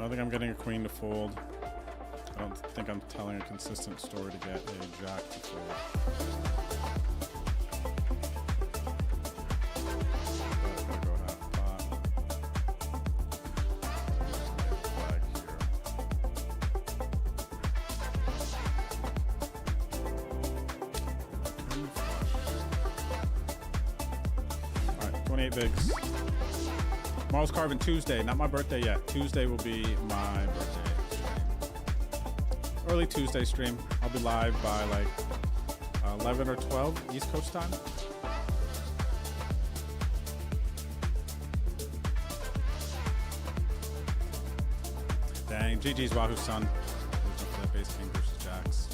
don't think I'm getting a queen to fold. I don't think I'm telling a consistent story to get a jack to fold. Bigs. Tomorrow's Carving Tuesday, not my birthday yet. Tuesday will be my birthday stream. Early Tuesday stream. I'll be live by like 11 or 12 East Coast time. Dang, GG's Wahoo son. Base King versus Jacks.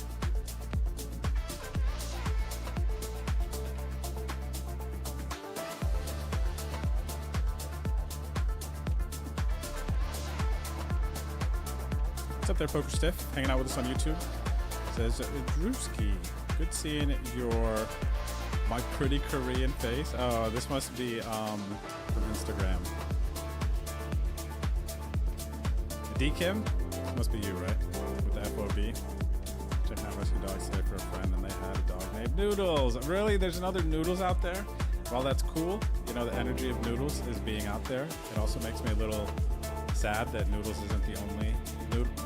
What's up there, Poker Stiff? Hanging out with us on YouTube. Says, Drewski, good seeing your my pretty Korean face. Oh, this must be from Instagram. D Kim? Must be you, right? With the FOB. Checking out Rescue Dogs today for a friend, and they had a dog named Noodles. Really? There's another Noodles out there? While that's cool, you know, the energy of Noodles is being out there. It also makes me a little sad that Noodles isn't the only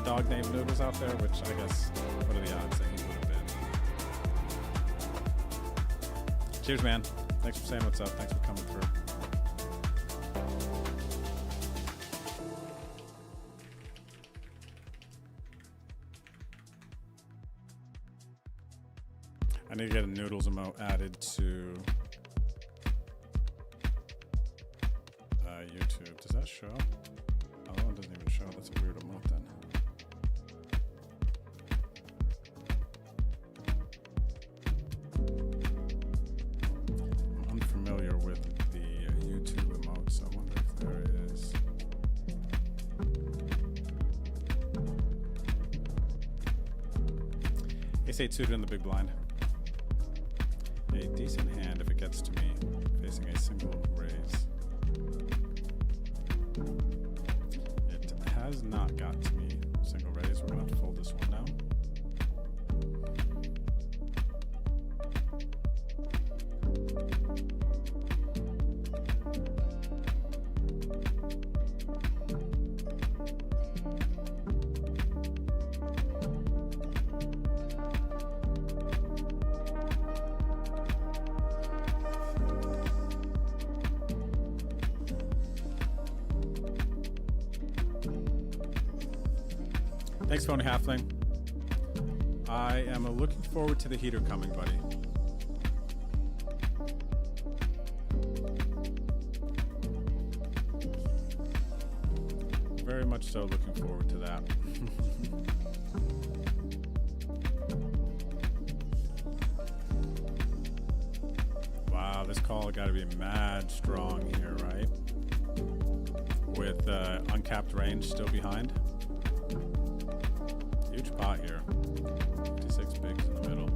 dog named Noodles out there, which I guess, what are the odds that he would have been? Cheers, man. Thanks for saying what's up. Thanks for coming through. I need to get a Noodles emote added to YouTube. Does that show? Oh, that one doesn't even show. That's a weird emote then. I'm unfamiliar with the YouTube emote, so I wonder if there is. Ace 8 suited in the big blind. A decent hand if it gets to me, facing a single raise. It has not got to me. Single raise. We're gonna have to fold this one now. Thanks, Phony Halfling. I am looking forward to the heater coming, buddy. Very much so looking forward to that. Wow, this call got to be mad strong here, right? With uncapped range still behind. Huge pot here. 56 bigs in the middle.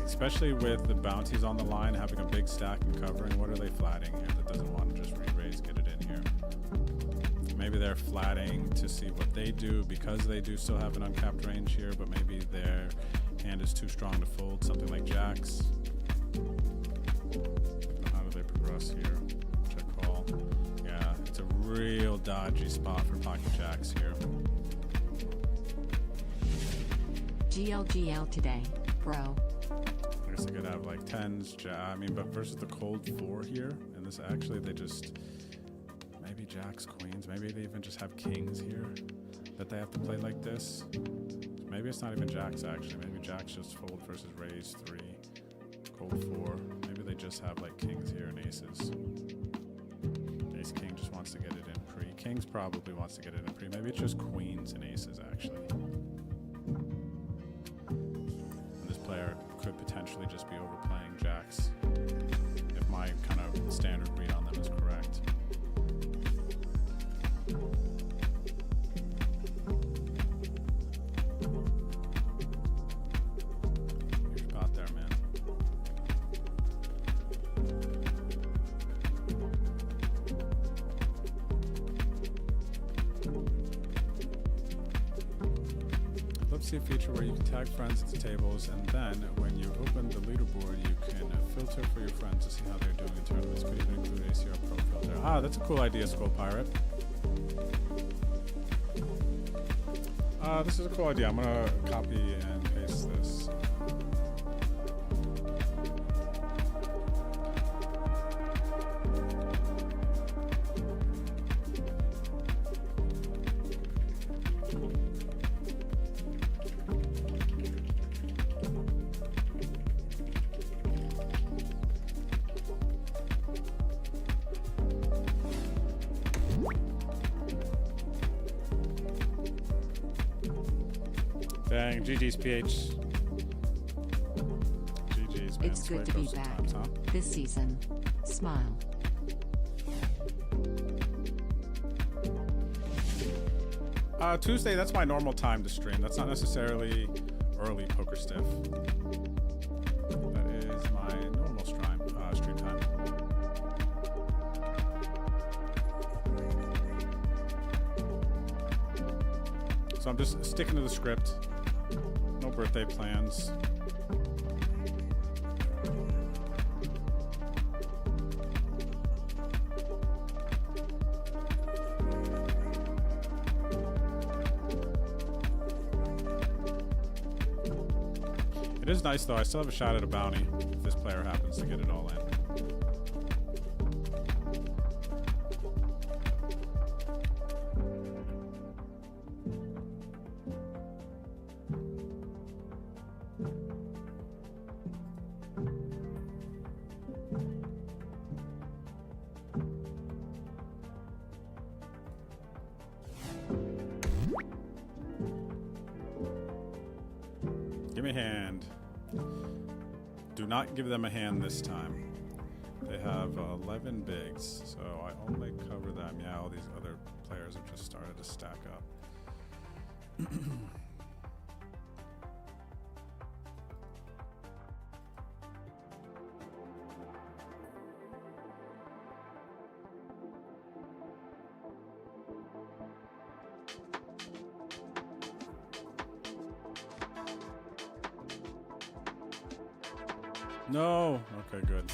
Especially with the bounties on the line, having a big stack and covering. What are they flatting here that doesn't want to just re-raise, get it in here? Maybe they're flatting to see what they do because they do still have an uncapped range here, but maybe their hand is too strong to fold. Something like jacks. How do they progress here? Yeah, it's a real dodgy spot for pocket jacks here. GLGL today, bro. I guess they could have like 10s, I mean, but versus the cold 4 here, and this actually, they just, maybe jacks, queens, maybe they even just have kings here that they have to play like this. Maybe it's not even jacks actually, maybe jacks just fold versus raise 3, cold 4. Maybe they just have like kings here and aces. Ace king just wants to get it in pre. Kings probably wants to get it in pre. Maybe it's just queens and aces actually. And this player could potentially just be overplaying jacks if my kind of standard read on them is correct. Huge pot there, man. see a feature where you can tag friends into tables, and then when you open the leaderboard, you can filter for your friends to see how they're doing in tournaments. Could even include ACR Pro filter. Ah, that's a cool idea, Skull Pirate. This is a cool idea. I'm gonna copy and paste this. Dang, GG's PH. GG's, man. It's good to be back this season. Smile. Tuesday, that's my normal time to stream. That's not necessarily early poker stiff. That is my normal stream time. So I'm just sticking to the script. No birthday plans. It is nice though. I still have a shot at a bounty if this player happens to get it all in. Give me a hand. Do not give them a hand this time. They have 11 bigs, so I only cover them. Yeah, all these other players have just started to stack up. No! Okay, good.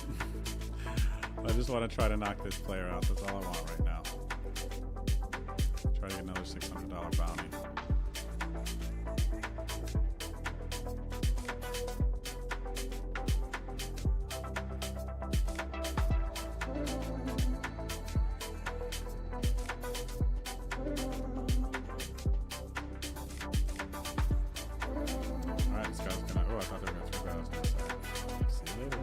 I just want to try to knock this player out. That's all I want right now. Try to get another $600 bounty. Alright, this guy's gonna... Oh, I thought they were gonna 3,000. See you later.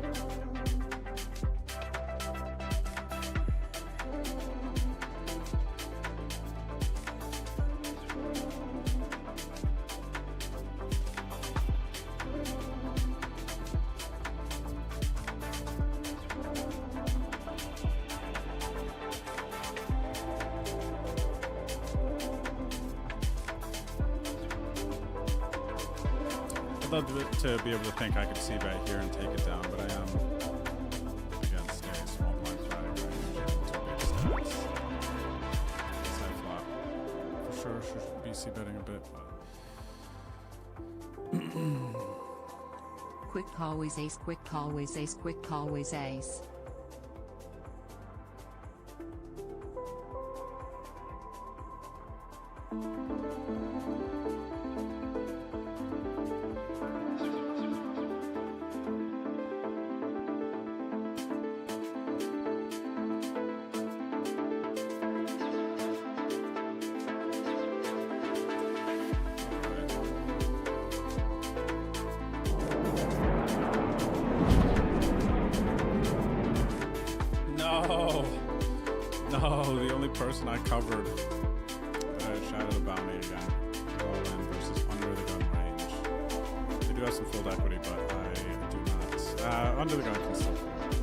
I'd love to be able to think I could see back here and take it down, but I am against a small blind flag range and 2 big stacks. Side flop. For sure should be c betting a bit, but Quick always ace, quick always ace, quick always ace. No, the only person I covered shot at a bounty again. All in versus under the gun range. They do have some full equity, but I do not. Under the gun can still fold.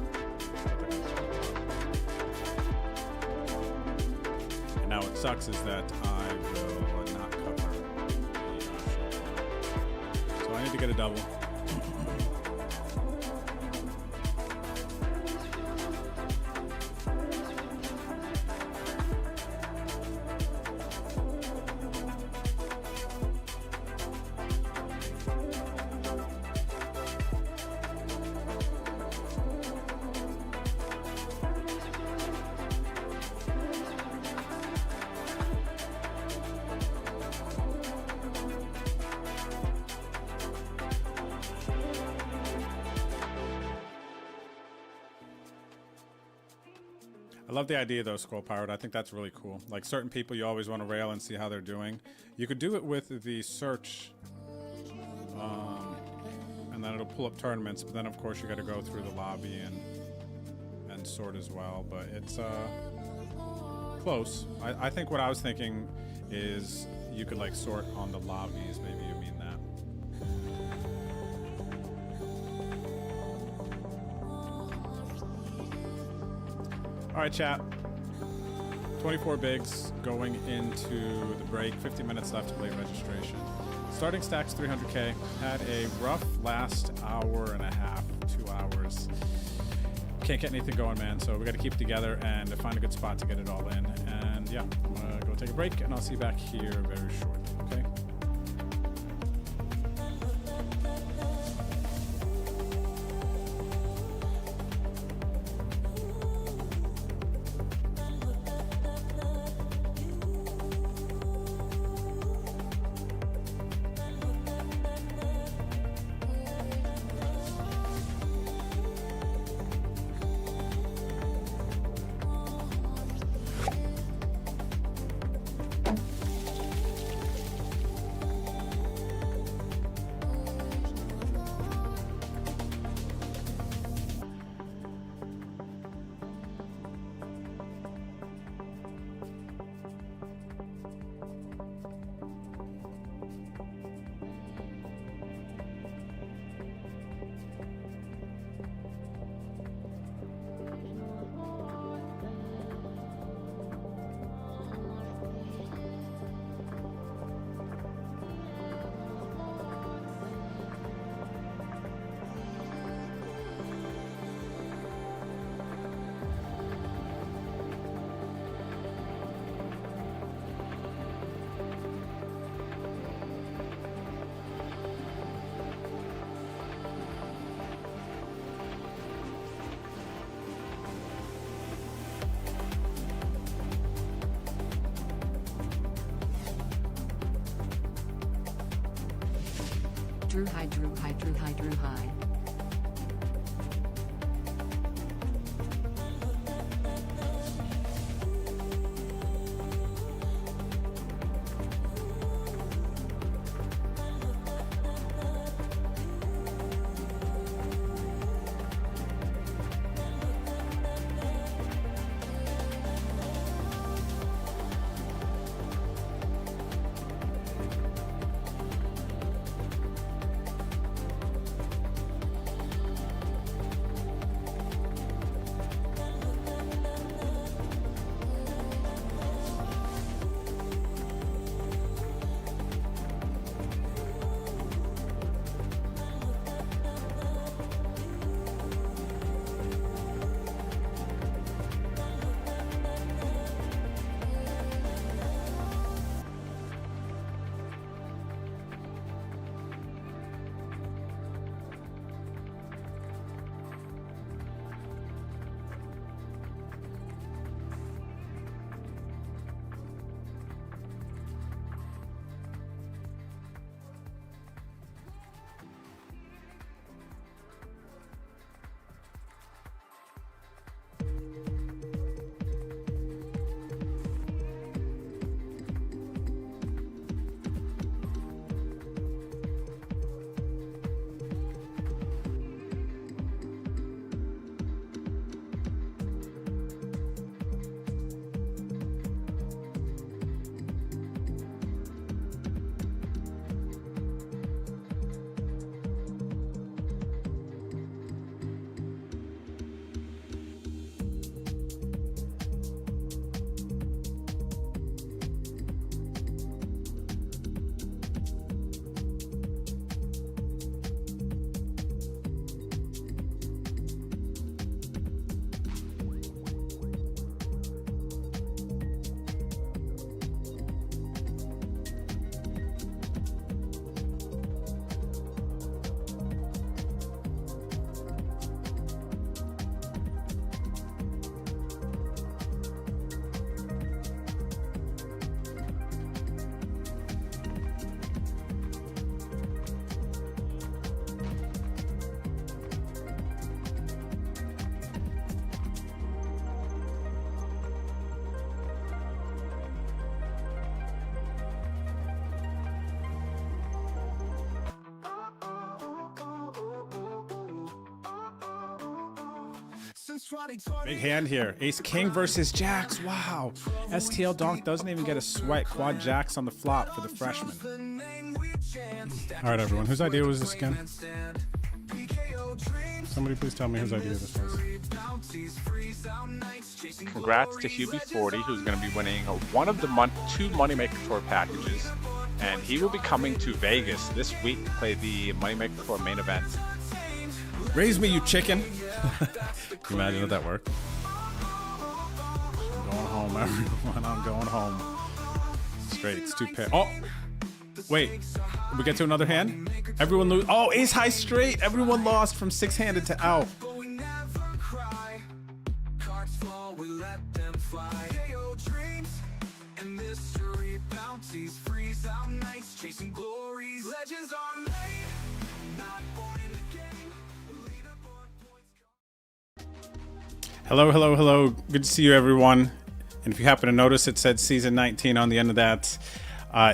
And now what sucks is that I will not cover the short. So I need to get a double. love the idea though, Scroll Pirate. I think that's really cool. Like certain people you always want to rail and see how they're doing. You could do it with the search, and then it'll pull up tournaments, but then of course you got to go through the lobby and sort as well. But it's close. I think what I was thinking is you could like sort on the lobbies. Maybe you mean that. All right, chat. 24 bigs going into the break. 50 minutes left to play registration. Starting stacks 300k. Had a rough last hour and a half, 2 hours. Can't get anything going, man. So we got to keep it together and find a good spot to get it all in. And yeah, I'm gonna go take a break, and I'll see you back here very shortly. Okay. Drew high, Drew high, Drew high, Drew high. Big hand here. Ace King versus Jacks. Wow. STL Donk doesn't even get a sweat. Quad Jacks on the flop for the freshman. All right, everyone. Whose idea was this again? Somebody please tell me whose idea this was. Congrats to Hubie40, who's going to be winning one of the two Moneymaker Tour packages. And he will be coming to Vegas this week to play the Moneymaker Tour main event. Raise me, you chicken. Can you imagine if that worked? I'm going home, everyone. I'm going home. Straights, 2 pair. Oh, wait. We get to another hand? Everyone lose. Oh, ace high straight. Everyone lost from 6-handed to out. Hello, hello, hello. Good to see you, everyone. And if you happen to notice, it said season 19 on the end of that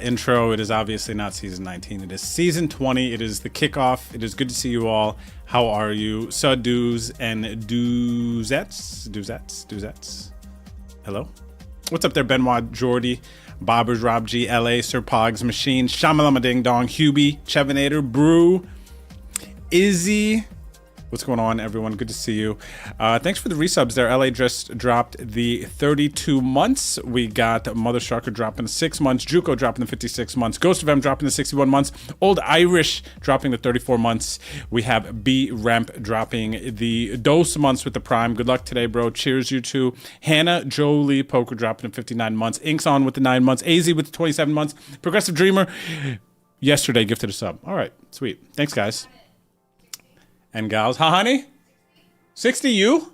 intro. It is obviously not season 19. It is season 20. It is the kickoff. It is good to see you all. How are you? Doos and Doozettes. Hello? What's up there, Benoit, Jordy, Bobbers, Rob G, LA, Sir Pogs, Machine, Shamalama Ding Dong, Hubie, Chevinator, Brew, Izzy. What's going on, everyone? Good to see you. Thanks for the resubs there. LA just dropped the 32 months. We got Mother Sharker dropping the 6 months. Juco dropping the 56 months. Ghost of M dropping the 61 months. Old Irish dropping the 34 months. We have B Ramp dropping the dose months with the Prime. Good luck today, bro. Cheers, you two. Hannah Jolie Poker dropping the 59 months. Inks on with the 9 months. AZ with the 27 months. Progressive Dreamer yesterday gifted a sub. All right, sweet. Thanks, guys. And gals, huh, honey? 60 you?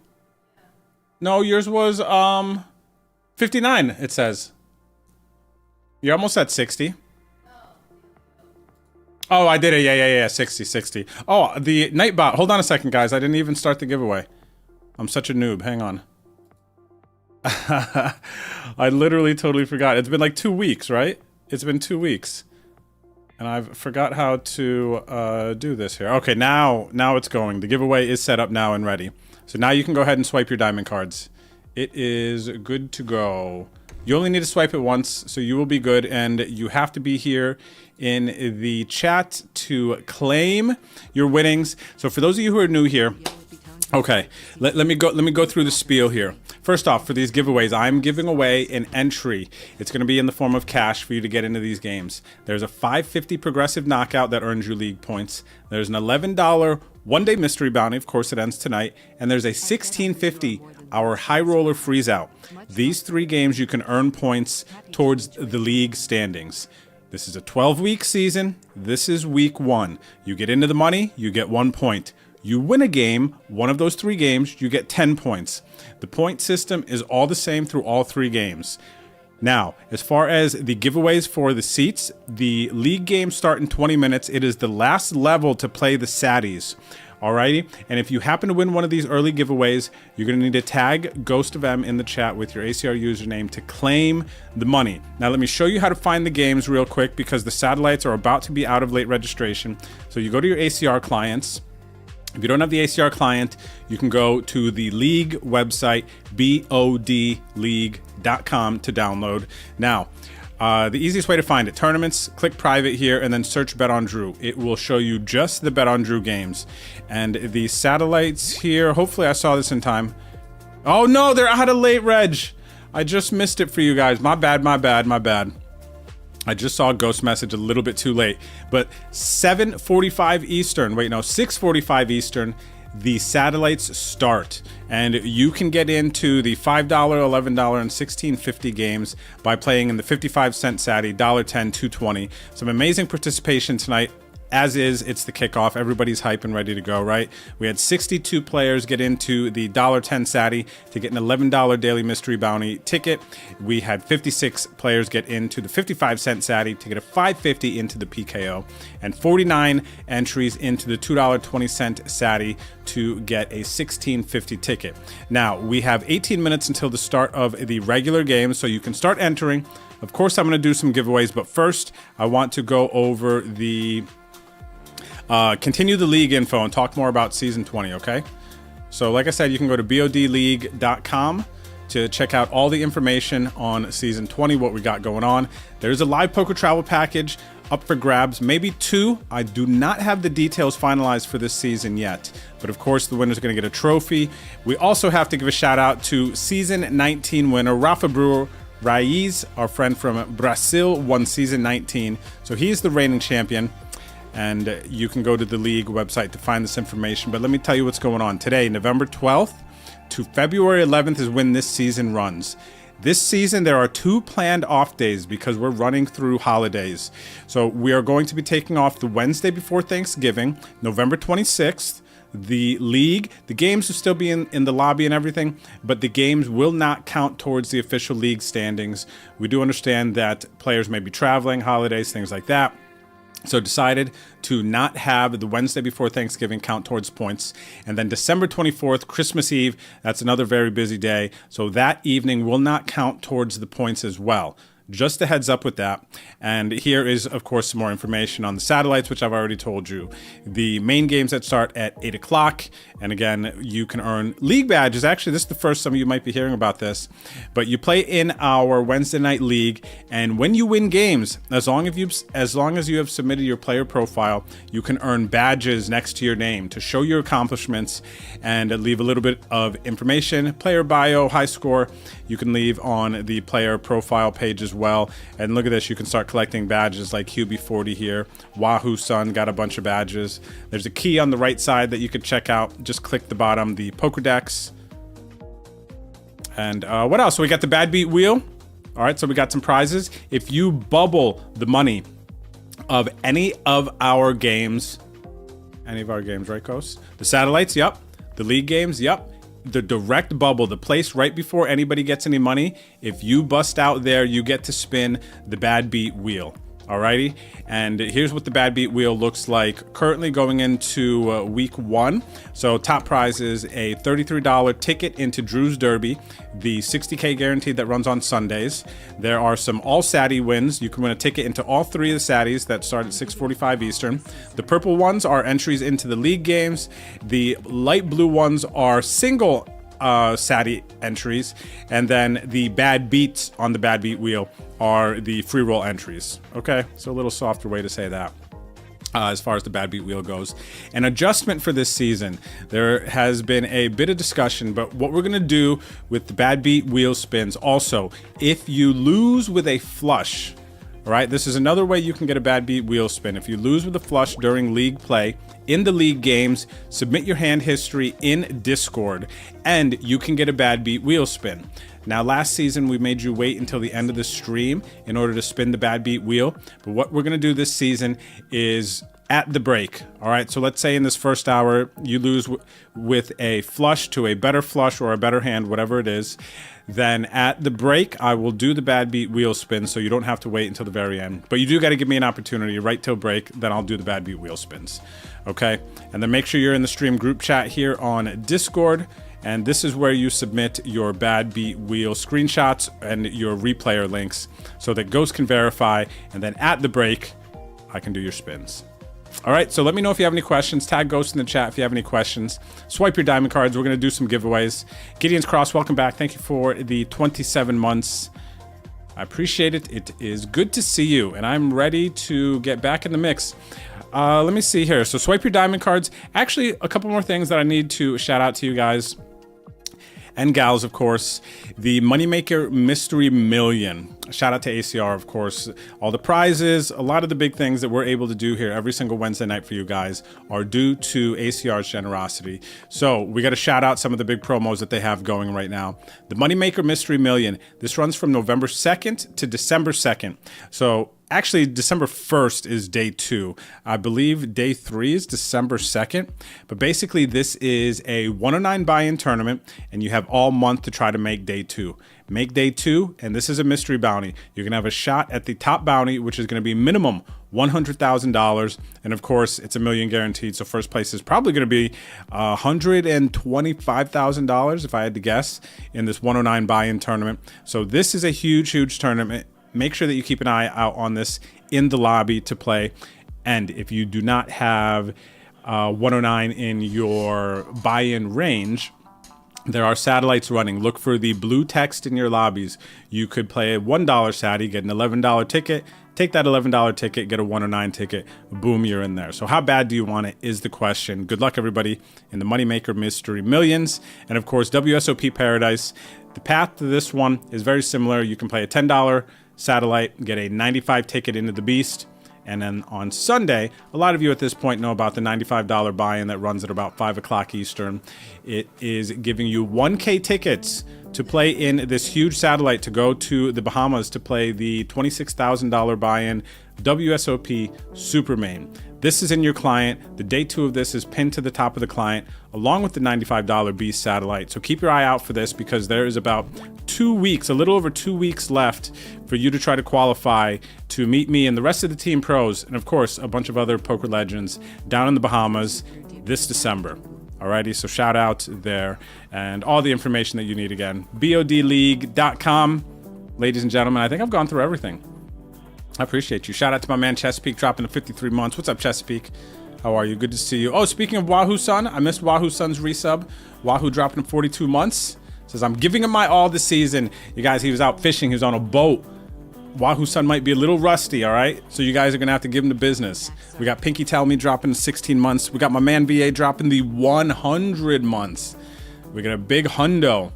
No, yours was 59, it says. You're almost at 60. Oh, I did it. Yeah. 60. Oh, the Nightbot. Hold on a second, guys. I didn't even start the giveaway. I'm such a noob. Hang on. I literally totally forgot. It's been like 2 weeks, right? It's been 2 weeks. And I've forgot how to do this here. Okay, now it's going. The giveaway is set up now and ready. So now you can go ahead and swipe your diamond cards. It is good to go. You only need to swipe it once, so you will be good. And you have to be here in the chat to claim your winnings. So for those of you who are new here, okay, let me go through the spiel here. First off, for these giveaways, I'm giving away an entry. It's going to be in the form of cash for you to get into these games. There's a $5.50 progressive knockout that earns you league points. There's an $11 one-day mystery bounty. Of course, it ends tonight. And there's a $16.50 our high roller freeze out. These 3 games you can earn points towards the league standings. This is a 12-week season. This is week 1. You get into the money, you get 1 point. You win a game, one of those 3 games, you get 10 points. The point system is all the same through all 3 games. Now, as far as the giveaways for the seats, the league games start in 20 minutes. It is the last level to play the Saddies. Alrighty, and if you happen to win one of these early giveaways, you're going to need to tag Ghost of M in the chat with your ACR username to claim the money. Now let me show you how to find the games real quick because the satellites are about to be out of late registration. So you go to your ACR clients. If you don't have the ACR client, you can go to the league website, bodleague.com, to download. Now, the easiest way to find it, tournaments, click private here, and then search Bet on Drew. It will show you just the Bet on Drew games. And the satellites here, hopefully I saw this in time. Oh no, they're out of late reg. I just missed it for you guys. My bad. I just saw a ghost message a little bit too late, but 7:45 Eastern, 6:45 Eastern, the satellites start, and you can get into the $5, $11, and $16.50 games by playing in the 55-cent Satty, $1.10, $2.20. Some amazing participation tonight. As is, it's the kickoff. Everybody's hype and ready to go, right? We had 62 players get into the $1.10 Satty to get an $11 daily mystery bounty ticket. We had 56 players get into the 55-cent Satty to get a $5.50 into the PKO, and 49 entries into the $2.20 Satty to get a $16.50 ticket. Now, we have 18 minutes until the start of the regular game, so you can start entering. Of course, I'm going to do some giveaways, but first, I want to go over the continue the league info and talk more about season 20, okay? So like I said, you can go to bodleague.com to check out all the information on season 20, what we got going on. There's a live poker travel package up for grabs, maybe 2. I do not have the details finalized for this season yet, but of course the winner's going to get a trophy. We also have to give a shout out to season 19 winner Rafa Brewer Raiz, our friend from Brazil, won season 19, so he's the reigning champion. And you can go to the league website to find this information. But let me tell you what's going on today. November 12th to February 11th is when this season runs. This season, there are 2 planned off days because we're running through holidays. So we are going to be taking off the Wednesday before Thanksgiving, November 26th. The league, the games will still be in the lobby and everything, but the games will not count towards the official league standings. We do understand that players may be traveling, holidays, things like that. So decided to not have the Wednesday before Thanksgiving count towards points. And then December 24th, Christmas Eve, that's another very busy day. So that evening will not count towards the points as well. Just a heads up with that. And here is, of course, some more information on the satellites, which I've already told you. The main games that start at 8 o'clock. And again, you can earn league badges. Actually, this is the first some of you might be hearing about this. But you play in our Wednesday night league. And when you win games, as long as you have submitted your player profile, you can earn badges next to your name to show your accomplishments and leave a little bit of information. Player bio, high score, you can leave on the player profile page as well. And look at this, you can start collecting badges like QB40 here. Wahoo Sun got a bunch of badges. There's a key on the right side that you could check out. Just click the bottom, the Pokédex. And what else? So we got the Bad Beat Wheel. All right, so we got some prizes. If you bubble the money of any of our games, right, Coast? The satellites, yep. The league games, yep. The direct bubble, the place right before anybody gets any money, if you bust out there, you get to spin the Bad Beat Wheel. Alrighty, and here's what the Bad Beat Wheel looks like currently going into week 1. So top prize is a $33 ticket into Drew's Derby, the $60K guaranteed that runs on Sundays. There are some all Saturday wins. You can win a ticket into all 3 of the Saturdays that start at 6:45 Eastern. The purple ones are entries into the league games. The light blue ones are single Saturday entries, and then the bad beats on the Bad Beat Wheel are the free roll entries. Okay, so a little softer way to say that. As far as the Bad Beat Wheel goes, an adjustment for this season. There has been a bit of discussion, but what we're gonna do with the Bad Beat Wheel spins also, if you lose with a flush, all right, this is another way you can get a Bad Beat Wheel spin. If you lose with a flush during league play, in the league games, submit your hand history in Discord, and you can get a Bad Beat Wheel spin. Now, last season, we made you wait until the end of the stream in order to spin the Bad Beat Wheel. But what we're gonna do this season is at the break, all right? So let's say in this first hour, you lose with a flush to a better flush or a better hand, whatever it is. Then at the break, I will do the Bad Beat Wheel spin, so you don't have to wait until the very end. But you do gotta give me an opportunity right till break, then I'll do the Bad Beat Wheel spins, okay? And then make sure you're in the stream group chat here on Discord. And this is where you submit your Bad Beat Wheel screenshots and your replayer links so that Ghost can verify. And then at the break, I can do your spins. All right, so let me know if you have any questions. Tag Ghost in the chat if you have any questions. Swipe your diamond cards. We're going to do some giveaways. Gideon's Cross, welcome back. Thank you for the 27 months. I appreciate it. It is good to see you, and I'm ready to get back in the mix. Let me see here. So swipe your diamond cards. Actually, a couple more things that I need to shout out to you guys and gals, of course. The Moneymaker Mystery Million. Shout out to ACR, of course. All the prizes, a lot of the big things that we're able to do here every single Wednesday night for you guys are due to ACR's generosity. So we got to shout out some of the big promos that they have going right now. The Moneymaker Mystery Million. This runs from November 2nd to December 2nd. So actually, December 1st is day 2. I believe day 3 is December 2nd. But basically, this is a 109 buy-in tournament, and you have all month to try to make day 2. Make day 2, and this is a mystery bounty. You're going to have a shot at the top bounty, which is going to be minimum $100,000. And of course, it's $1 million guaranteed. So first place is probably going to be $125,000, if I had to guess, in this 109 buy-in tournament. So this is a huge, huge tournament. Make sure that you keep an eye out on this in the lobby to play. And if you do not have 109 in your buy-in range, there are satellites running. Look for the blue text in your lobbies. You could play a $1 satty, get an $11 ticket, take that $11 ticket, get a 109 ticket, boom, you're in there. So how bad do you want it is the question. Good luck, everybody, in the Moneymaker Mystery Millions. And of course, WSOP Paradise. The path to this one is very similar. You can play a $10 satellite, get a 95 ticket into the Beast. And then on Sunday, a lot of you at this point know about the $95 buy-in that runs at about 5 o'clock Eastern. It is giving you 1K tickets to play in this huge satellite to go to the Bahamas to play the $26,000 buy-in WSOP Super Main. This is in your client. The day 2 of this is pinned to the top of the client along with the $95 Beast satellite. So keep your eye out for this because there is about 2 weeks, a little over 2 weeks left for you to try to qualify to meet me and the rest of the team pros and of course a bunch of other poker legends down in the Bahamas this December. Alrighty, so shout out there and all the information that you need again. BODleague.com. Ladies and gentlemen, I think I've gone through everything. I appreciate you. Shout out to my man Chesapeake dropping to 53 months. What's up, Chesapeake? How are you? Good to see you. Oh, speaking of Wahoo Sun, I missed Wahoo Sun's resub. Wahoo dropping to 42 months. Says, I'm giving him my all this season. You guys, he was out fishing. He was on a boat. Wahoo Sun might be a little rusty, all right? So you guys are going to have to give him the business. We got Pinky Tell Me dropping to 16 months. We got my man VA dropping the 100 months. We got a big hundo.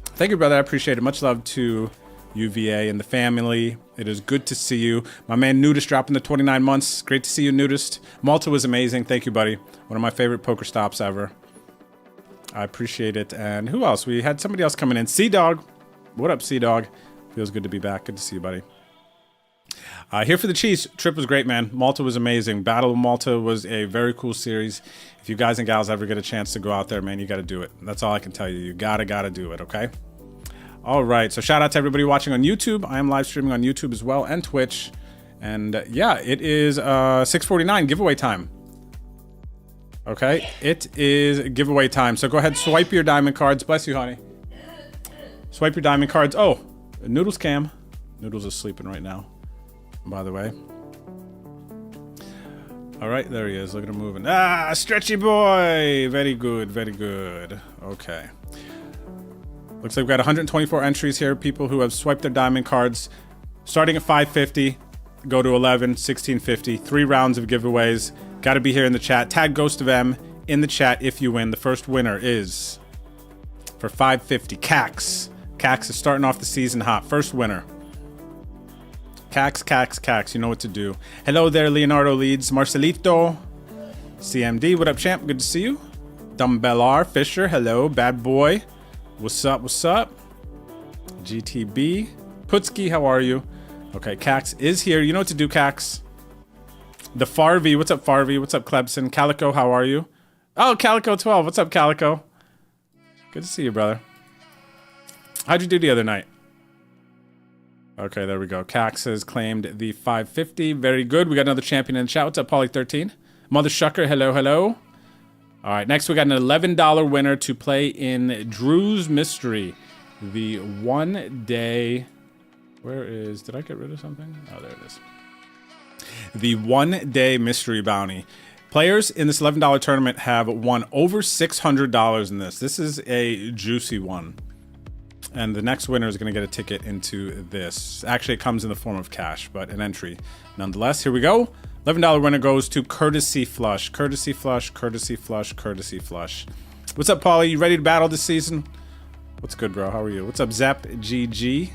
Thank you, brother. I appreciate it. Much love to UVA and the family. It is good to see you. My man Nudist dropping the 29 months. Great to see you, Nudist. Malta was amazing. Thank you, buddy. One of my favorite poker stops ever. I appreciate it. And who else? We had somebody else coming in. Sea-Dog. What up, Sea-Dog? Feels good to be back. Good to see you, buddy. Here for the Chiefs. Trip was great, man. Malta was amazing. Battle of Malta was a very cool series. If you guys and gals ever get a chance to go out there, man, you got to do it. That's all I can tell you. You gotta do it, okay? All right, so shout out to everybody watching on YouTube. I am live streaming on YouTube as well and Twitch. And yeah, it is 6:49 giveaway time. Okay, it is giveaway time. So go ahead, swipe your diamond cards. Bless you, honey. Swipe your diamond cards. Oh, Noodles cam. Noodles is sleeping right now, by the way. All right, there he is. Look at him moving. Ah, stretchy boy. Very good, very good. Okay. Looks like we've got 124 entries here. People who have swiped their diamond cards. Starting at 550, go to 11, 1650. 3 rounds of giveaways. Got to be here in the chat. Tag Ghost of M in the chat if you win. The first winner is for 550. Cax. Cax is starting off the season hot. First winner. Cax, Cax, Cax. You know what to do. Hello there, Leonardo Leeds. Marcelito. CMD. What up, champ? Good to see you. Dumbbellar. Fisher. Hello. Bad boy. What's up? What's up? GTB. Putski. How are you? Okay. Cax is here. You know what to do, Cax. The Farvey. What's up, Farvey? What's up, Clebson? Calico. How are you? Oh, Calico 12. What's up, Calico? Good to see you, brother. How'd you do the other night? Okay, there we go. Cax has claimed the 550. Very good. We got another champion in the chat. What's up, Paulie13? Mother Shucker. Hello, hello. All right, next we got an $11 winner to play in Drew's Mystery. The 1 day... Where is... Did I get rid of something? Oh, there it is. The 1 day mystery bounty. Players in this $11 tournament have won over $600 in this. This is a juicy one. And the next winner is going to get a ticket into this. Actually, it comes in the form of cash, but an entry nonetheless. Here we go. $11 winner goes to Courtesy Flush. Courtesy Flush, Courtesy Flush, Courtesy Flush. What's up, Paulie? You ready to battle this season? What's good, bro? How are you? What's up, Zep GG?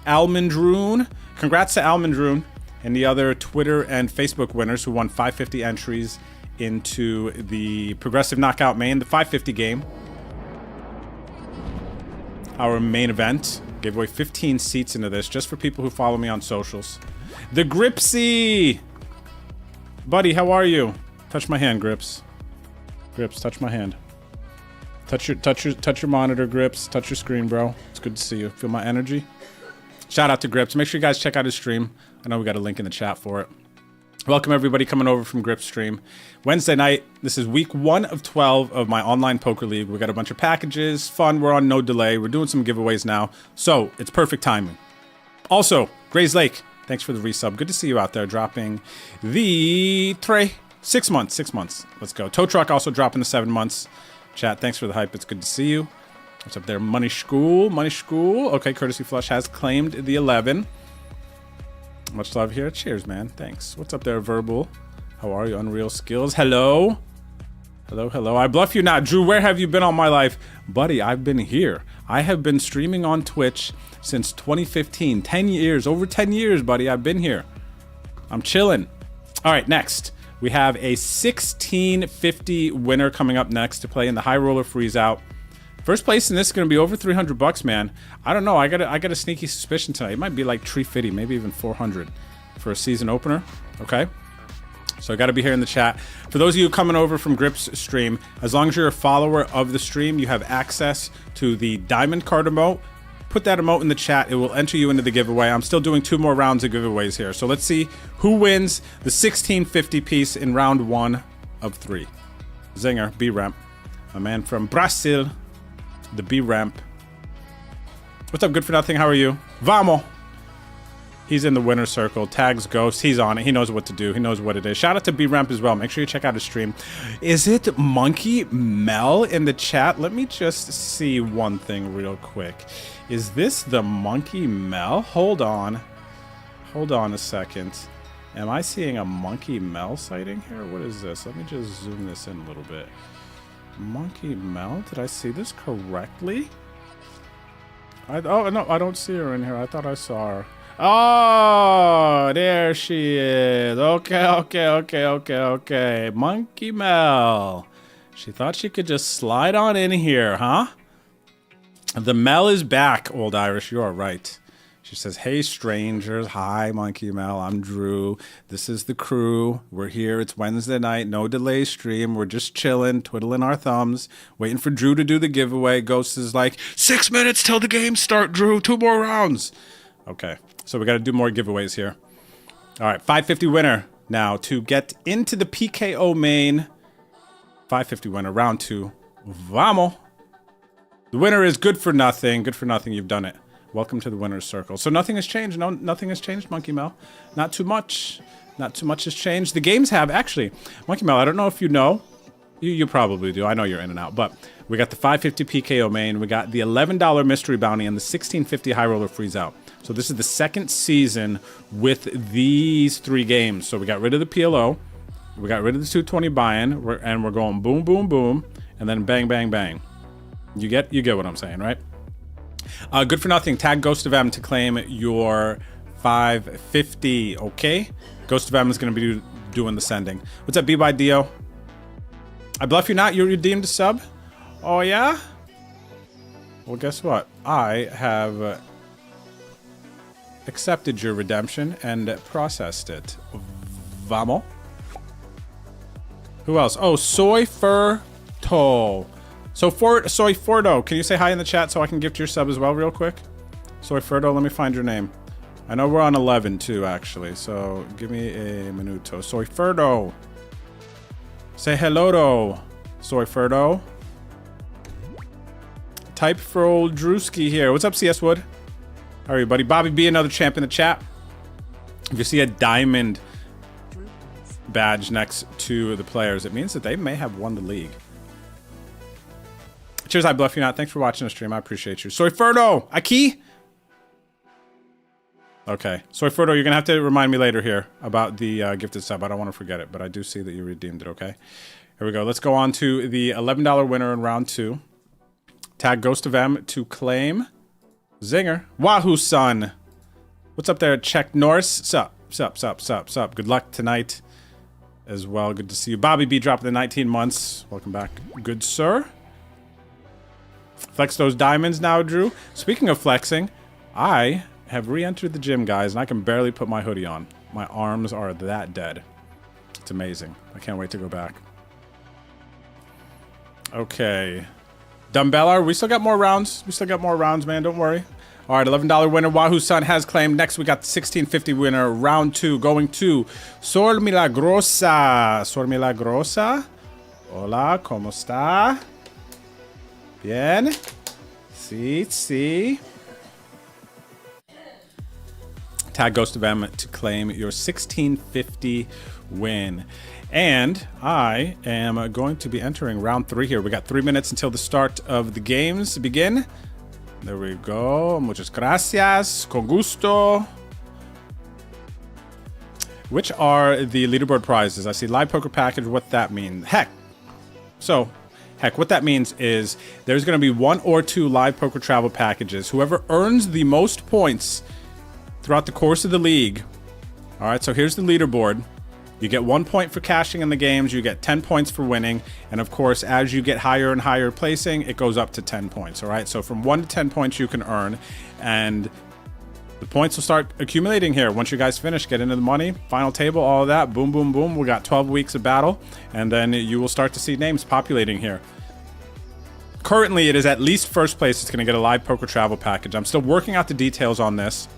Almondroon. Congrats to Almondroon and the other Twitter and Facebook winners who won 550 entries into the Progressive Knockout main, the 550 game. Our main event. Gave away 15 seats into this just for people who follow me on socials. The Gripsy! Buddy, how are you? Touch my hand, Grips. Grips, touch my hand. Touch your monitor, Grips. Touch your screen, bro. It's good to see you. Feel my energy? Shout out to Grips. Make sure you guys check out his stream. I know we got a link in the chat for it. Welcome everybody coming over from Grips stream. Wednesday night, this is week 1 of 12 of my online poker league. We got a bunch of packages, fun, we're on no delay. We're doing some giveaways now, so it's perfect timing. Also, Grays Lake, thanks for the resub. Good to see you out there dropping the 3 6 months. 6 months. Let's go. Tow truck also dropping the 7 months. Chat, thanks for the hype. It's good to see you. What's up there? Money School. Money School. Okay, Courtesy Flush has claimed the 11. Much love here. Cheers, man. Thanks. What's up there, Verbal? How are you? Unreal Skills. Hello. Hello, hello. I bluff you not. Drew, where have you been all my life? Buddy, I've been here. I have been streaming on Twitch since 2015. 10 years. Over 10 years, buddy. I've been here. I'm chilling. All right, next. We have a 1650 winner coming up next to play in the High Roller Freeze Out. First place in this is going to be over 300 bucks, man. I don't know. I got a sneaky suspicion tonight. It might be like 350, maybe even 400 for a season opener. Okay. So I got to be here in the chat. For those of you coming over from Grip's stream, as long as you're a follower of the stream, you have access to the diamond card emote. Put that emote in the chat. It will enter you into the giveaway. I'm still doing 2 more rounds of giveaways here. So let's see who wins the 1650 piece in round 1 of 3. Zinger, B-Ramp. A man from Brazil, the B-Ramp. What's up, Good For Nothing? How are you? Vamos. He's in the winner's circle. Tags Ghost. He's on it. He knows what to do. He knows what it is. Shout out to B-Ramp as well. Make sure you check out his stream. Is it Monkey Mel in the chat? Let me just see one thing real quick. Is this the Monkey Mel? Hold on. Hold on a second. Am I seeing a Monkey Mel sighting here? What is this? Let me just zoom this in a little bit. Monkey Mel? Did I see this correctly? Oh, no, I don't see her in here. I thought I saw her. Oh, there she is. Okay. Monkey Mel. She thought she could just slide on in here, huh? The Mel is back, Old Irish. You are right. She says, hey, strangers. Hi, Monkey Mel. I'm Drew. This is the crew. We're here. It's Wednesday night. No delay stream. We're just chilling, twiddling our thumbs, waiting for Drew to do the giveaway. Ghost is like, 6 minutes till the game start, Drew. 2 more rounds. Okay. So we got to do more giveaways here. All right, 550 winner now to get into the PKO main. 550 winner, round 2. Vamos. The winner is Good For Nothing. Good For Nothing, you've done it. Welcome to the winner's circle. So nothing has changed. No, nothing has changed, Monkey Mel. Not too much. Not too much has changed. The games have, actually. Monkey Mel, I don't know if you know. You probably do. I know you're in and out. But we got the 550 PKO main. We got the $11 mystery bounty and the 1650 high roller freeze out. So this is the second season with these 3 games. So we got rid of the PLO, we got rid of the 220 buy-in, and we're going boom, boom, boom, and then bang, bang, bang. You get what I'm saying, right? Good For Nothing. Tag Ghost of M to claim your 550. Okay, Ghost of M is going to be doing the sending. What's up, BYDO? I bluff you not. You redeemed a sub. Oh yeah. Well, guess what? I have accepted your redemption and processed it. Vamos. Who else? Oh, Soy Furto. So Soy Furto, can you say hi in the chat so I can gift your sub as well real quick? Soy Furto, let me find your name. I know we're on 11 too, actually. So give me a minuto. Soy Furto. Say hello to Soy Furto. Type for old Drewski here. What's up, CS Wood? How are you, buddy? Bobby B, another champ in the chat. If you see a diamond badge next to the players, it means that they may have won the league. Cheers, I bluff you not. Thanks for watching the stream. I appreciate you. Soy Furto, Aki. Okay, Soy Furto, you're gonna have to remind me later here about the gifted sub. I don't want to forget it, but I do see that you redeemed it. Okay, here we go. Let's go on to the $11 winner in round 2. Tag Ghost of M to claim. Zinger. Wahoo, son. What's up there, Czech Norse? Sup. Good luck tonight as well. Good to see you. Bobby B dropping the 19 months. Welcome back, good sir. Flex those diamonds now, Drew. Speaking of flexing, I have re-entered the gym, guys, and I can barely put my hoodie on. My arms are that dead. It's amazing. I can't wait to go back. Okay. Dumbbellar, we still got more rounds. We still got more rounds, man. Don't worry. All right, $11 winner. Wahoo Sun has claimed. Next, we got the 1650 winner. Round 2 going to Sol Milagrosa. Sol Milagrosa. Hola, ¿cómo está? Bien. Sí. Tag Ghost of M to claim your 1650 win. And I am going to be entering round 3 here. We got 3 minutes until the start of the games begin. There we go. Muchas gracias. Con gusto. Which are the leaderboard prizes? I see live poker package. What that mean? Heck, what that means is there's going to be 1 or 2 live poker travel packages. Whoever earns the most points throughout the course of the league. All right, so here's the leaderboard. You get 1 point for cashing in the games. You get 10 points for winning. And of course, as you get higher and higher placing, it goes up to 10 points. All right, so from 1 to 10 points you can earn. And the points will start accumulating here. Once you guys finish, get into the money, final table, all of that, boom, boom, boom. We got 12 weeks of battle, and then you will start to see names populating here. Currently, it is at least first place. It's going to get a live poker travel package. I'm still working out the details on this.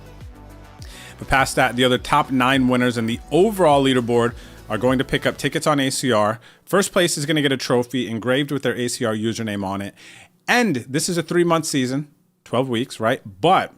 But past that, the other top 9 winners in the overall leaderboard are going to pick up tickets on ACR. First place is going to get a trophy engraved with their ACR username on it. And this is a 3-month season, 12 weeks, right? But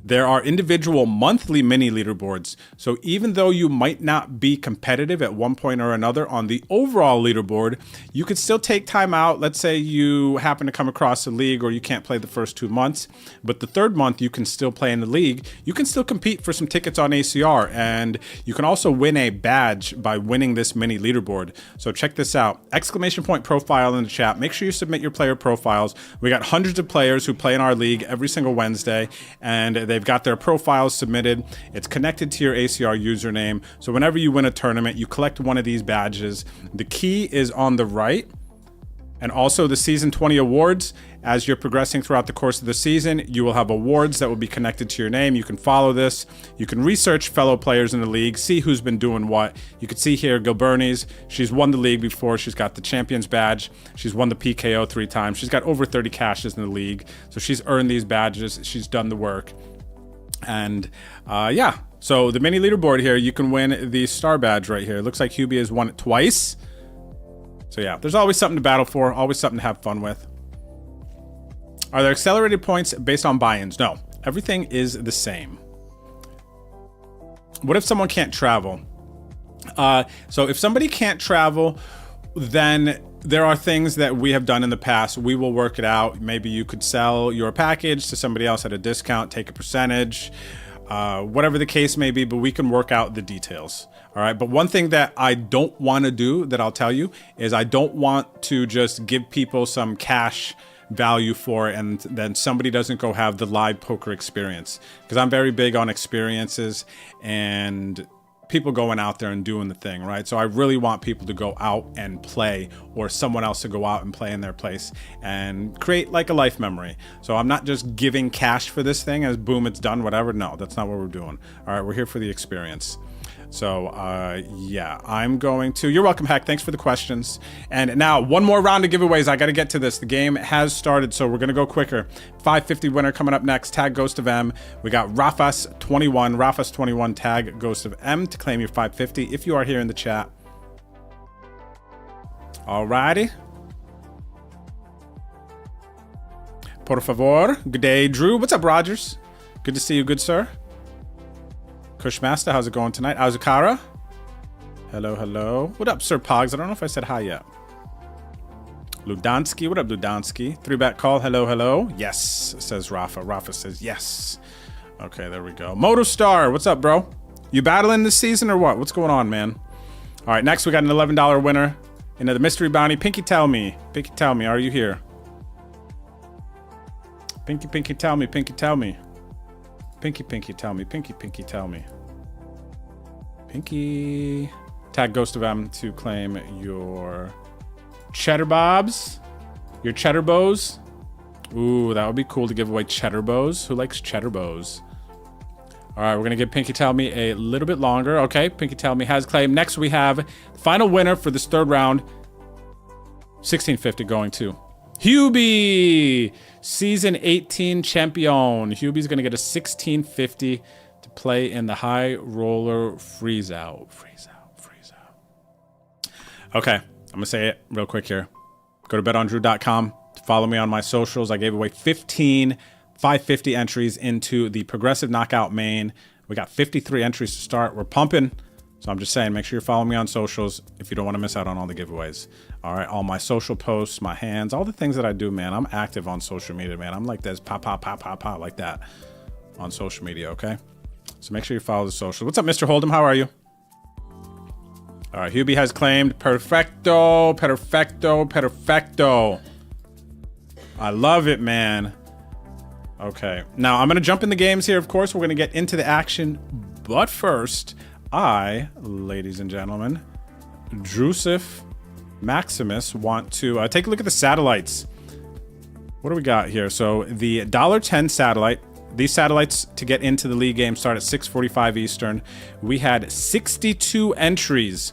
there are individual monthly mini leaderboards. So even though you might not be competitive at one point or another on the overall leaderboard, you could still take time out. Let's say you happen to come across a league or you can't play the first 2 months, but the 3rd month you can still play in the league. You can still compete for some tickets on ACR, and you can also win a badge by winning this mini leaderboard. So check this out. Exclamation point profile in the chat. Make sure you submit your player profiles. We got hundreds of players who play in our league every single Wednesday, and they've got their profiles submitted. It's connected to your ACR username. So whenever you win a tournament, you collect one of these badges. The key is on the right. And also the season 20 awards. As you're progressing throughout the course of the season, you will have awards that will be connected to your name. You can follow this. You can research fellow players in the league, see who's been doing what. You can see here Gilberni's. She's won the league before. She's got the champions badge. She's won the PKO 3 times. She's got over 30 cashes in the league. So she's earned these badges. She's done the work. And yeah, so the mini leaderboard here, you can win the star badge right here. It looks like Hubie has won it twice. So yeah, there's always something to battle for, always something to have fun with. Are there accelerated points based on buy-ins? No, everything is the same. What if someone can't travel? So if somebody can't travel, then there are things that we have done in the past. We will work it out. Maybe you could sell your package to somebody else at a discount, take a percentage, whatever the case may be, but we can work out the details. All right. But one thing that I don't want to do, that I'll tell you, is I don't want to just give people some cash value for it and then somebody doesn't go have the live poker experience, because I'm very big on experiences and people going out there and doing the thing, right? So I really want people to go out and play, or someone else to go out and play in their place and create like a life memory. So I'm not just giving cash for this thing as boom, it's done, whatever. No, that's not what we're doing. All right, we're here for the experience. So yeah, I'm going to, you're welcome, Heck. Thanks for the questions. And now one more round of giveaways. I got to get to this. The game has started, so we're going to go quicker. 550 winner coming up next. Tag Ghost of M. We got Rafas21, tag Ghost of M to claim your 550 if you are here in the chat. Alrighty. Por favor. Good day, Drew. What's up, Rogers? Good to see you, good sir. Kushmaster, how's it going tonight? Azukara? Hello, hello. What up, Sir Pogs? I don't know if I said hi yet. Ludansky, what up, Ludansky? 3-bet call, hello, hello. Yes, says Rafa. Rafa says yes. Okay, there we go. Motostar, what's up, bro? You battling this season or what? What's going on, man? All right, next we got an $11 winner into the mystery bounty. Pinky, tell me. Pinky, tell me, are you here? Pinky, Pinky, tell me. Pinky, tell me. Pinky, Pinky, tell me. Pinky, Pinky, tell me. Pinky. Tag Ghost of M to claim your cheddar bobs. Your cheddar bows. Ooh, that would be cool to give away cheddar bows. Who likes cheddar bows? All right, we're going to give Pinky Tell Me a little bit longer. Okay, Pinky Tell Me has claimed. Next, we have the final winner for this 3rd round. 1650 going to Hubie. Season 18 champion. Hubie's going to get a 1650 to play in the high roller freeze out. Freeze out, freeze out. Okay, I'm going to say it real quick here. Go to betondrew.com. Follow me on my socials. I gave away 15 550 entries into the Progressive Knockout main We got 53 entries to start. We're pumping. So I'm just saying, make sure you're following me on socials if you don't want to miss out on all the giveaways. All right, all my social posts, my hands, all the things that I do, man. I'm active on social media, man. I'm like this, pop, pop, pop, pop, pop, like that on social media, okay? So make sure you follow the social. What's up, Mr. Hold'em? How are you? All right, Hubie has claimed perfecto, perfecto, perfecto. I love it, man. Okay, now I'm gonna jump in the games here. Of course, we're gonna get into the action, but first, ladies and gentlemen, Drusif Maximus, want to take a look at the satellites. What do we got here? So the $10 satellite. These satellites to get into the league game start at 6:45 Eastern. We had 62 entries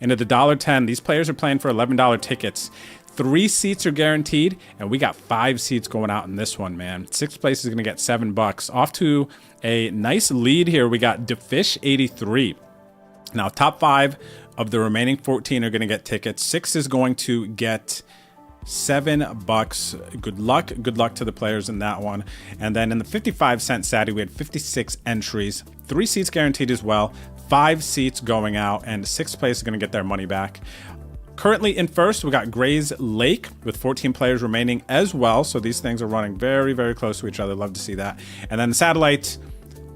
into the $10. These players are playing for $11 tickets. 3 seats are guaranteed, and we got 5 seats going out in this one, man. 6th place is gonna get $7. Off to a nice lead here. We got Defish83. Now, top 5 of the remaining 14 are gonna get tickets. 6 is going to get $7. Good luck to the players in that one. And then in the 55-cent Sadie, we had 56 entries, 3 seats guaranteed as well, 5 seats going out, and 6th place is gonna get their money back. Currently in first, we got Gray's Lake with 14 players remaining as well. So these things are running very, very close to each other. Love to see that. And then the satellite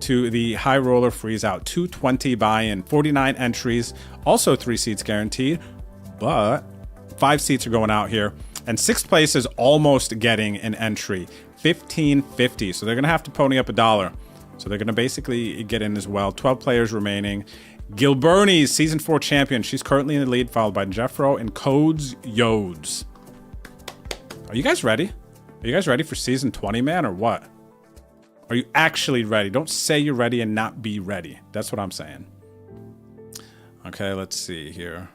to the High Roller Freeze Out, 220 buy-in, 49 entries, also 3 seats guaranteed, but 5 seats are going out here. And 6th place is almost getting an entry, $15.50. So they're gonna have to pony up $1. So they're gonna basically get in as well. 12 players remaining. Gilbernie's Season 4 champion. She's currently in the lead, followed by Jeffro and Codes Yodes. Are you guys ready? Are you guys ready for Season 20, man, or what? Are you actually ready? Don't say you're ready and not be ready. That's what I'm saying. Okay, let's see here.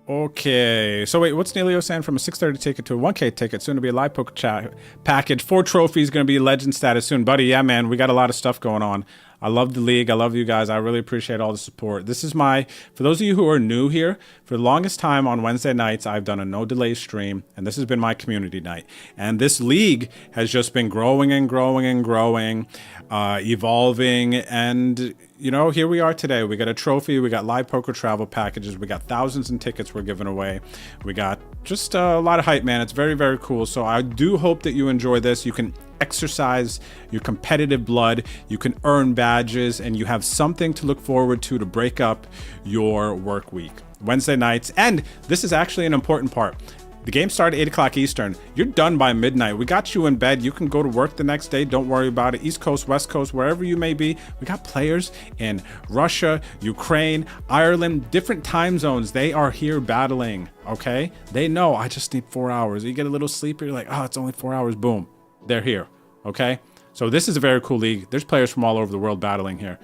Okay, so wait, what's Neilio saying? From a 630 ticket to a 1K ticket, soon to be a live poker chat package. 4 trophies, gonna be legend status soon. Buddy, yeah, man, we got a lot of stuff going on. I love the league. I love you guys. I really appreciate all the support. This is for those of you who are new here, for the longest time on Wednesday nights, I've done a no delay stream, and this has been my community night. And this league has just been growing and growing and growing, evolving. And, you know, here we are today. We got a trophy. We got live poker travel packages. We got thousands in tickets we're giving away. We got just a lot of hype, man. It's very, very cool. So I do hope that you enjoy this. You can exercise your competitive blood, you can earn badges, and you have something to look forward to break up your work week. Wednesday nights, and this is actually an important part. The game started at 8 o'clock Eastern. You're done by midnight. We got you in bed. You can go to work the next day. Don't worry about it. East Coast, West Coast, wherever you may be. We got players in Russia, Ukraine, Ireland, different time zones. They are here battling, okay? They know, I just need 4 hours. You get a little sleepy, you're like, oh, it's only 4 hours. Boom. They're here, okay? So this is a very cool league. There's players from all over the world battling here.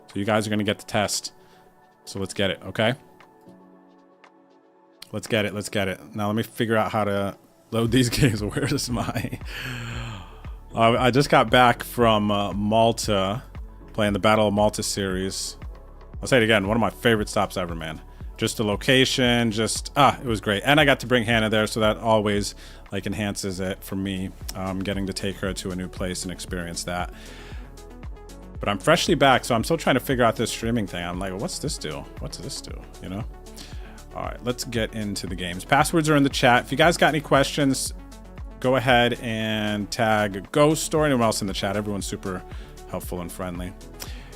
So you guys are gonna get the test. So let's get it, okay? Let's get it, let's get it. Now let me figure out how to load these games. Where is my... I just got back from Malta, playing the Battle of Malta series. I'll say it again, one of my favorite stops ever, man. Just the location, just, it was great. And I got to bring Hannah there, so that always like enhances it for me, getting to take her to a new place and experience that. But I'm freshly back, so I'm still trying to figure out this streaming thing. I'm like, what's this do? What's this do? You know? All right, let's get into the games. Passwords are in the chat. If you guys got any questions, go ahead and tag Ghost or anyone else in the chat. Everyone's super helpful and friendly.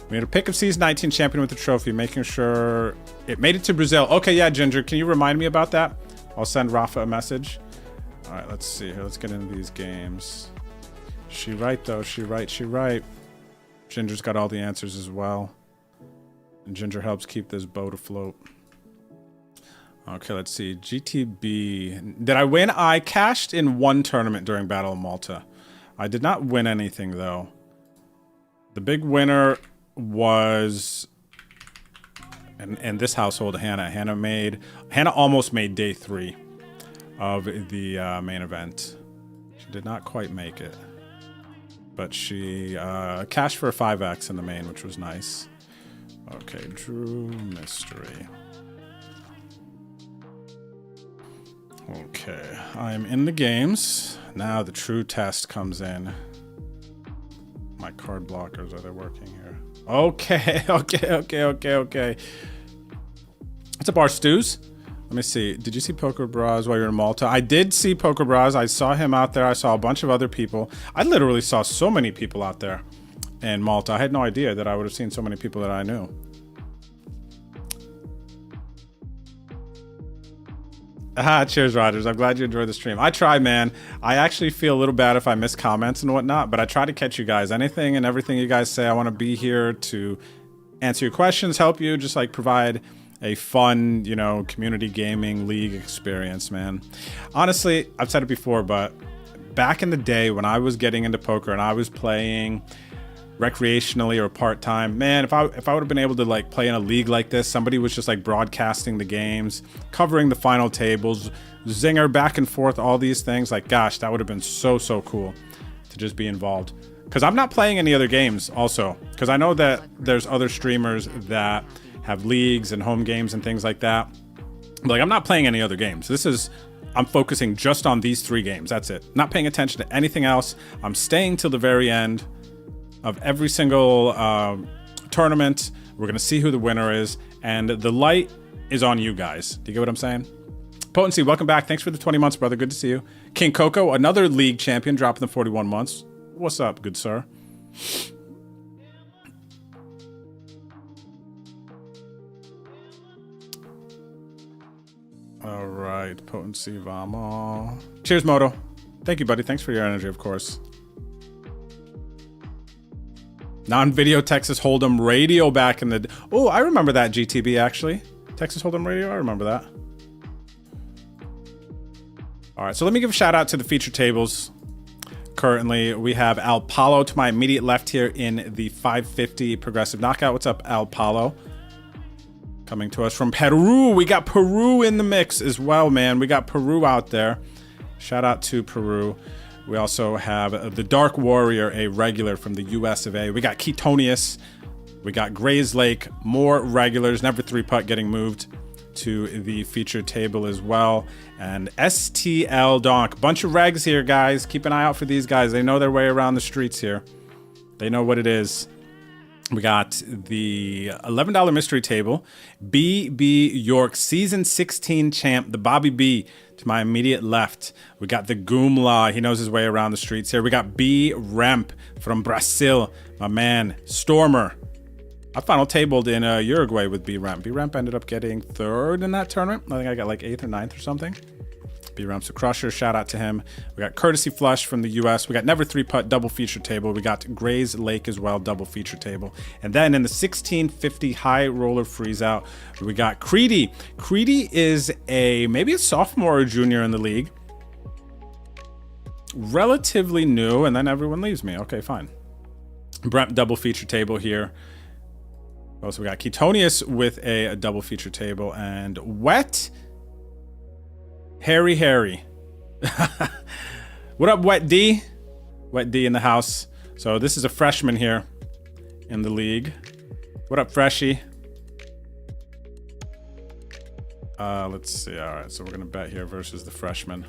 We had a pick of Season 19 champion with the trophy, making sure it made it to Brazil. Okay, yeah, Ginger, can you remind me about that? I'll send Rafa a message. All right, let's see here. Let's get into these games. She right, though. She right. Ginger's got all the answers as well. And Ginger helps keep this boat afloat. Okay, let's see. GTB. Did I win? I cashed in one tournament during Battle of Malta. I did not win anything, though. The big winner was... And this household, Hannah. Hannah almost made day 3 of the main event. She did not quite make it. But she cashed for a 5x in the main, which was nice. Okay, Drew Mystery. Okay, I'm in the games. Now the true test comes in. My card blockers, are they working here? Okay, okay. What's up, our stews? Let me see. Did you see Poker Bras while you're in Malta? I did see Poker Bras. I saw him out there. I saw a bunch of other people. I literally saw so many people out there in Malta. I had no idea that I would have seen so many people that I knew. Cheers, Rogers. I'm glad you enjoyed the stream. I try, man. I actually feel a little bad if I miss comments and whatnot, but I try to catch you guys. Anything and everything you guys say, I want to be here to answer your questions, help you, just like provide a fun, you know, community gaming league experience, man. Honestly, I've said it before, but back in the day when I was getting into poker and I was playing recreationally or part-time, man, if I would have been able to like play in a league like this, somebody was just like broadcasting the games, covering the final tables, zinger back and forth, all these things, like gosh, that would have been so cool to just be involved. Because I'm not playing any other games also, because I know that there's other streamers that have leagues and home games and things like that. Like, I'm not playing any other games. I'm focusing just on these 3 games. That's it. Not paying attention to anything else. I'm staying till the very end of every single tournament. We're gonna see who the winner is, and the light is on you guys. Do you get what I'm saying? Potency, welcome back. Thanks for the 20 months, brother. Good to see you. King Coco, another league champion, dropping the 41 months. What's up, good sir? All right, Potency, vamos. Cheers, Moto. Thank you, buddy. Thanks for your energy, of course. Non-video Texas Hold'em radio back in the... Oh, I remember that, GTB, actually. Texas Hold'em radio, I remember that. All right, so let me give a shout out to the feature tables. Currently, we have Al Palo to my immediate left here in the 550 Progressive Knockout. What's up, Al Palo? Coming to us from Peru. We got Peru in the mix as well, man. We got Peru out there. Shout out to Peru. We also have the Dark Warrior, a regular from the US of A. We got Ketonius. We got Gray's Lake. More regulars. Never 3-putt getting moved to the featured table as well. And STL Donk. Bunch of regs here, guys. Keep an eye out for these guys. They know their way around the streets here. They know what it is. We got the $11 mystery table. BB York, season 16 champ, the Bobby B to my immediate left. We got the Goomla. He knows his way around the streets here. We got B Remp from Brazil, my man. Stormer. I final tabled in Uruguay with B Remp. B Remp ended up getting 3rd in that tournament. I think I got like 8th or 9th or something. B Remp's a crusher. Shout out to him. We got Courtesy Flush from the US. We got Never 3-putt double feature table. We got Gray's Lake as well, double feature table. And then in the 1650 high roller freeze out, we got Creedy. Creedy is maybe a sophomore or junior in the league. Relatively new, and then everyone leaves me. Okay, fine. Brent double feature table here. Also, we got Ketonius with a double feature table, and Wet Harry. What up, Wet D? Wet D in the house. So this is a freshman here in the league. What up, Freshie? Let's see. All right, so we're gonna bet here versus the freshman.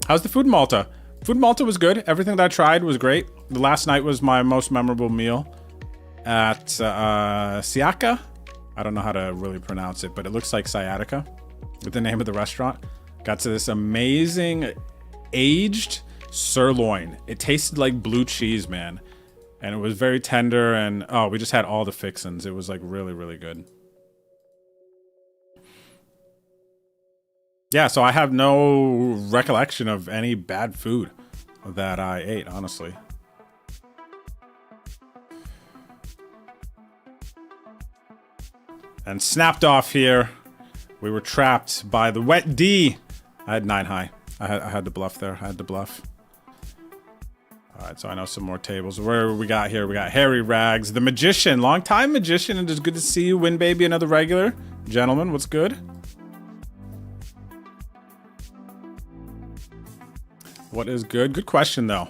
How's the food in Malta? Food in Malta was good. Everything that I tried was great. The last night was my most memorable meal at Siaka. I don't know how to really pronounce it, but it looks like sciatica. With the name of the restaurant. Got to this amazing aged sirloin. It tasted like blue cheese, man. And it was very tender, and oh, we just had all the fixins. It was like really good. Yeah, so I have no recollection of any bad food that I ate, honestly. And snapped off here. We were trapped by the Wet D. I had 9 high. I had the bluff there. I had the bluff. All right, so I know some more tables. Where we got here? We got Harry Rags, the Magician. Long time Magician. It is good to see you, Win Baby, another regular. Gentlemen, what's good? What is good? Good question, though.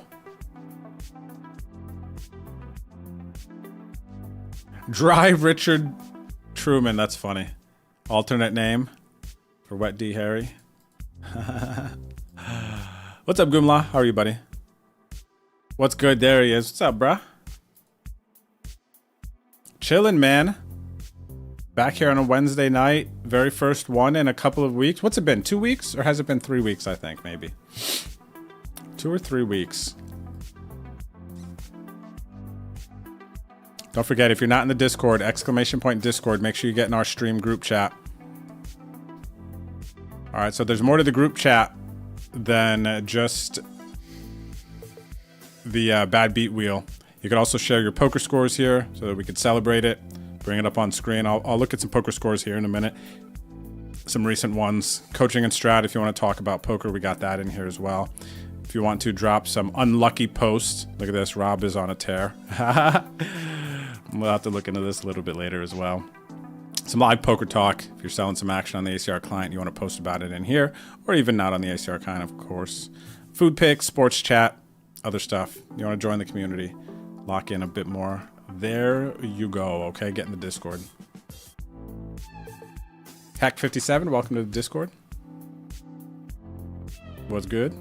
Dry Richard Truman. That's funny. Alternate name for Wet D Harry. What's up, Goomla? How are you, buddy? What's good? There he is. What's up, bruh? Chilling, man. Back here on a Wednesday night. Very first one in a couple of weeks. What's it been? 2 weeks? Or has it been 3 weeks, I think, maybe? 2 or 3 weeks. Don't forget, if you're not in the Discord, ! Discord, make sure you get in our stream group chat. All right, so there's more to the group chat than just the bad beat wheel. You can also share your poker scores here so that we can celebrate it. Bring it up on screen. I'll look at some poker scores here in a minute. Some recent ones. Coaching and strat, if you want to talk about poker, we got that in here as well. If you want to drop some unlucky posts. Look at this, Rob is on a tear. We'll have to look into this a little bit later as well. Some live poker talk. If you're selling some action on the ACR client, you want to post about it in here, or even not on the ACR client, of course. Food picks, sports chat, other stuff. You want to join the community, lock in a bit more. There you go. Okay, get in the Discord. Hack57, welcome to the Discord. What's good?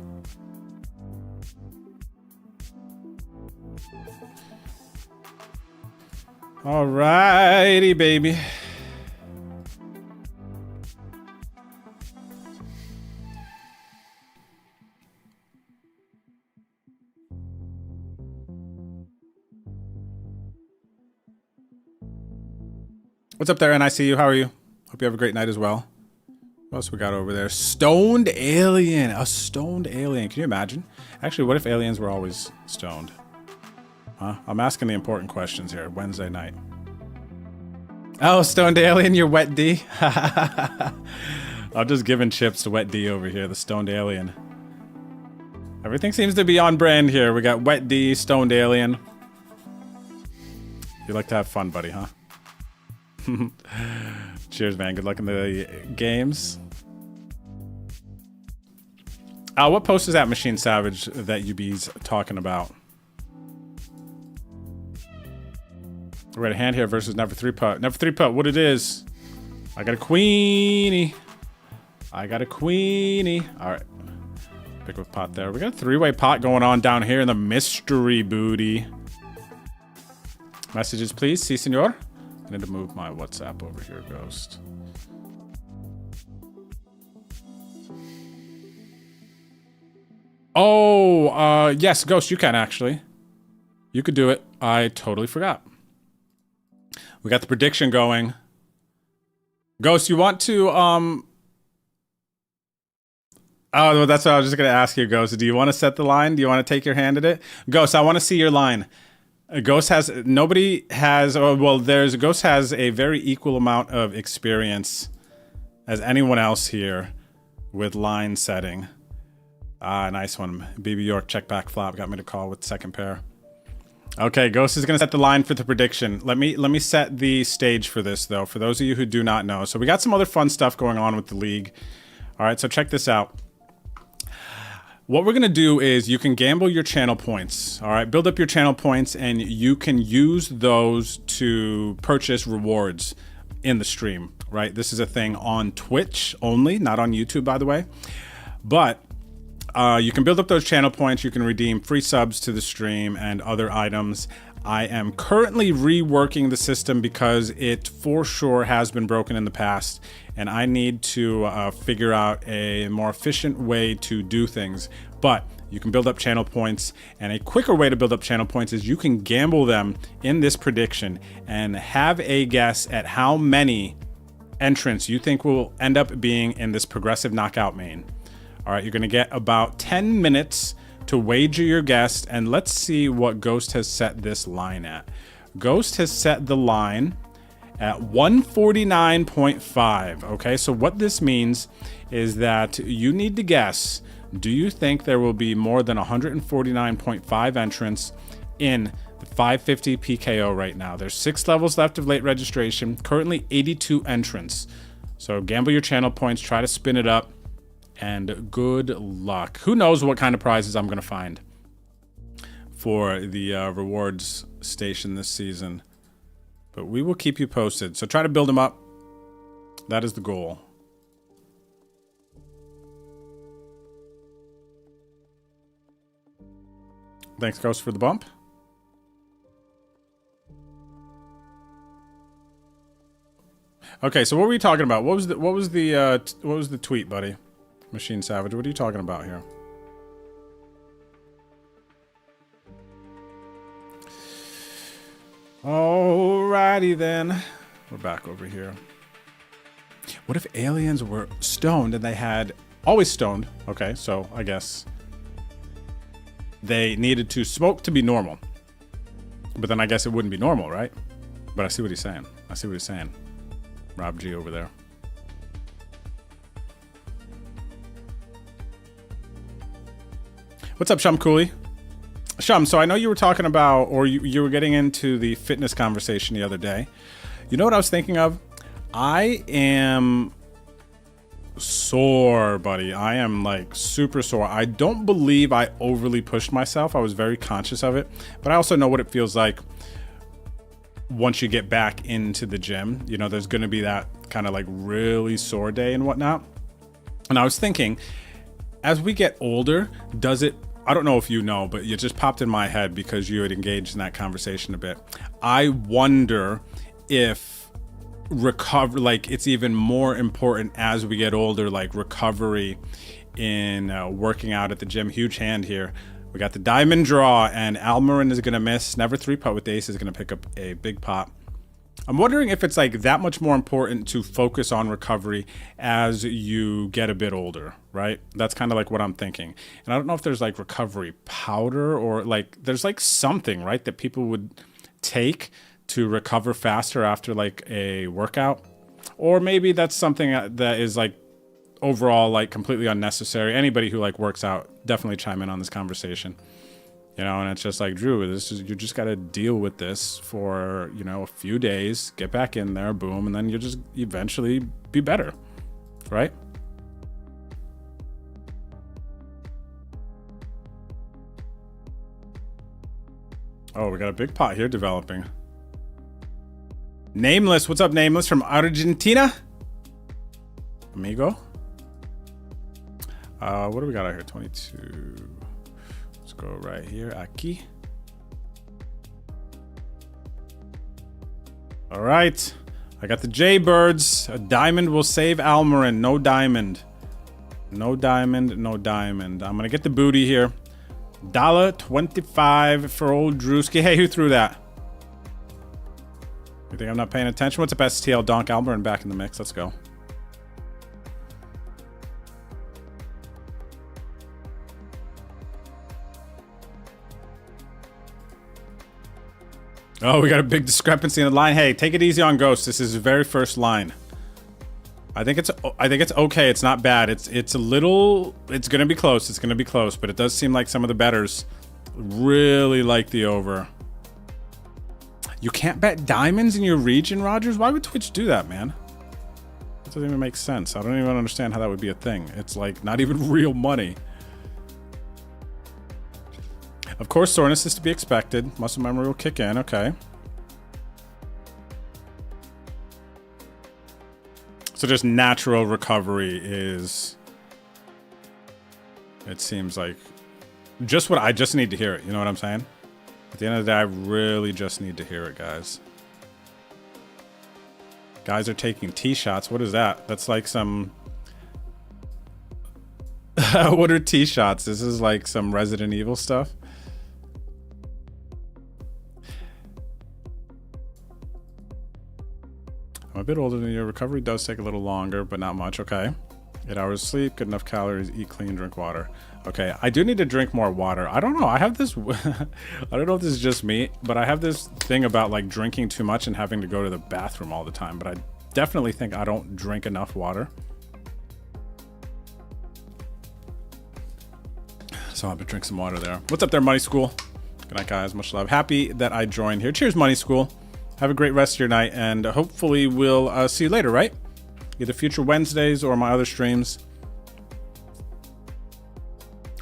Alrighty, baby. What's up there, NICU? How are you? Hope you have a great night as well. What else we got over there? Stoned alien. A stoned alien. Can you imagine? Actually, what if aliens were always stoned? Huh? I'm asking the important questions here. Wednesday night. Oh, stoned alien, you're Wet D. I'm just giving chips to Wet D over here, the stoned alien. Everything seems to be on brand here. We got Wet D, stoned alien. You like to have fun, buddy, huh? Cheers, man. Good luck in the games. What post is that, Machine Savage, that you be's talking about? We're at a hand here versus Never 3-putt. Never 3-putt, what it is. I got a queenie. I got a queenie. All right. Pick with pot there. We got a three-way pot going on down here in the mystery booty. Messages, please. Si, senor. I need to move my WhatsApp over here, Ghost. Oh, yes, Ghost, you can actually. You could do it. I totally forgot. We got the prediction going. Ghost, you want to, oh, that's what I was just going to ask you, Ghost. Do you want to set the line? Do you want to take your hand at it? Ghost, I want to see your line. Ghost has, nobody has, oh, well, Ghost has a very equal amount of experience as anyone else here with line setting. Ah, nice one. BB York, check back flop, got me to call with second pair. Okay, Ghost is going to set the line for the prediction. Let me set the stage for this, though, for those of you who do not know. So we got some other fun stuff going on with the league. All right, so check this out. What we're going to do is you can gamble your channel points. All right, build up your channel points, and you can use those to purchase rewards in the stream, right? This is a thing on Twitch only, not on YouTube, by the way. But you can build up those channel points. You can redeem free subs to the stream and other items. I am currently reworking the system because it for sure has been broken in the past, and I need to figure out a more efficient way to do things. But you can build up channel points, and a quicker way to build up channel points is you can gamble them in this prediction and have a guess at how many entrants you think will end up being in this progressive knockout main. All right, you're gonna get about 10 minutes to wager your guess, and let's see what Ghost has set this line at. Ghost has set the line at 149.5. Okay, so what this means is that you need to guess, do you think there will be more than 149.5 entrants in the 550 PKO right now? There's 6 levels left of late registration, currently 82 entrants. So gamble your channel points, try to spin it up, and good luck. Who knows what kind of prizes I'm going to find for the rewards station this season. But we will keep you posted. So try to build them up. That is the goal. Thanks, Ghost, for the bump. Okay, so what were you talking about? What was the tweet, buddy? Machine Savage, what are you talking about here? Alrighty then. We're back over here. What if aliens were stoned and they had always stoned? Okay, so I guess they needed to smoke to be normal. But then I guess it wouldn't be normal, right? But I see what he's saying. I see what he's saying. Rob G over there. What's up, Shum Cooley? Shum, so I know you were talking about, or you were getting into the fitness conversation the other day. You know what I was thinking of? I am sore, buddy. I am like super sore. I don't believe I overly pushed myself. I was very conscious of it, but I also know what it feels like once you get back into the gym. You know, there's going to be that kind of like really sore day and whatnot. And I was thinking, as we get older, does it, I don't know if you know, but it just popped in my head because you had engaged in that conversation a bit. I wonder if like it's even more important as we get older, like recovery in working out at the gym. Huge hand here. We got the diamond draw, and Almiron is going to miss. Never 3-putt with the ace is going to pick up a big pot. I'm wondering if it's like that much more important to focus on recovery as you get a bit older, right? That's kind of like what I'm thinking. And I don't know if there's like recovery powder or like there's like something, right, that people would take to recover faster after like a workout. Or maybe that's something that is like overall like completely unnecessary. Anybody who like works out, definitely chime in on this conversation. You know, and it's just like, Drew, you just got to deal with this for, you know, a few days, get back in there, boom, and then you'll just eventually be better, right? Oh, we got a big pot here developing. Nameless, what's up, Nameless from Argentina? Amigo. What do we got out here? 22. Let's go right here. Aquí. All right. I got the Jaybirds. A diamond will save Almiron. No diamond. No diamond. No diamond. I'm going to get the booty here. $1.25 for old Drewski. Hey, who threw that? You think I'm not paying attention? What's up, STL? Donk Almiron back in the mix. Let's go. Oh, we got a big discrepancy in the line. Hey, take it easy on Ghost. This is his very first line. I think it's okay. It's not bad. It's gonna be close. It's gonna be close, but it does seem like some of the bettors really like the over. You can't bet diamonds in your region, Rogers? Why would Twitch do that, man? That doesn't even make sense. I don't even understand how that would be a thing. It's like not even real money. Of course, soreness is to be expected. Muscle memory will kick in. Okay. So just natural recovery is, it seems like, just what I just need to hear it. You know what I'm saying? At the end of the day, I really just need to hear it, guys. Guys are taking tee shots. What is that? That's like some... What are tee shots? This is like some Resident Evil stuff. I'm a bit older than you. Recovery does take a little longer, but not much. Okay. 8 hours sleep, good enough calories, eat clean, drink water. Okay, I do need to drink more water. I don't know. I have this, I don't know if this is just me, but I have this thing about like drinking too much and having to go to the bathroom all the time. But I definitely think I don't drink enough water. So I'll drink some water there. What's up there, Money School? Good night, guys. Much love. Happy that I joined here. Cheers, Money School. Have a great rest of your night, and hopefully we'll see you later, right? Either future Wednesdays or my other streams.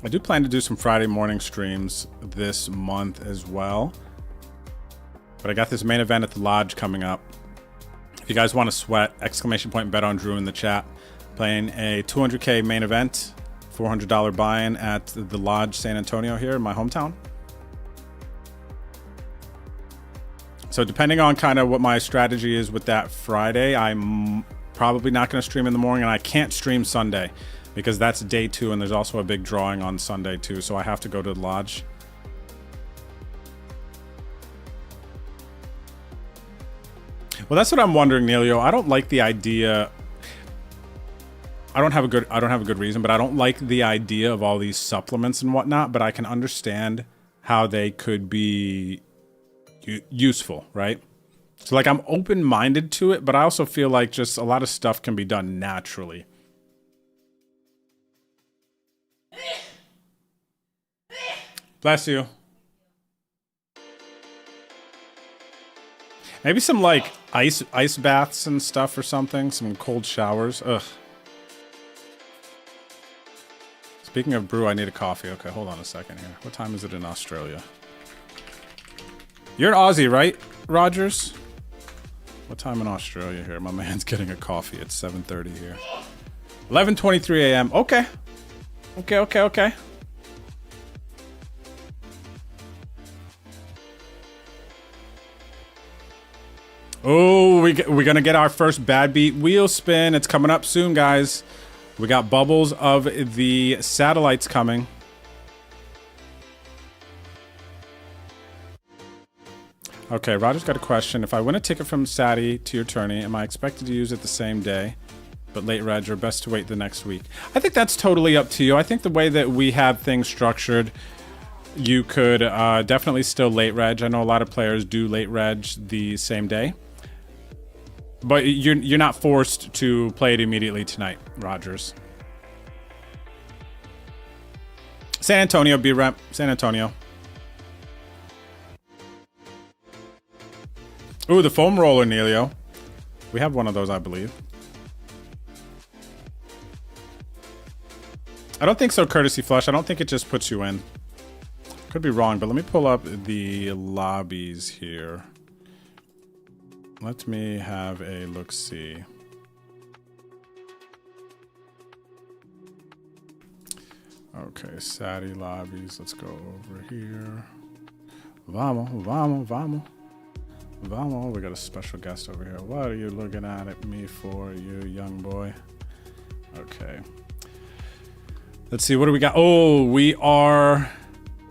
I do plan to do some Friday morning streams this month as well. But I got this main event at the Lodge coming up. If you guys want to sweat, exclamation point bet on Drew in the chat. Playing a 200K main event, $400 buy-in at the Lodge San Antonio here in my hometown. So depending on kind of what my strategy is with that Friday, I'm probably not going to stream in the morning, and I can't stream Sunday because that's day 2, and there's also a big drawing on Sunday too, so I have to go to the lodge. Well, that's what I'm wondering, Neilio. I don't like the idea. I don't have a good reason, but I don't like the idea of all these supplements and whatnot, but I can understand how they could be useful, right? So like I'm open-minded to it, but I also feel like just a lot of stuff can be done naturally. Bless you. Maybe some like ice baths and stuff or something, some cold showers. Ugh. Speaking of brew, I need a coffee. Okay, hold on a second here. What time is it in Australia? You're an Aussie, right, Rogers? What time in Australia here? My man's getting a coffee at 7:30 here. 11:23 a.m. Okay. Okay. Oh, we're gonna get our first bad beat wheel spin. It's coming up soon, guys. We got bubbles of the satellites coming. Okay, Roger's got a question. If I win a ticket from Sati to your tourney, am I expected to use it the same day, but late reg, or best to wait the next week? I think that's totally up to you. I think the way that we have things structured, you could definitely still late reg. I know a lot of players do late reg the same day, but you're not forced to play it immediately tonight, Rogers. San Antonio, B-Rep. San Antonio. Ooh, the foam roller, Neilio. We have one of those, I believe. I don't think so, Courtesy Flush. I don't think it just puts you in. Could be wrong, but let me pull up the lobbies here. Let me have a look-see. Okay, Sati lobbies. Let's go over here. Vamos, vamos, vamos. Vamos. We got a special guest over here. What are you looking at me for, you young boy? Okay. Let's see, what do we got? Oh, we are...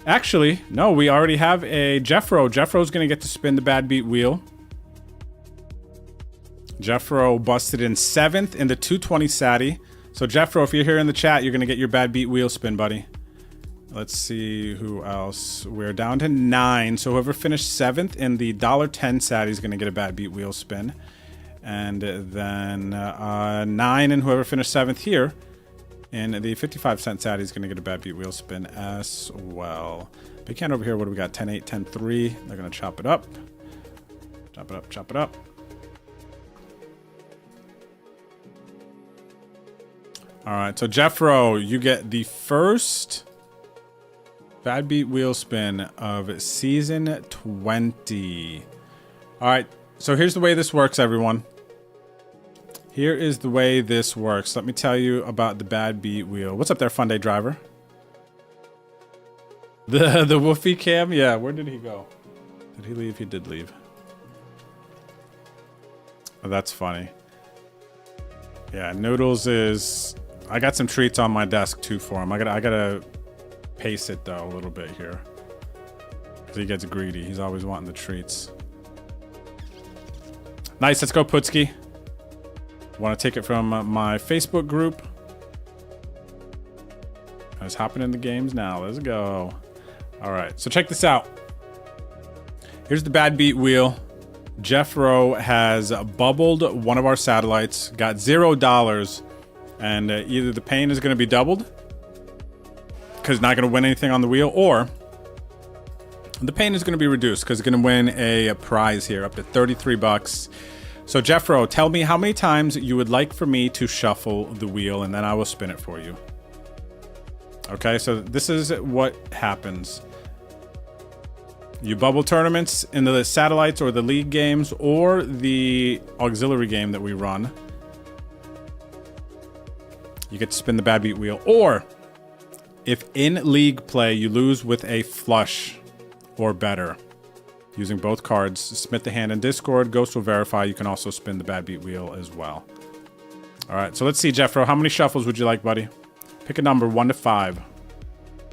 Actually, no, we already have a Jeffro. Jeffro's going to get to spin the bad beat wheel. Jeffro busted in 7th in the 220 Sati. So Jeffro, if you're here in the chat, you're going to get your bad beat wheel spin, buddy. Let's see who else. We're down to 9. So whoever finished 7th in the $1.10 Sati is going to get a bad beat wheel spin. And then 9 and whoever finished 7th here in the 55-cent Sati is going to get a bad beat wheel spin as well. Big hand over here, what do we got? 10-8, 10-3. They're going to chop it up. Chop it up, chop it up. All right, so Jeffro, you get the first bad beat wheel spin of season 20. All right, so here's the way this works, everyone. Here is the way this works. Let me tell you about the bad beat wheel. What's up there, Fun Day Driver? The Woofy cam? Yeah, where did he go? Did he leave? He did leave. Oh, that's funny. Yeah, Noodles is... I got some treats on my desk too for him. I gotta pace it though a little bit here. Because he gets greedy. He's always wanting the treats. Nice, let's go Putski. Want to take it from my Facebook group. I was hopping in the games now. Let's go. All right, so check this out. Here's the bad beat wheel. Jeffro has bubbled one of our satellites, got $0, and either the pain is going to be doubled because he's not going to win anything on the wheel, or the pain is going to be reduced because he's going to win a prize here up to 33 bucks. So Jeffro, tell me how many times you would like for me to shuffle the wheel, and then I will spin it for you. Okay, so this is what happens. You bubble tournaments in the satellites or the league games or the auxiliary game that we run. You get to spin the bad beat wheel. Or if in league play you lose with a flush or better, using both cards. Submit the hand in Discord. Ghost will verify. You can also spin the bad beat wheel as well. All right, so let's see, Jeffro. How many shuffles would you like, buddy? Pick a number, 1 to 5.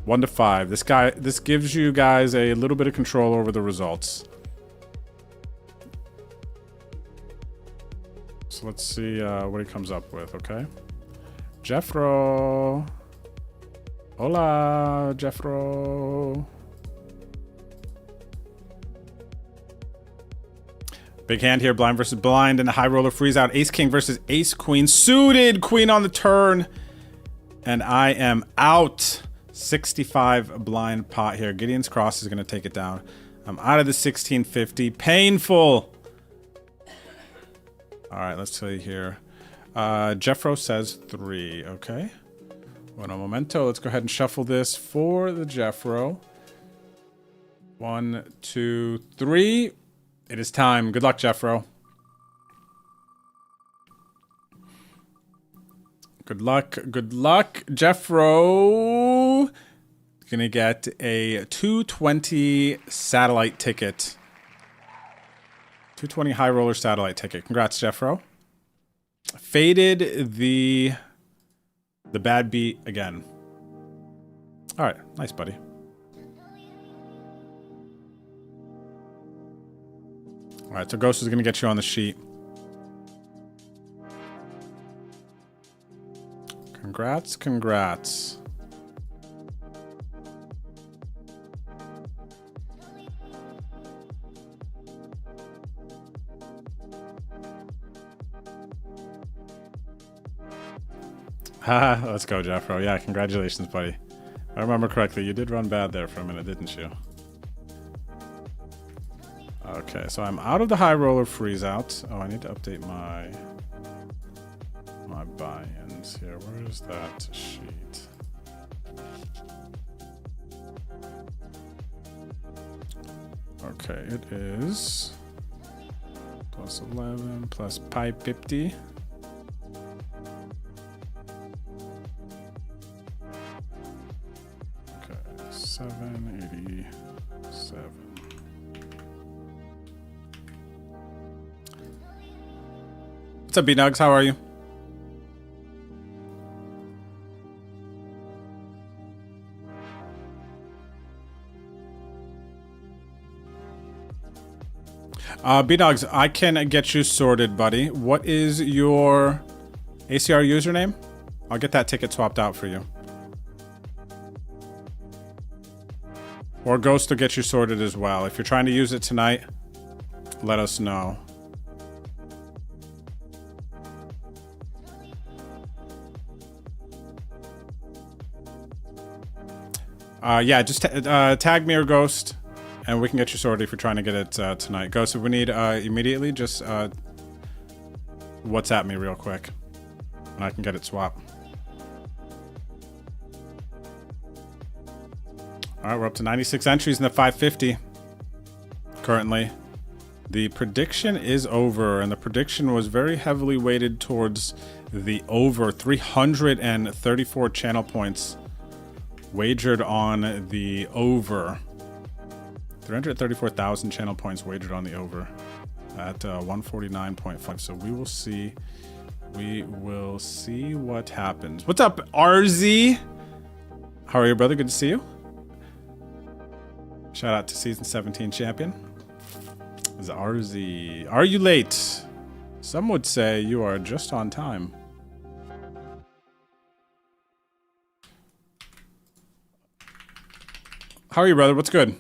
1 to 5. This gives you guys a little bit of control over the results. So let's see what he comes up with, okay? Jeffro. Hola, Jeffro. Big hand here, blind versus blind, and a high roller freeze out. Ace king versus ace queen. Suited queen on the turn. And I am out. 65 blind pot here. Gideon's cross is going to take it down. I'm out of the 1650. Painful. All right, let's see here. Jeffro says 3. Okay. Bueno momento. Let's go ahead and shuffle this for the Jeffro. 1, 2, 3. It is time. Good luck, Jeffro. Good luck. Good luck, Jeffro. Gonna get a 220 satellite ticket. 220 high roller satellite ticket. Congrats, Jeffro. Faded the bad beat again. All right. Nice, buddy. All right, so Ghost is going to get you on the sheet. Congrats, congrats. Haha, let's go, Jeffro. Yeah, congratulations, buddy. If I remember correctly, you did run bad there for a minute, didn't you? Okay, so I'm out of the high roller freeze out. Oh, I need to update my buy-ins here. Where is that sheet? Okay, it is plus 11 plus pi 50. Okay, 787. What's up, B-Nugs? How are you? B-Dogs, I can get you sorted, buddy. What is your ACR username? I'll get that ticket swapped out for you. Or Ghost will get you sorted as well. If you're trying to use it tonight, let us know. Yeah, just tag me or Ghost, and we can get you sorted if you're trying to get it tonight. Ghost, if we need immediately, just WhatsApp me real quick, and I can get it swapped. All right, we're up to 96 entries in the 550 currently. The prediction is over, and the prediction was very heavily weighted towards the over. 334 channel points wagered on the over. 334,000 channel points wagered on the over at 149.5. So we will see. We will see what happens. What's up, RZ? How are you, brother? Good to see you. Shout out to season 17 champion. Is RZ. Are you late? Some would say you are just on time. How are you, brother? What's good?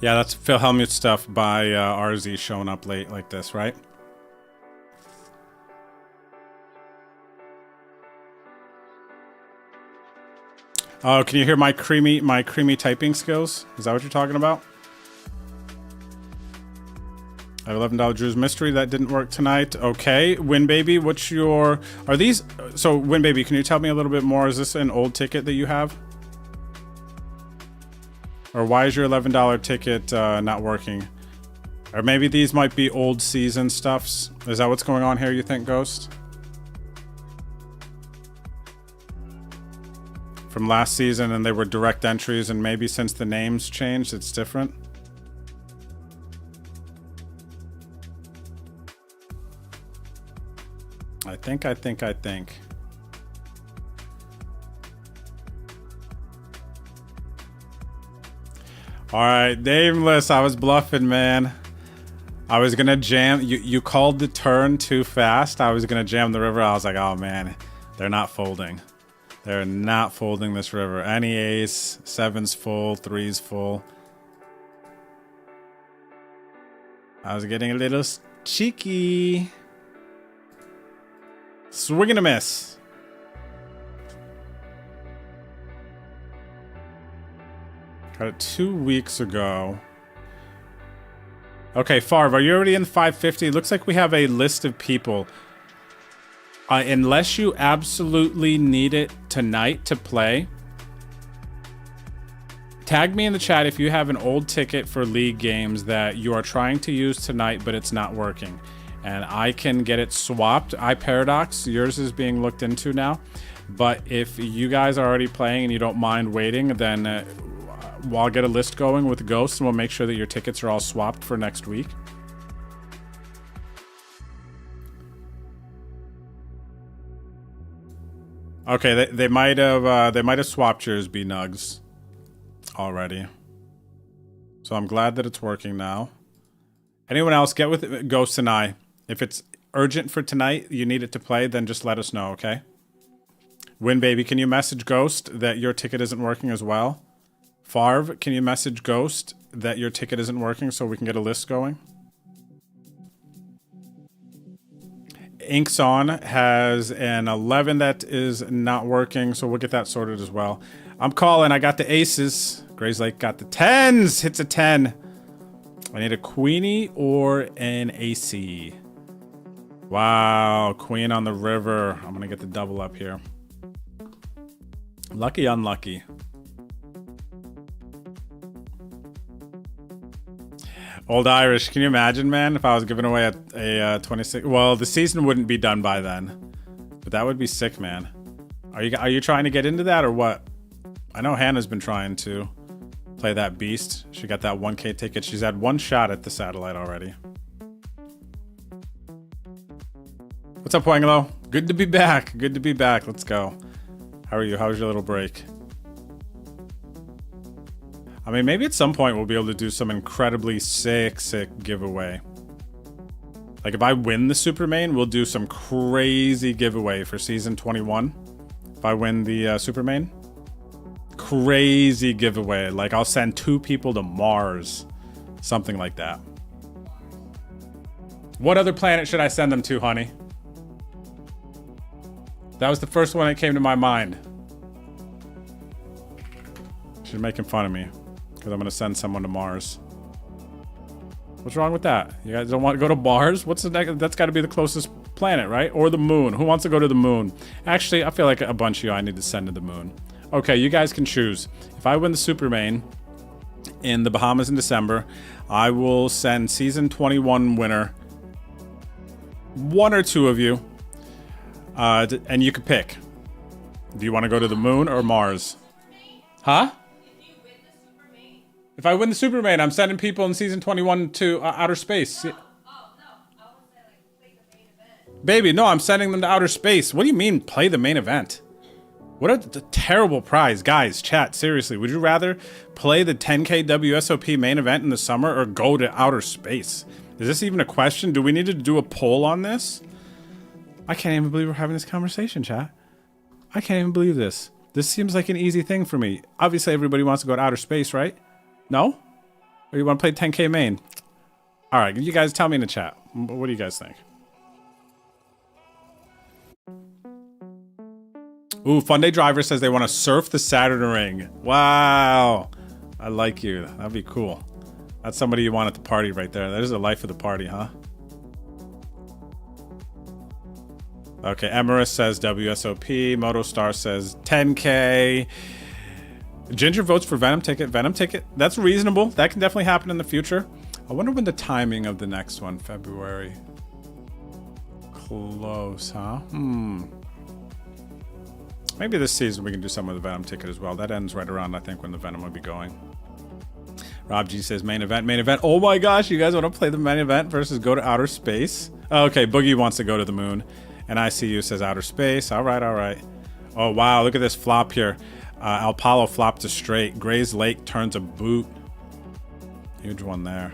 Yeah, that's Phil Hellmuth stuff by RZ showing up late like this, right? Oh, can you hear my creamy typing skills? Is that what you're talking about? I have $11 Drew's Mystery. That didn't work tonight. Okay. Win Baby, what's your... Are these... So, Win Baby, can you tell me a little bit more? Is this an old ticket that you have? Or why is your $11 ticket not working? Or maybe these might be old season stuffs. Is that what's going on here, you think, Ghost? From last season, and they were direct entries, and maybe since the names changed, it's different? I think. Alright, Nameless, I was bluffing, man. I was gonna jam. You called the turn too fast. I was gonna jam the river. I was like, oh man, they're not folding. They're not folding this river. Any ace, 7's full, 3's full. I was getting a little cheeky. Swing and a miss. Got it 2 weeks ago. Okay, Farv, are you already in 550? Looks like we have a list of people. Unless you absolutely need it tonight to play, tag me in the chat if you have an old ticket for league games that you are trying to use tonight, but it's not working. And I can get it swapped. iParadox, yours is being looked into now. But if you guys are already playing and you don't mind waiting, then I'll get a list going with Ghosts and we'll make sure that your tickets are all swapped for next week. Okay, they might have swapped yours, B-Nugs, already. So I'm glad that it's working now. Anyone else, get with Ghosts and I. If it's urgent for tonight, you need it to play, then just let us know, okay? Win Baby, can you message Ghost that your ticket isn't working as well? Farv, can you message Ghost that your ticket isn't working so we can get a list going? Inks On has an 11 that is not working, so we'll get that sorted as well. I'm calling. I got the aces. Gray's Lake got the 10s. Hits a 10. I need a queenie or an AC. Wow, queen on the river. I'm gonna get the double up here. Lucky, unlucky. Old Irish, can you imagine, man, if I was giving away a 26? Well, the season wouldn't be done by then, but that would be sick, man. Are you trying to get into that or what? I know Hannah's been trying to play that beast. She got that 1K ticket. She's had one shot at the satellite already. What's up, Wangelo? Good to be back. Good to be back. Let's go. How are you? How was your little break? I mean, maybe at some point we'll be able to do some incredibly sick giveaway. Like if I win the Super Main, we'll do some crazy giveaway for season 21. If I win the Super Main. Crazy giveaway. Like I'll send 2 people to Mars. Something like that. What other planet should I send them to, honey? That was the first one that came to my mind. She's making fun of me. Because I'm going to send someone to Mars. What's wrong with that? You guys don't want to go to Mars? What's the next? That's got to be the closest planet, right? Or the moon. Who wants to go to the moon? Actually, I feel like a bunch of you I need to send to the moon. Okay, you guys can choose. If I win the Super Main in the Bahamas in December, I will send season 21 winner 1 or 2 of you. And you can pick. Do you want to go to the moon or Mars? Huh? If I win the Super Main, I'm sending people in season 21 to outer space. No. Oh, no. I would say, like, play the main event. Baby, no, I'm sending them to outer space. What do you mean, play the main event? What a terrible prize. Guys, chat, seriously. Would you rather play the 10K WSOP main event in the summer or go to outer space? Is this even a question? Do we need to do a poll on this? I can't even believe we're having this conversation, chat. I can't even believe this. This seems like an easy thing for me. Obviously, everybody wants to go to outer space, right? No? Or you want to play 10K main? All right, you guys tell me in the chat. What do you guys think? Ooh, Fun Day Driver says they want to surf the Saturn ring. Wow. I like you. That'd be cool. That's somebody you want at the party right there. That is the life of the party, huh? Okay, Emerus says WSOP. Motostar says 10K. Ginger votes for Venom Ticket. Venom Ticket. That's reasonable. That can definitely happen in the future. I wonder when the timing of the next one. February. Close, huh? Maybe this season we can do some of the Venom Ticket as well. That ends right around, I think, when the Venom will be going. Rob G says main event, main event. Oh my gosh, you guys want to play the main event versus go to outer space? Oh, okay, Boogie wants to go to the moon. And ICU says outer space. All right, all right. Oh, wow, look at this flop here. Alpalo flopped to straight. Gray's Lake turns a boot. Huge one there.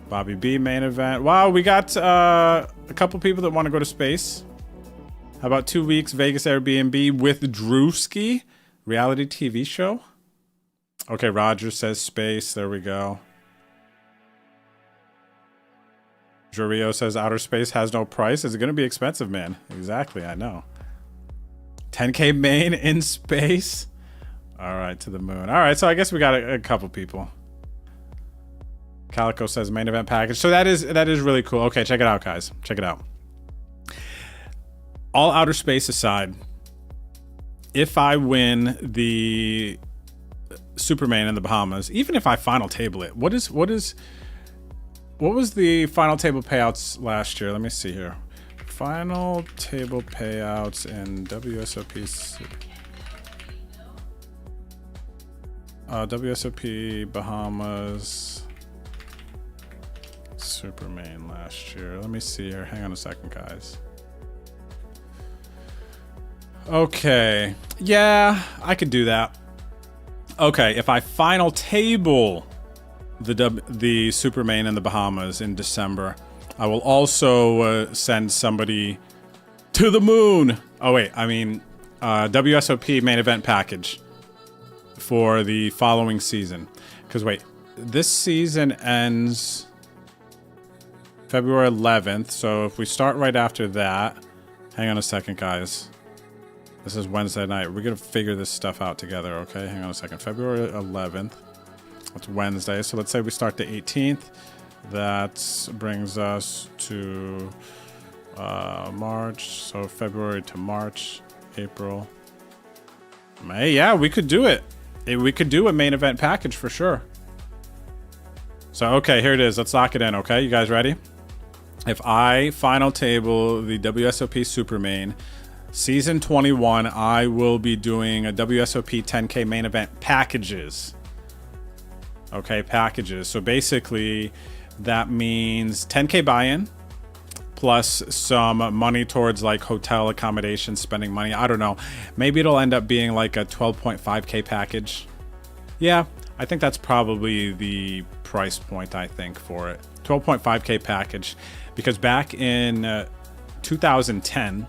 Bobby B main event. Wow, we got a couple people that want to go to space. How about 2 weeks Vegas Airbnb with Drewski? Reality TV show? Okay, Roger says space. There we go. Jurio says outer space has no price. It's going to be expensive, man. Exactly, I know. 10K main in space. All right, to the moon. All right, so I guess we got a couple people. Calico says main event package. So that is really cool. Okay, check it out, guys. Check it out. All outer space aside, if I win the Superman in the Bahamas, even if I final table it, what was the final table payouts last year? Let me see here. Final table payouts in WSOP. WSOP Bahamas Superman last year. Let me see here. Hang on a second, guys. Okay. Yeah, I could do that. Okay, if I final table the Superman in the Bahamas in December, I will also send somebody to the moon. Oh wait, I mean WSOP main event package for the following season. Because wait, this season ends February 11th. So if we start right after that, hang on a second, guys. This is Wednesday night. We're going to figure this stuff out together, okay? Hang on a second. February 11th. That's Wednesday. So let's say we start the 18th. That brings us to March. So February to March, April, May. Yeah, we could do it. We could do a main event package for sure. So, okay, here it is. Let's lock it in, okay? You guys ready? If I final table the WSOP Superman Season 21, I will be doing a WSOP 10K main event packages. Okay, packages. So basically, that means 10K buy-in plus some money towards like hotel accommodation, spending money. I don't know. Maybe it'll end up being like a 12.5K package. Yeah, I think that's probably the price point, I think, for it. 12.5K package. Because back in 2010,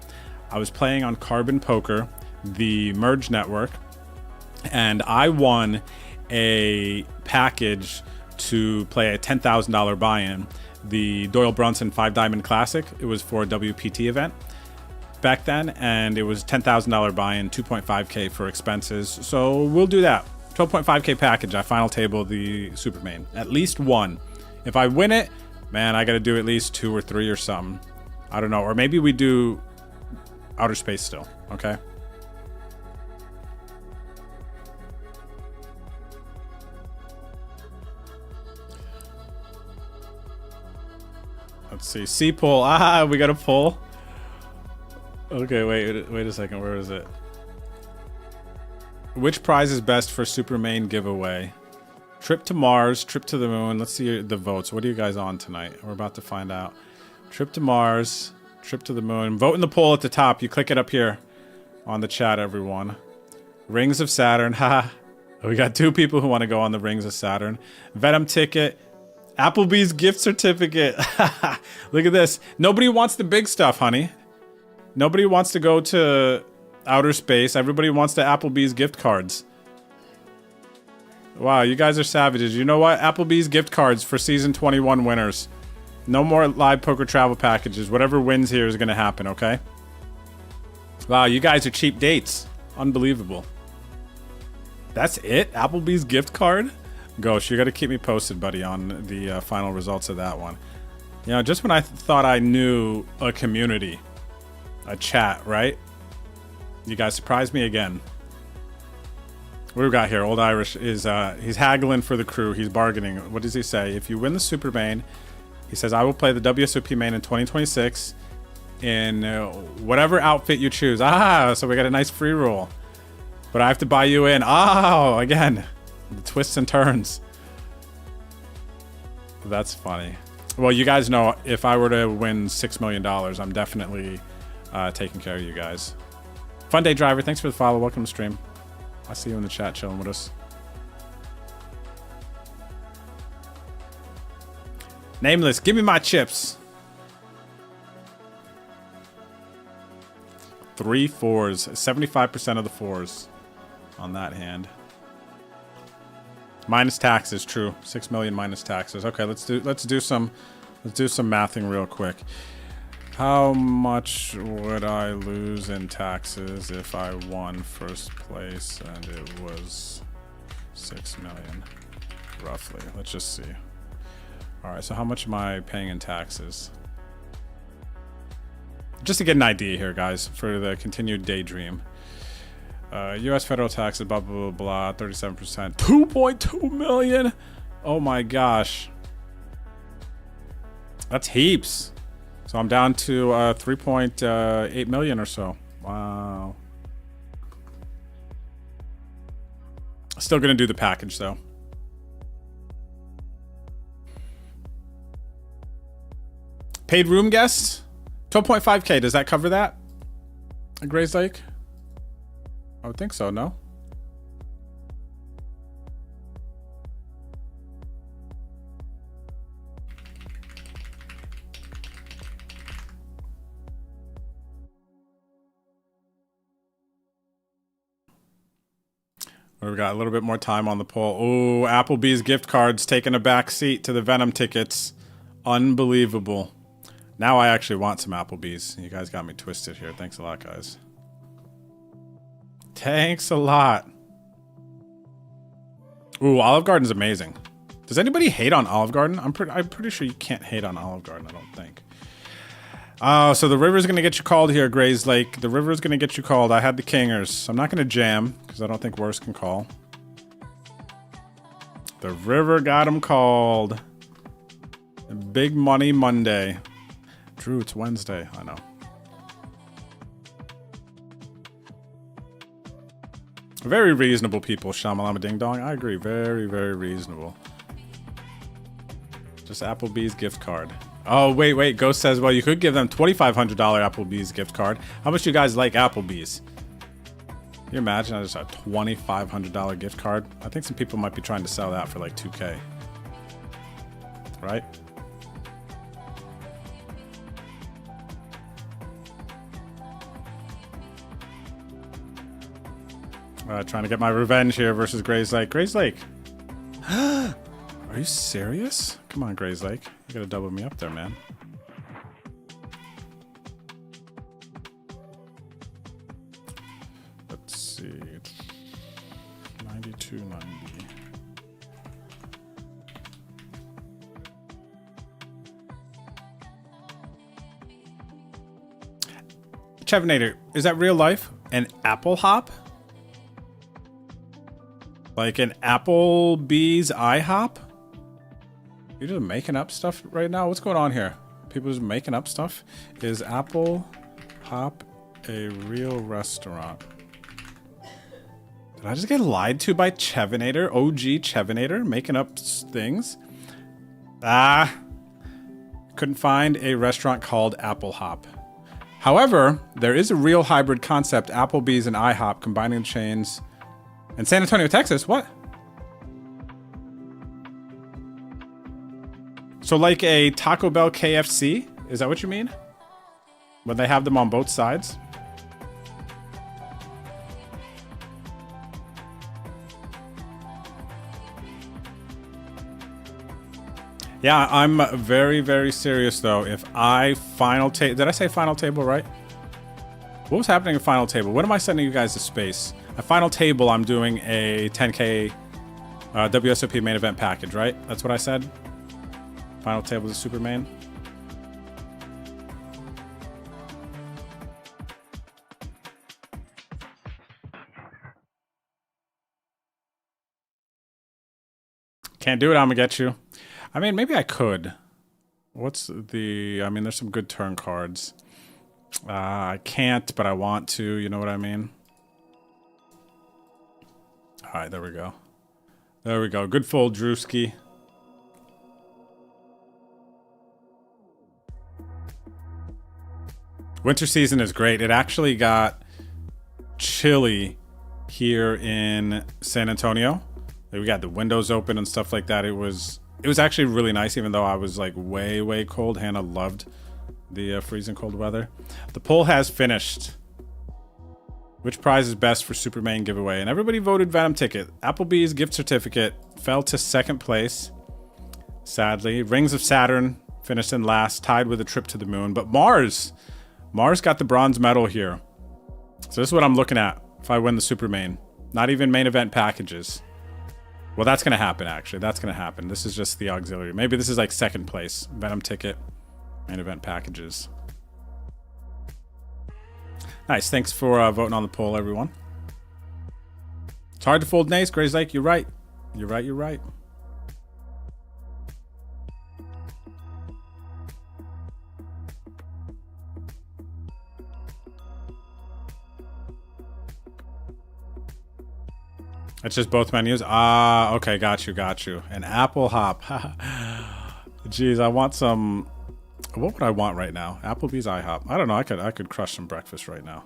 I was playing on Carbon Poker, the Merge network, and I won a package to play a $10,000 buy-in, the Doyle Brunson 5 Diamond Classic. It was for a WPT event back then, and it was $10,000 buy-in, 2.5K for expenses. So we'll do that. 12.5K package. I final table the Superman. At least one. If I win it, man, I got to do at least 2 or 3 or something. I don't know. Or maybe we do outer space still, okay? Let's see. C pull. Ah, we got a pull. Okay, wait a second. Where is it? Which prize is best for Superman giveaway? Trip to Mars, trip to the moon. Let's see the votes. What are you guys on tonight? We're about to find out. Trip to Mars, trip to the moon. Vote in the poll at the top. You click it up here on the chat, everyone. Rings of Saturn. Ha. We got 2 people who want to go on the Rings of Saturn. Venom ticket. Applebee's gift certificate. Look at this. Nobody wants the big stuff, honey. Nobody wants to go to outer space. Everybody wants the Applebee's gift cards. Wow, you guys are savages. You know what? Applebee's gift cards for season 21 winners. No more live poker travel packages. Whatever wins here is going to happen, okay? Wow, you guys are cheap dates. Unbelievable. That's it? Applebee's gift card? Ghost, you got to keep me posted, buddy, on the final results of that one. You know, just when I thought I knew a community, a chat, right? You guys surprised me again. What do we got here? Old Irish is, he's haggling for the crew. He's bargaining. What does he say? If you win the Super main, he says, I will play the WSOP main in 2026 in whatever outfit you choose. Ah, so we got a nice free roll. But I have to buy you in. Oh, again, the twists and turns. That's funny. Well, you guys know if I were to win $6 million, I'm definitely taking care of you guys. Fun Day Driver, thanks for the follow. Welcome to stream. I see you in the chat chilling with us. Nameless, give me my chips. 3 4s, 75% of the 4s on that hand. Minus taxes, true. 6 million minus taxes. Okay, let's do some mathing real quick. How much would I lose in taxes if I won first place and it was 6 million, roughly? Let's just see. All right, so how much am I paying in taxes? Just to get an idea here, guys, for the continued daydream. U.S. federal taxes, blah, blah, blah, blah, 37%. 2.2 million? Oh my gosh. That's heaps. So I'm down to 3.8 million or so. Wow. Still gonna do the package though. Paid room guests? 12.5K, does that cover that? At Gray's Lake? I would think so, no? We got a little bit more time on the poll. Oh, Applebee's gift cards taking a back seat to the Venom tickets. Unbelievable. Now I actually want some Applebee's. You guys got me twisted here. Thanks a lot, guys. Thanks a lot. Ooh, Olive Garden's amazing. Does anybody hate on Olive Garden? I'm pretty sure you can't hate on Olive Garden, I don't think. So the river's gonna get you called here, Gray's Lake. The river's gonna get you called. I had the Kingers. I'm not gonna jam, because I don't think worse can call. The river got him called. Big Money Monday. Drew, it's Wednesday. I know. Very reasonable people, Shamalama Ding Dong. I agree. Very, very reasonable. Just Applebee's gift card. Oh, wait. Ghost says, well, you could give them $2,500 Applebee's gift card. How much you guys like Applebee's? Can you imagine I just a $2,500 gift card? I think some people might be trying to sell that for like 2K. Right? Trying to get my revenge here versus Gray's Lake. Gray's Lake. Are you serious? Come on, Gray's Lake. You gotta double me up there, man. Let's see. 92.90. Chevinator, is that real life? An apple hop? Like an Applebee's IHOP? You're just making up stuff right now? What's going on here? People just making up stuff? Is Apple Hop a real restaurant? Did I just get lied to by Chevinator? OG Chevinator? Making up things? Ah. Couldn't find a restaurant called Apple Hop. However, there is a real hybrid concept, Applebee's and IHOP, combining chains. In San Antonio, Texas? What? So like a Taco Bell KFC? Is that what you mean? When they have them on both sides? Yeah, I'm very, very serious though. If I final table... Did I say final table right? What was happening at final table? When am I sending you guys to space? At final table, I'm doing a 10K WSOP main event package, right? That's what I said. Final table is super main. Can't do it, I'm gonna get you. I mean, maybe I could. What's the... I mean, there's some good turn cards. I can't, but I want to. You know what I mean? All right, there we go. There we go. Good fold, Drewski. Winter season is great. It actually got chilly here in San Antonio. We got the windows open and stuff like that. It was actually really nice, even though I was like way cold. Hannah loved the freezing cold weather. The poll has finished. Which prize is best for Super Main giveaway? And everybody voted Venom ticket. Applebee's gift certificate fell to second place, sadly. Rings of Saturn finished in last, tied with a trip to the moon. But Mars got the bronze medal here. So this is what I'm looking at if I win the Super Main. Not even main event packages. Well, that's going to happen, actually. That's going to happen. This is just the auxiliary. Maybe this is like second place. Venom ticket, main event packages. Nice. Thanks for voting on the poll, everyone. It's hard to fold Nace. Gray's like, you're right. You're right. You're right. It's just both menus. Ah, okay. Got you. An apple hop. Jeez, I want some... What would I want right now? Applebee's IHOP. I don't know. I could crush some breakfast right now.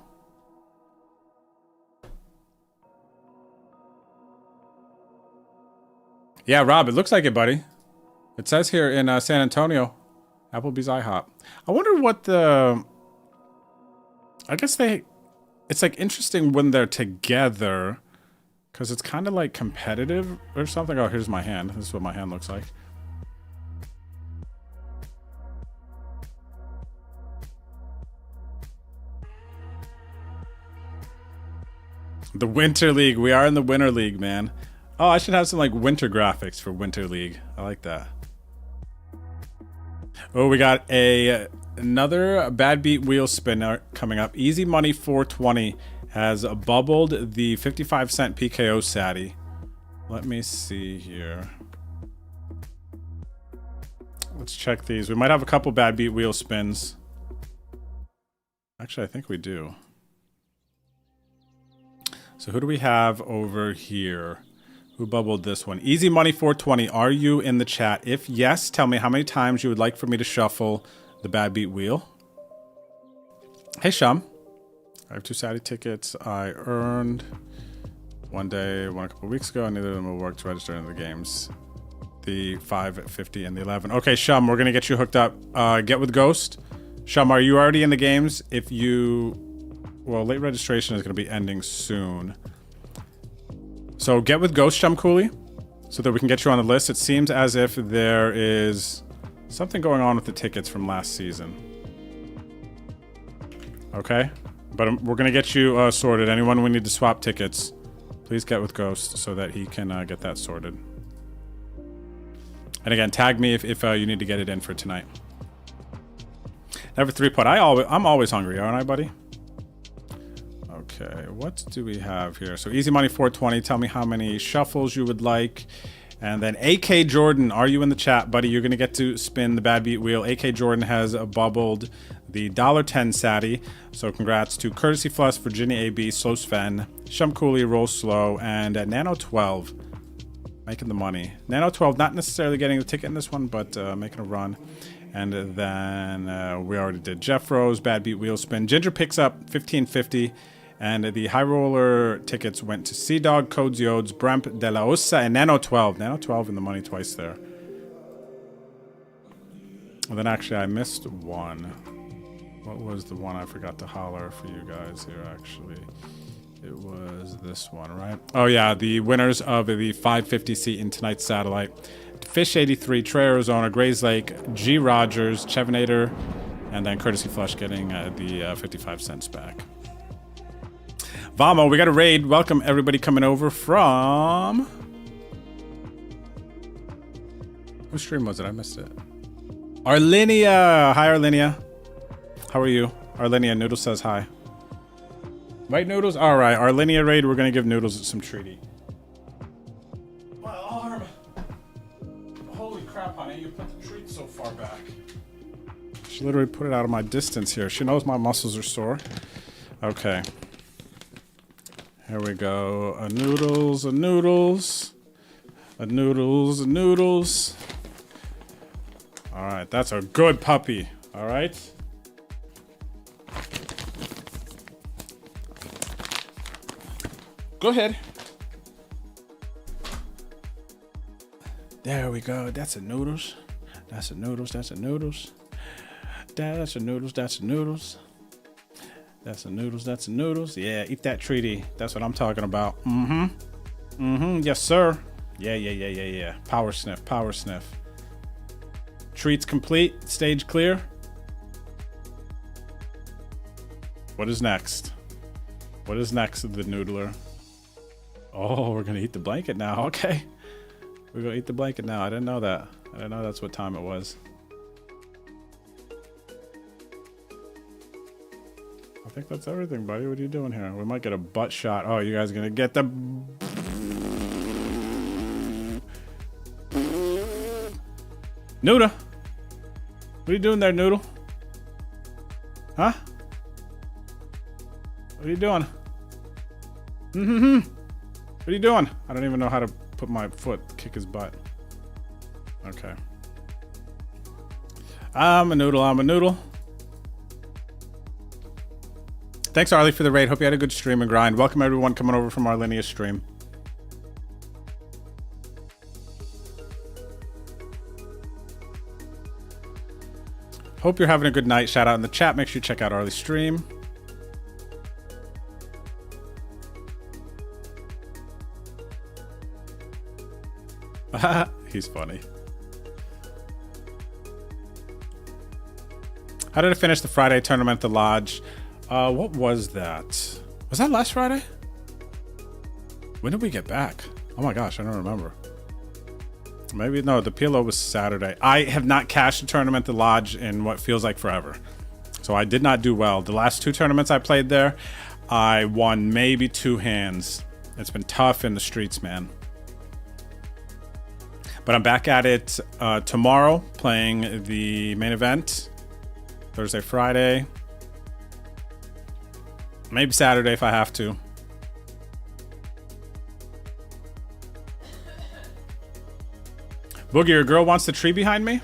Yeah, Rob, it looks like it, buddy. It says here in San Antonio, Applebee's IHOP. I wonder what the... I guess they... It's like interesting when they're together, because it's kind of like competitive or something. Oh, here's my hand. This is what my hand looks like. The Winter League. We are in the Winter League, man. Oh, I should have some like winter graphics for Winter League. I like that. Oh, we got another bad beat wheel spinner coming up. Easy Money 420 has bubbled the 55-cent PKO Sadie. Let me see here. Let's check these. We might have a couple bad beat wheel spins. Actually, I think we do. So who do we have over here? Who bubbled this one? Easy Money 420. Are you in the chat? If yes, tell me how many times you would like for me to shuffle the bad beat wheel. Hey, Shum. I have 2 Saturday tickets I earned one day, one a couple weeks ago, and neither of them will work to register into the games. The 550 and the 11. Okay, Shum, we're going to get you hooked up. Get with Ghost. Shum, are you already in the games? If you... Well, late registration is going to be ending soon. So get with Ghost, Shum Cooley, so that we can get you on the list. It seems as if there is something going on with the tickets from last season. Okay? But we're going to get you sorted. Anyone we need to swap tickets, please get with Ghost so that he can get that sorted. And again, tag me if you need to get it in for tonight. Never 3-putt. I'm always hungry, aren't I, buddy? Okay, what do we have here? So Easy Money 420, tell me how many shuffles you would like. And then AK Jordan, are you in the chat, buddy? You're going to get to spin the bad beat wheel. AK Jordan has bubbled the $1.10 Sadie. So congrats to Courtesy Flush, Virginia AB, Slow Sven, Shum Cooley, Roll Slow, and Nano 12 making the money. Nano 12 not necessarily getting the ticket in this one, but making a run. And then we already did Jeff Rose, bad beat wheel spin. Ginger picks up 1550. And the high roller tickets went to Sea Dog, Codes Yodes, Bremp, De La Osa, and Nano 12. Nano 12 in the money twice there. And then actually I missed one. What was the one I forgot to holler for you guys here actually? It was this one, right? Oh yeah, the winners of the 550 seat in tonight's satellite. Fish 83, Trey Arizona, Grays Lake, G Rogers, Chevinator, and then Courtesy Flush getting the 55 cents back. Vamo, we got a raid. Welcome everybody coming over from Whose stream was it? I missed it. Arlinia! Hi, Arlinia. How are you? Arlinia, Noodles says hi. Right, Noodles? All right, Arlinia raid, we're going to give Noodles some treaty. My arm! Holy crap, honey, you put the treat so far back. She literally put it out of my distance here. She knows my muscles are sore. Okay. Here we go. A Noodles, a Noodles. A Noodles, a Noodles. All right, that's a good puppy. All right. Go ahead. There we go. That's a Noodles. That's a Noodles. That's a Noodles. That's a Noodles. That's a Noodles. That's a Noodles. That's a Noodles. Yeah, eat that treaty. That's what I'm talking about. Mm-hmm. Mm-hmm. Yes, sir. Yeah. Power sniff. Power sniff. Treats complete. Stage clear. What is next? What is next of the noodler? Oh, we're gonna eat the blanket now. Okay. We're gonna eat the blanket now. I didn't know that. I didn't know that's what time it was. I think that's everything, buddy. What are you doing here? We might get a butt shot. Oh, you guys are gonna get the... Noodle! What are you doing there, Noodle? Huh? What are you doing? Mm-hmm. What are you doing? I don't even know how to put my foot, kick his butt. Okay. I'm a Noodle, I'm a Noodle. Thanks, Arlie, for the raid. Hope you had a good stream and grind. Welcome, everyone coming over from our Linear stream. Hope you're having a good night. Shout out in the chat. Make sure you check out Arlie's stream. He's funny. How did I finish the Friday tournament at the lodge? What was that? Was that last Friday? When did we get back? Oh my gosh, I don't remember. Maybe, no, the PLO was Saturday. I have not cashed a tournament at the lodge in what feels like forever. So I did not do well. The last two tournaments I played there, I won maybe 2 hands. It's been tough in the streets, man. But I'm back at it tomorrow, playing the main event. Thursday, Friday. Maybe Saturday if I have to. Boogie, your girl wants the tree behind me?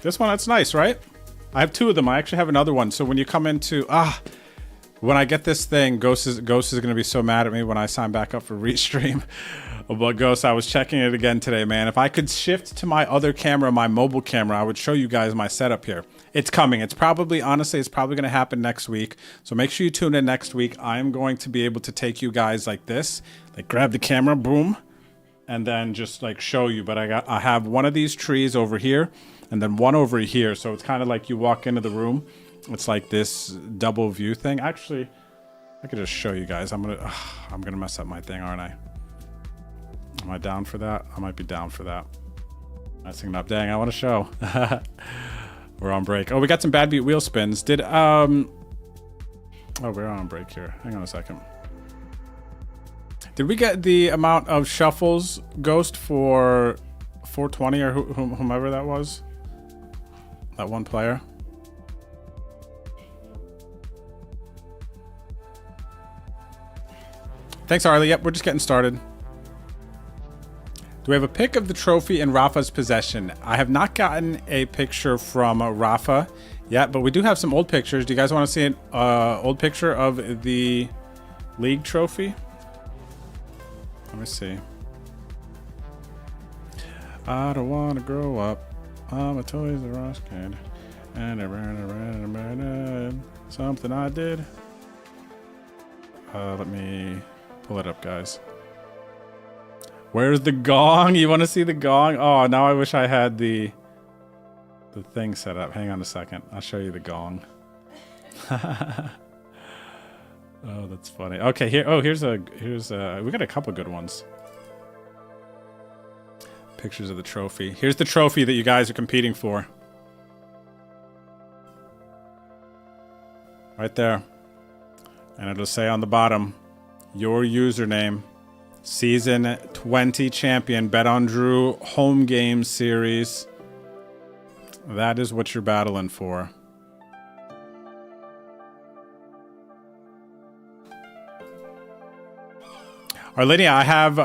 This one, that's nice, right? I have 2 of them. I actually have another one. So when you come into... when I get this thing, Ghost is going to be so mad at me when I sign back up for Restream. But Ghost, I was checking it again today, man. If I could shift to my other camera, my mobile camera, I would show you guys my setup here. It's coming. It's probably, honestly, it's probably going to happen next week. So make sure you tune in next week. I'm going to be able to take you guys like this. Like grab the camera, boom. And then just like show you. But I have one of these trees over here. And then one over here. So it's kind of like you walk into the room. It's like this double view thing. Actually, I could just show you guys. I'm gonna mess up my thing, aren't I? Am I down for that? I might be down for that. Messing it up. Dang, I want to show. We're on break. Oh, we got some bad beat wheel spins. Did oh, we're on break here. Hang on a second. Did we get the amount of shuffles, Ghost, for 420 or whomever that was? That one player. Thanks, Arlie. Yep, we're just getting started. Do we have a pic of the trophy in Rafa's possession? I have not gotten a picture from Rafa yet, but we do have some old pictures. Do you guys want to see an old picture of the league trophy? Let me see. I don't want to grow up. I'm a Toys R Us kid. And something I did. Let me pull it up, guys. Where's the gong? You want to see the gong? Oh, now I wish I had the thing set up. Hang on a second. I'll show you the gong. Oh, that's funny. Okay, here. Oh, here's we got a couple good ones. pictures of the trophy. Here's the trophy that you guys are competing for. Right there. And it'll say on the bottom, your username, Season 20 Champion, Bet on Drew Home Game Series. That is what you're battling for. Arlinia, I have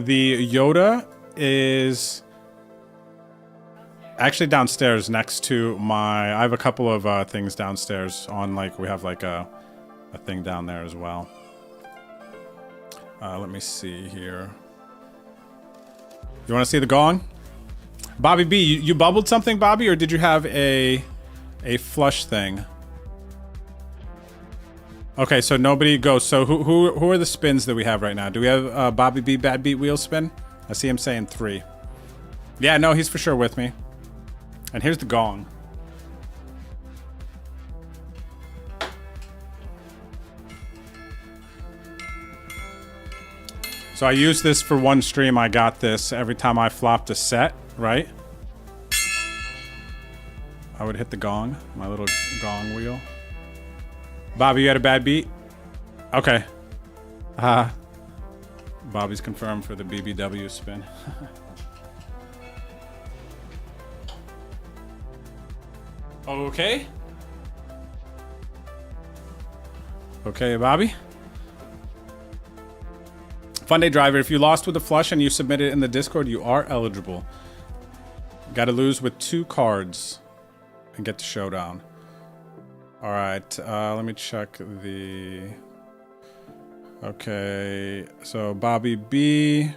the Yoda is actually downstairs next to my... I have a couple of things downstairs on, like, we have like a thing down there as well. Let me see here. You want to see the gong? Bobby B, you bubbled something, Bobby, or did you have a flush thing? Okay, so nobody goes. So who are the spins that we have right now? Do we have Bobby B bad beat wheel spin? I see him saying 3. Yeah, no, he's for sure with me. And here's the gong. So I used this for one stream. I got this every time I flopped a set, right? I would hit the gong, my little gong wheel. Bobby, you had a bad beat? Okay. Bobby's confirmed for the BBW spin. Okay. Okay, Bobby. Fun Day Driver, if you lost with a flush and you submit it in the Discord, you are eligible. Gotta lose with 2 cards and get to Showdown. Alright, let me check the... Okay, so Bobby B.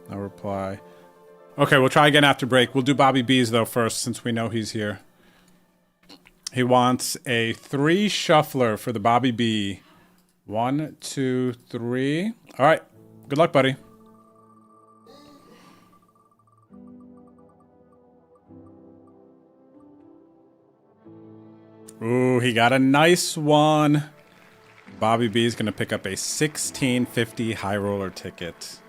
No reply. Okay, we'll try again after break. We'll do Bobby B's though first, since we know he's here. He wants a 3 shuffler for the Bobby B. 1, 2, 3. All right. Good luck, buddy. Ooh, he got a nice one. Bobby B is going to pick up a 1650 high roller ticket.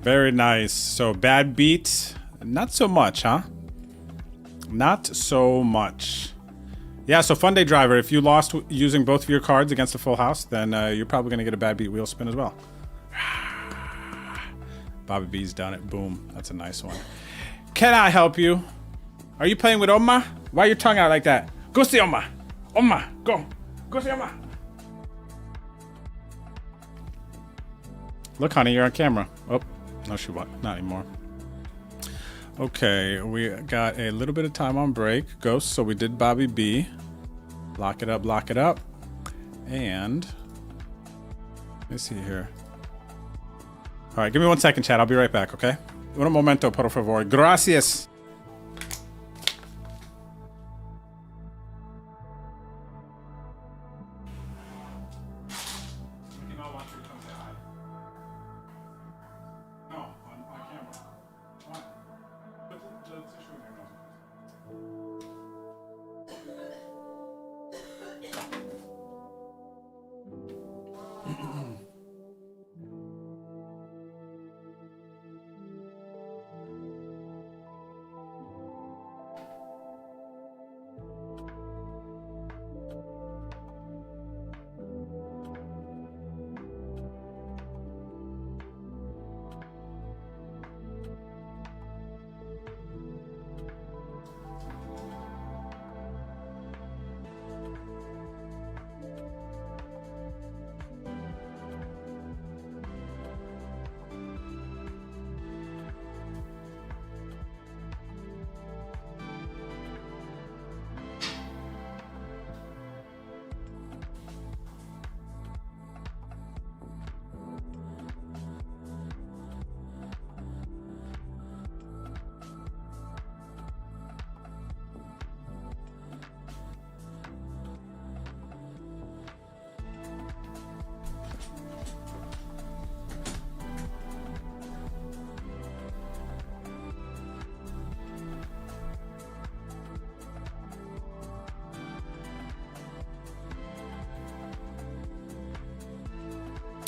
Very nice. So bad beat. Not so much, huh? Not so much. Yeah, so Fun Day Driver, if you lost using both of your cards against a full house, then you're probably going to get a bad beat wheel spin as well. Bobby B's done it. Boom. That's a nice one. Can I help you? Are you playing with Oma? Why your tongue out like that? Go see Oma. Oma, go. Go see Oma. Look, honey, you're on camera. Oh, no, she won't. Not anymore. Okay, we got a little bit of time on break. Ghost, so we did Bobby B. Lock it up, lock it up. And let me see here. All right, give me 1 second, chat. I'll be right back, okay? Un momento, por favor. Gracias.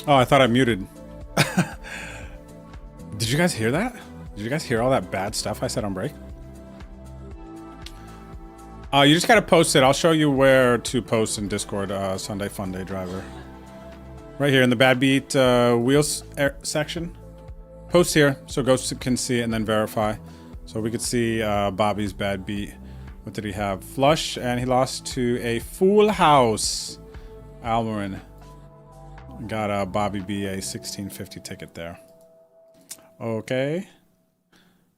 Oh, I thought I muted. Did you guys hear that? Did Did you guys hear all that bad stuff I said on break? You just gotta post it. I'll show you where to post in Discord. Sunday Fun Day Driver. Right here in the Bad Beat wheels section. Post here so Ghost can see it and then verify. So we could see Bobby's Bad Beat. What did he have? Flush, and he lost to a Full House. Almarin got Bobby B a 1650 ticket there. Okay.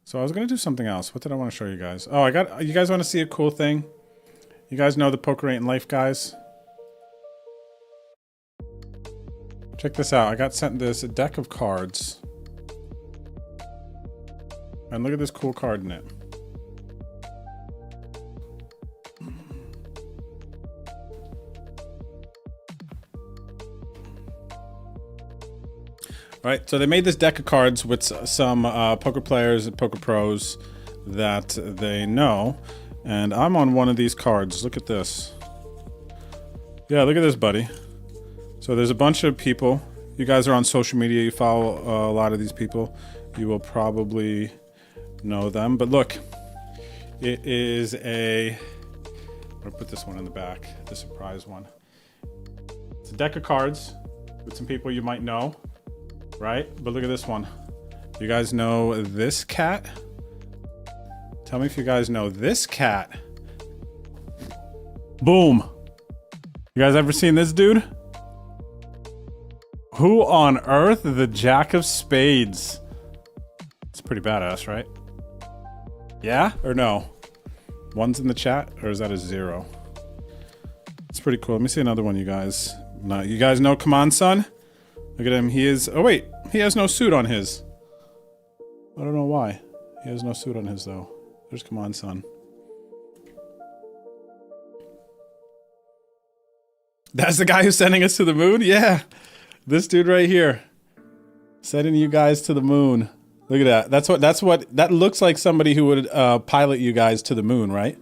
So I was gonna do something else. What did I want to show you guys? Oh, you guys want to see a cool thing? You guys know the Poker Ain't Life guys? Check this out. I got sent this deck of cards. And look at this cool card in it. Right, so they made this deck of cards with some poker players and poker pros that they know. And I'm on one of these cards. Look at this. Yeah, look at this, buddy. So there's a bunch of people. You guys are on social media. You follow a lot of these people. You will probably know them. But look, it is a... I'm going to put this one in the back, the surprise one. It's a deck of cards with some people you might know. Right? But look at this one. You guys know this cat? Tell me if you guys know this cat. Boom. You guys ever seen this dude? Who on earth? The Jack of Spades. It's pretty badass, right? Yeah or no? One's in the chat, or is that a 0? It's pretty cool. Let me see another one, you guys. No, you guys know Come On Son? Look at him. He is... Oh, wait. He has no suit on his. I don't know why. He has no suit on his, though. There's Come On Son. That's the guy who's sending us to the moon? Yeah. This dude right here. Sending you guys to the moon. Look at that. That looks like somebody who would pilot you guys to the moon, right?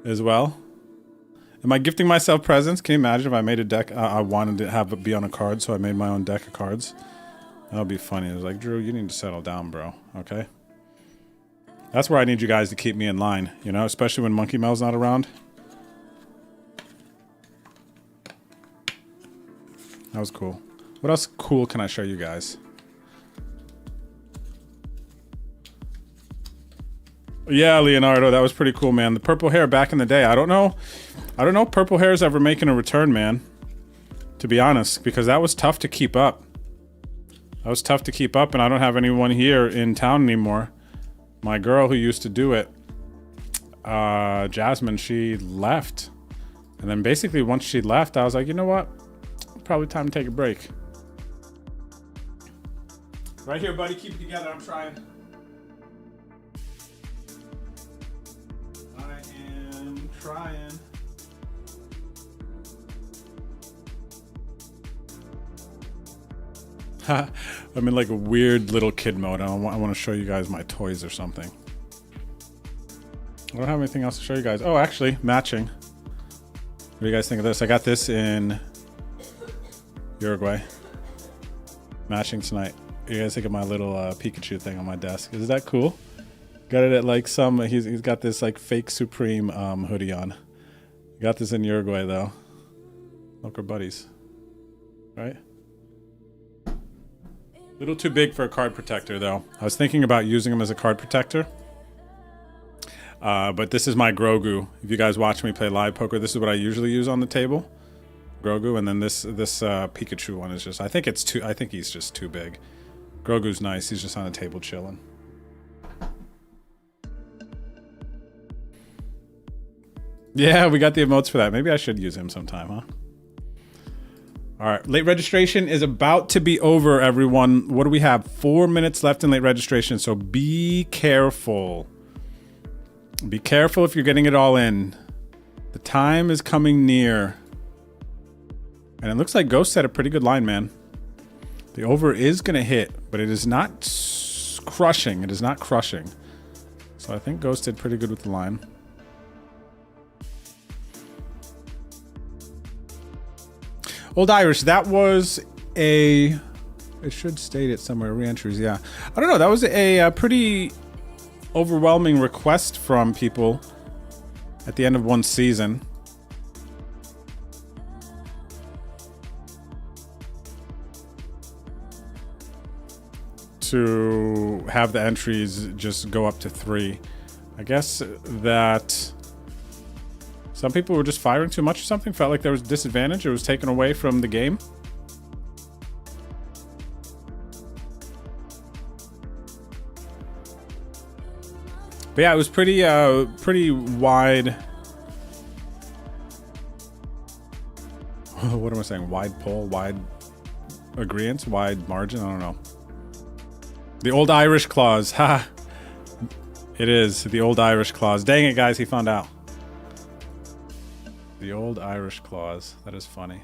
As well. Am I gifting myself presents? Can you imagine if I made a deck? I wanted to have it be on a card, so I made my own deck of cards. That would be funny. I was like, Drew, you need to settle down, bro. Okay? That's where I need you guys to keep me in line, you know? Especially when Monkey Mel's not around. That was cool. What else cool can I show you guys? Yeah, Leonardo, that was pretty cool, man. The purple hair back in the day. I don't know if purple hair is ever making a return, man. To be honest, because that was tough to keep up. That was tough to keep up, and I don't have anyone here in town anymore. My girl who used to do it, Jasmine, she left. And then basically once she left, I was like, you know what? Probably time to take a break. Right here, buddy. Keep it together. I'm trying. Trying. I'm in like a weird little kid mode. I want to show you guys my toys or something. I don't have anything else to show you guys. Oh, actually, matching. What do you guys think of this? I got this in Uruguay. Matching tonight. What do you guys think of my little Pikachu thing on my desk? Is that cool? Got it at like some, he's got this like fake Supreme hoodie on. Got this in Uruguay though. Look, we're buddies. Right? Little too big for a card protector though. I was thinking about using them as a card protector. But this is my Grogu. If you guys watch me play live poker, this is what I usually use on the table. Grogu, and then this Pikachu one is just, I think he's just too big. Grogu's nice, he's just on the table chilling. Yeah, we got the emotes for that. Maybe I should use him sometime, huh? All right, late registration is about to be over, everyone. What do we have? 4 minutes left in late registration, so be careful. Be careful if you're getting it all in. The time is coming near. And it looks like Ghost had a pretty good line, man. The over is going to hit, but it is not crushing. It is not crushing. So I think Ghost did pretty good with the line. Old Irish, that was a It should state it somewhere. Re-entries, yeah. I don't know. That was a pretty overwhelming request from people at the end of one season. To have the entries just go up to 3. I guess that some people were just firing too much or something. Felt like there was disadvantage. It was taken away from the game. But yeah, it was pretty wide. What am I saying? Wide poll, wide agreement, wide margin. I don't know. The old Irish clause. Ha! It is the old Irish clause. Dang it, guys! He found out. The old Irish clause. That is funny.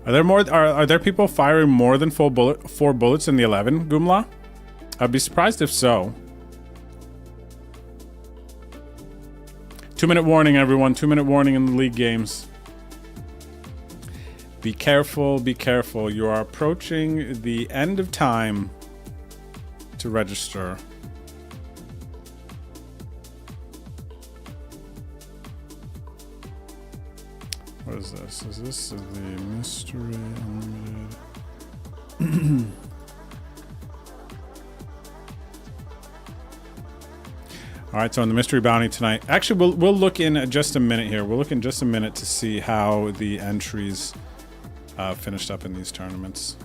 Are there more? Are there people firing more than 4 bullets in the 11, Gumla? I'd be surprised if so. 2-minute warning, everyone. 2-minute warning in the league games. Be careful. Be careful. You are approaching the end of time to register. What is this? Is this the mystery unlimited? All right, so on the mystery bounty tonight, actually, we'll look in just a minute here. We'll look in just a minute to see how the entries finished up in these tournaments.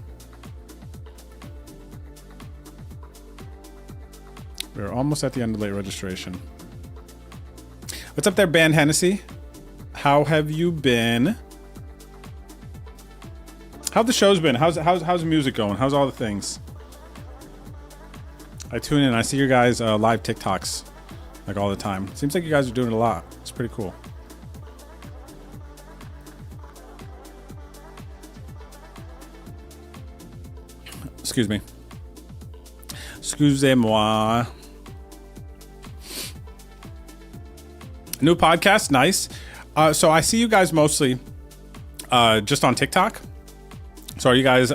We're almost at the end of late registration. What's up there, Ban Hennessy? How have you been? How've the shows been? How's the music going? How's all the things? I tune in. I see your guys' live TikToks like all the time. Seems like you guys are doing it a lot. It's pretty cool. Excuse me. Excusez-moi. New podcast, nice. So I see you guys mostly just on TikTok. So are you guys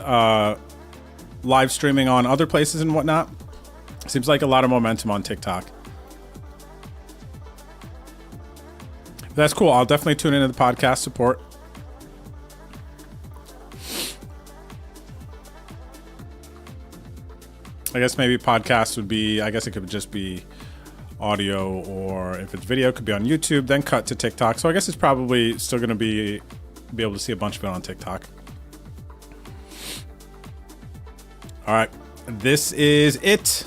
live streaming on other places and whatnot? Seems like a lot of momentum on TikTok. That's cool. I'll definitely tune into the podcast support. I guess maybe podcast would be, I guess it could just be audio, or if it's video, it could be on YouTube, then cut to TikTok. So I guess it's probably still going to be able to see a bunch of it on TikTok. All right, this is it.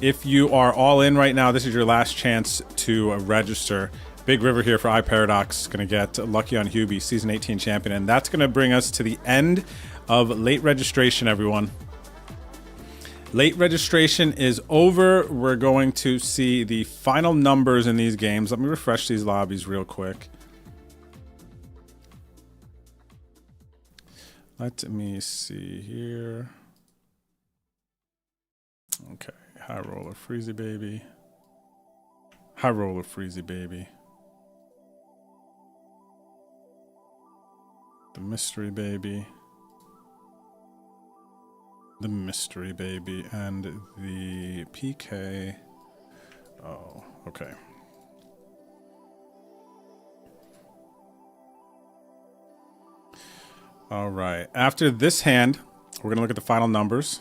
If you are all in right now, this is your last chance to register. Big River here for iParadox, going to get lucky on Hubie, season 18 champion, and that's going to bring us to the end of late registration, everyone. Late registration is over. We're going to see the final numbers in these games. Let me refresh these lobbies real quick. Let me see here. Okay, high roller, Freezy baby. High roller, Freezy baby. The mystery baby. The mystery baby and the PK. Oh, okay. All right. After this hand, we're going to look at the final numbers.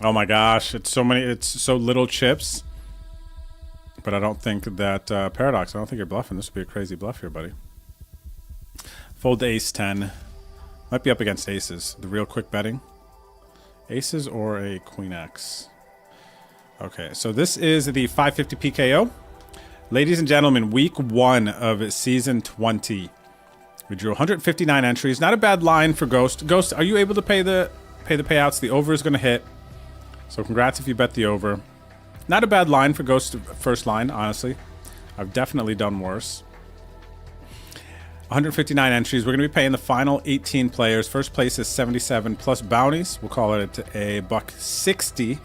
Oh my gosh, it's so little chips. But I don't think that Paradox, I don't think you're bluffing. This would be a crazy bluff here, buddy. Fold to ace 10. Might be up against aces. The real quick betting. Aces or a queen X. Okay, so this is the 550 PKO. Ladies and gentlemen, week 1 of season 20. We drew 159 entries. Not a bad line for Ghost. Ghost, are you able to pay the pay the payouts. The over is going to hit. So congrats if you bet the over. Not a bad line for Ghost first line, honestly. I've definitely done worse. 159 entries. We're going to be paying the final 18 players. First place is 77 plus bounties. We'll call it a $160.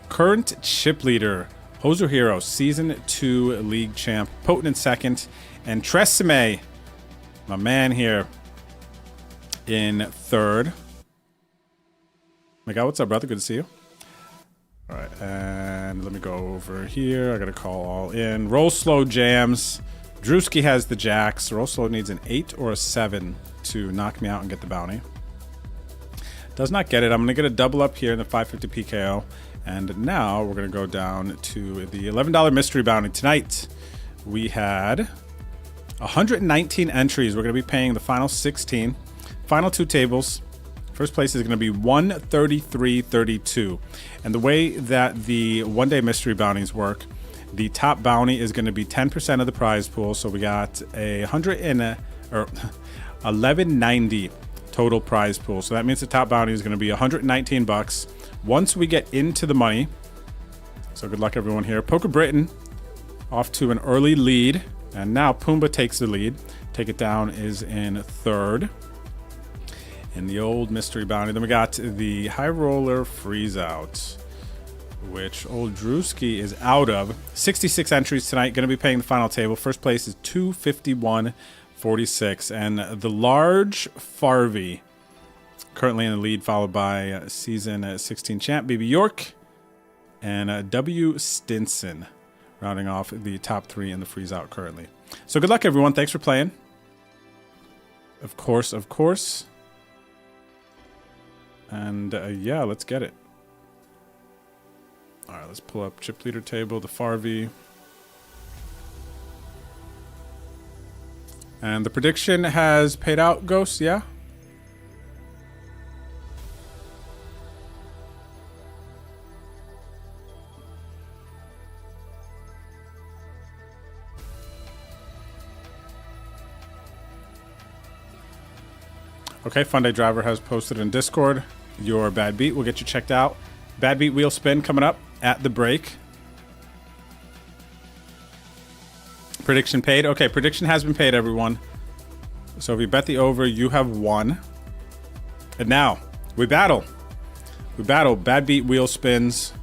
Current chip leader, Hoser Hero, Season 2 League champ, Potent in second, and Tresemme, my man here, in third. Miguel, what's up, brother? Good to see you. All right, and let me go over here. I got to call all in. Roll slow jams. Drewski has the jacks. Roll slow needs an 8 or a 7 to knock me out and get the bounty. Does not get it. I'm going to get a double up here in the 550 PKO. And now we're going to go down to the $11 mystery bounty. Tonight, we had 119 entries. We're going to be paying the final 16. Final 2 tables. First place is going to be 133.32. And the way that the one-day mystery bounties work, the top bounty is going to be 10% of the prize pool. So we got a 1190 total prize pool. So that means the top bounty is going to be 119 bucks. Once we get into the money, so good luck everyone here. Poker Britain off to an early lead, and now Pumbaa takes the lead. Take It Down is in third in the old mystery bounty. Then we got the High Roller Freeze Out, which old Drewski is out of. 66 entries tonight, going to be paying the final table. First place is 251.46, and the large Farvey currently in the lead, followed by season 16 champ BB York and W Stinson, rounding off the top 3 in the freeze out currently. So good luck, everyone. Thanks for playing. Of course. And yeah, let's get it. All right, let's pull up chip leader table, the Farvey. And the prediction has paid out, Ghost, yeah? Okay, Fun Day Driver has posted in Discord your bad beat. We'll get you checked out. Bad beat wheel spin coming up at the break. Prediction paid. Okay, prediction has been paid, everyone. So if you bet the over, you have won. And now, we battle. We battle. Bad beat wheel spins.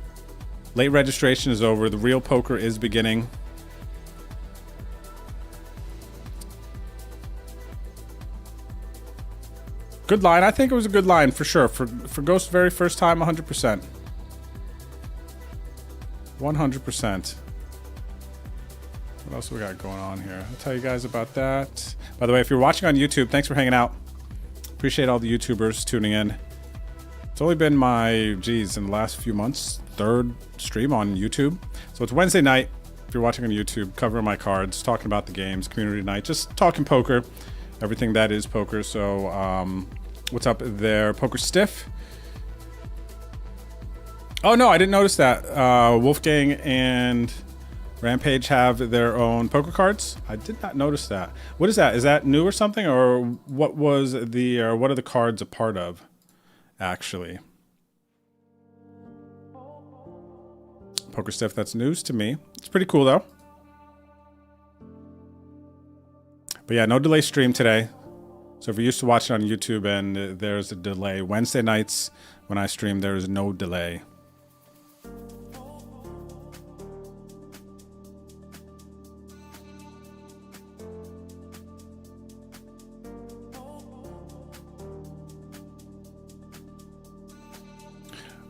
Late registration is over. The real poker is beginning. Good line. I think it was a good line for sure. For Ghost's very first time, 100%. 100%. What else we got going on here? I'll tell you guys about that. By the way, if you're watching on YouTube, thanks for hanging out. Appreciate all the YouTubers tuning in. It's only been my, geez, in the last few months, 3rd stream on YouTube. So it's Wednesday night. If you're watching on YouTube, covering my cards, talking about the games, community night, just talking poker. Everything that is poker. So what's up there, Poker Stiff? Oh no, I didn't notice that. Wolfgang and Rampage have their own poker cards. I did not notice that. What is that? Is that new or something, or what was the, or what are the cards a part of actually? Poker Stiff, that's news to me. It's pretty cool though. But yeah, no delay stream today. So if you're used to watching on YouTube and there's a delay, Wednesday nights when I stream, there is no delay.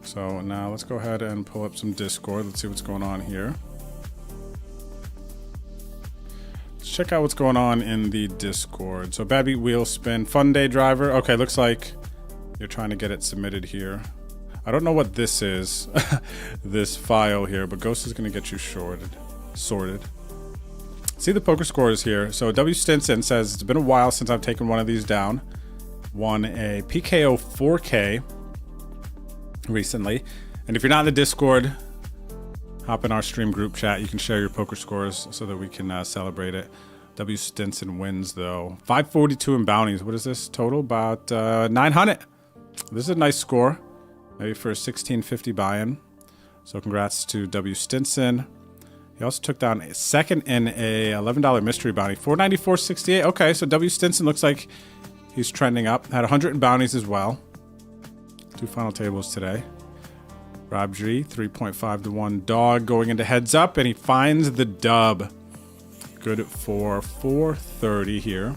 So now let's go ahead and pull up some Discord. Let's see what's going on here. Check out what's going on in the Discord. So Bad Beat Wheel Spin, Fun Day Driver. Okay, looks like you're trying to get it submitted here. I don't know what this is, this file here, but Ghost is going to get you sorted. See the poker scores here. So W Stinson says, it's been a while since I've taken one of these down. Won a PKO 4K recently. And if you're not in the Discord, hop in our stream group chat. You can share your poker scores so that we can celebrate it. W Stinson wins though. 542 in bounties. What is this total? About 900. So this is a nice score, maybe for a 1650 buy-in. So congrats to W. Stinson. He also took down a second in a $11 mystery bounty, 494.68. Okay, so W. Stinson looks like he's trending up. Had 100 in bounties as well. 2 final tables today. Rob G, 3.5 to 1 dog going into heads up, and he finds the dub. Good for 430 here.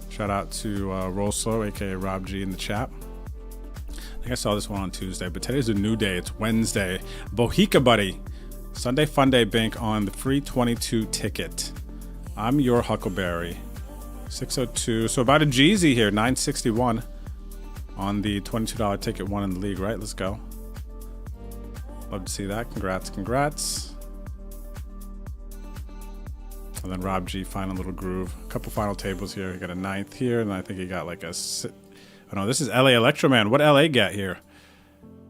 Shout out to Roll Slow, aka Rob G, in the chat. I think I saw this one on Tuesday, but today's a new day. It's Wednesday. Bohica Buddy. Sunday Fun Day Bank on the free 22 ticket. I'm your Huckleberry. 602. So about a Jeezy here, 961 on the $22 ticket, one in the league, right? Let's go. Love to see that. Congrats, congrats. And then Rob G, final little groove. A couple final tables here. He got a 9th here, and I think he got like a... Oh no, this is LA Electroman. What LA get here?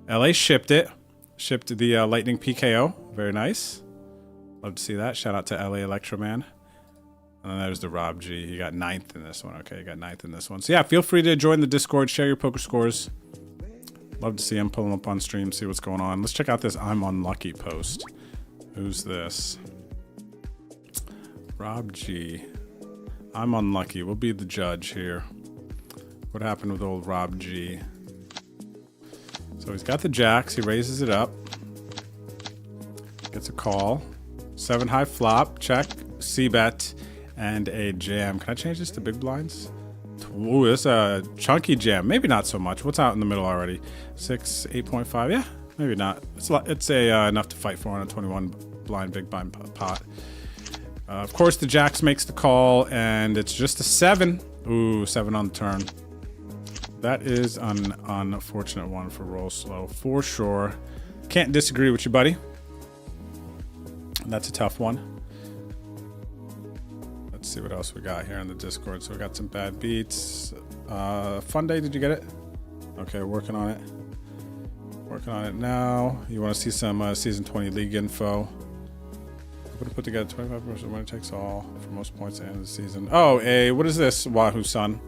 LA shipped it. Shipped the Lightning PKO. Very nice. Love to see that. Shout out to LA Electroman. And then there's the Rob G. He got 9th in this one. Okay, he got 9th in this one. So yeah, feel free to join the Discord. Share your poker scores. Love to see him. Pull him up on stream. See what's going on. Let's check out this I'm Unlucky post. Who's this? Rob G. I'm unlucky. We'll be the judge here. What happened with old Rob G? So he's got the jacks. He raises it up. Gets a call. 7 high flop. Check. C-bet. And a jam. Can I change this to big blinds? Ooh, this is a chunky jam. Maybe not so much. What's out in the middle already? 6, 8.5. Yeah, maybe not. It's enough to fight for on a 21 blind big blind pot. Of course, the jacks makes the call, and it's just a 7. Ooh, 7 on the turn. That is an unfortunate one for Roll Slow, for sure. Can't disagree with you, buddy. That's a tough one. Let's see what else we got here in the Discord. So we got some bad beats. Fun Day, did you get it? Okay, working on it. Working on it now. You want to see some Season 20 League info. I'm going to put together 25% winner takes all for most points at the end of the season. Oh, what is this, Wahoo Sun?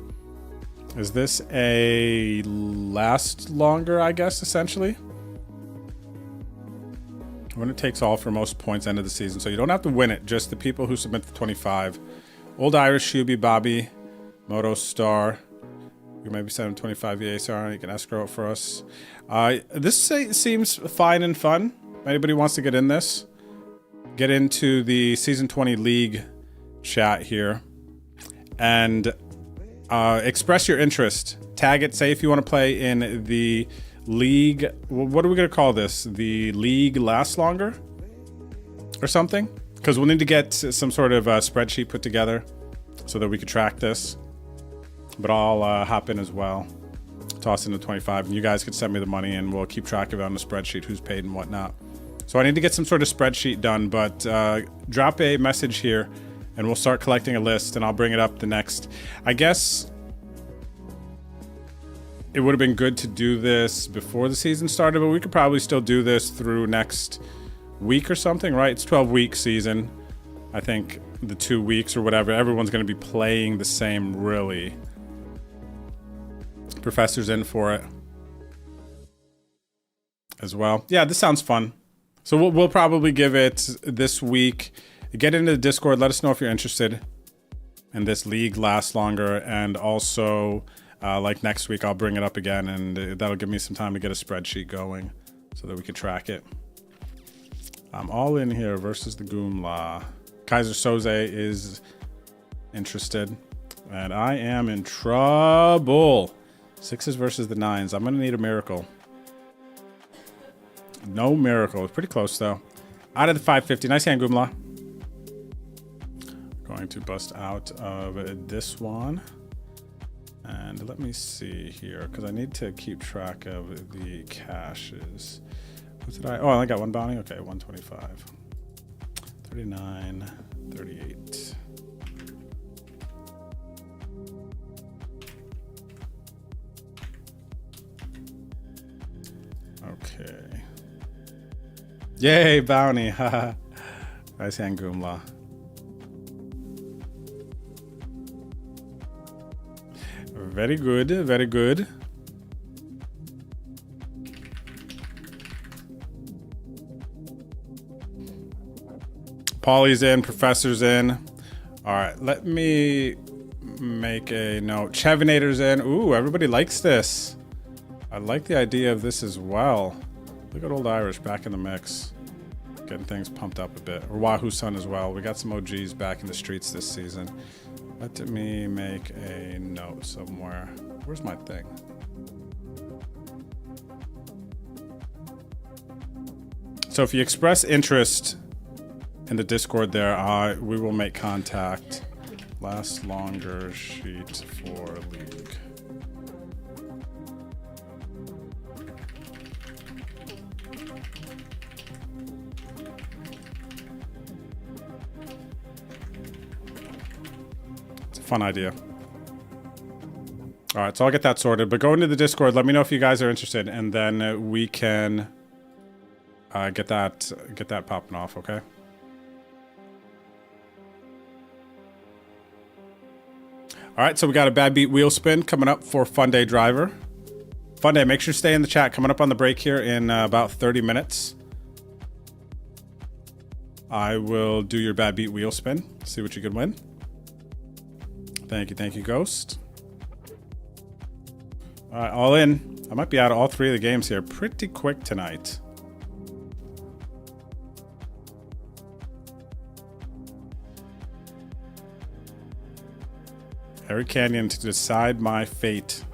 Is this a last longer, I guess, essentially? Winner takes all for most points end of the season. So you don't have to win it, just the people who submit the 25. Old Irish, Shuby, Bobby, Moto Star. You maybe send him 25 EASR. You can escrow it for us. This seems fine and fun. Anybody wants to get in this? Get into the Season 20 League chat here and express your interest. Tag it. Say if you want to play in the league. What are we going to call this? The league lasts longer or something? Because we'll need to get some sort of spreadsheet put together so that we could track this. But I'll hop in as well. Toss in the 25 and you guys can send me the money and we'll keep track of it on the spreadsheet, who's paid and whatnot. So I need to get some sort of spreadsheet done, but drop a message here and we'll start collecting a list and I'll bring it up the next. I guess it would have been good to do this before the season started, but we could probably still do this through next week or something, right? It's 12-week season. I think the 2 weeks or whatever, everyone's going to be playing the same, really. Professor's in for it as well. Yeah, this sounds fun. So we'll probably give it this week. Get into the Discord. Let us know if you're interested in this league lasts longer. And also, like next week, I'll bring it up again. And that'll give me some time to get a spreadsheet going so that we can track it. I'm all in here versus the Goomla. Kaiser Soze is interested. And I am in trouble. 6s versus the 9s. I'm going to need a miracle. No miracle. It's pretty close, though. Out of the 550. Nice hand, Goomla. Going to bust out of this one. And let me see here, because I need to keep track of the caches. What did I... Oh, I only got one bounty? Okay, 125. 39. 38. Okay. Yay, bounty. Haha. Nice hand, Goomla. Very good, very good. Paulie's in. Professor's in. All right, let me make a note. Chevinator's in. Ooh, everybody likes this. I like the idea of this as well. Look at Old Irish back in the mix. Getting things pumped up a bit. Or Wahoo Sun as well. We got some OGs back in the streets this season. Let me make a note somewhere. Where's my thing? So if you express interest in the Discord there, we will make contact. Last longer sheet for league. It's a fun idea. All right, so I'll get that sorted. But go into the Discord. Let me know if you guys are interested, and then we can get that popping off. Okay. All right, so we got a Bad Beat wheel spin coming up for Fun Day Driver. Fun Day, make sure to stay in the chat. Coming up on the break here in about 30 minutes. I will do your Bad Beat wheel spin. See what you can win. Thank you, Ghost. All right, all in. I might be out of all 3 of the games here pretty quick tonight. Eric Canyon to decide my fate.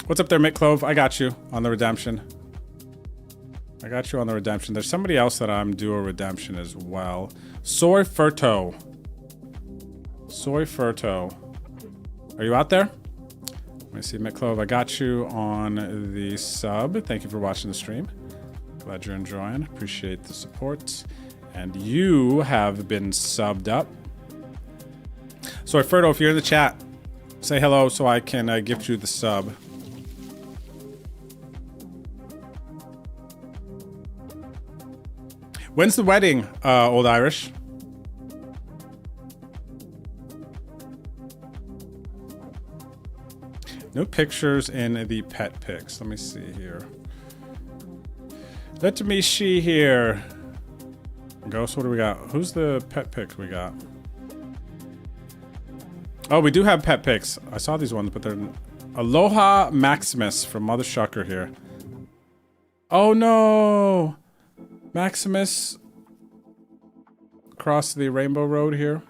What's up there, Mick Clove? I got you on the redemption. There's somebody else that I'm due a redemption as well. Soy Furto. Are you out there? Let me see, Mick Clove. I got you on the sub. Thank you for watching the stream. Glad you're enjoying. Appreciate the support. And you have been subbed up. So, Ferdo, if you're in the chat, say hello so I can gift you the sub. When's the wedding, Old Irish? No pictures in the pet pics. Let me see here. Let me see here. Ghost, what do we got? Who's the pet pics we got? Oh, we do have pet pics. I saw these ones, but they're... Aloha Maximus from Mother Shucker here. Oh, no! Maximus across the Rainbow Road here.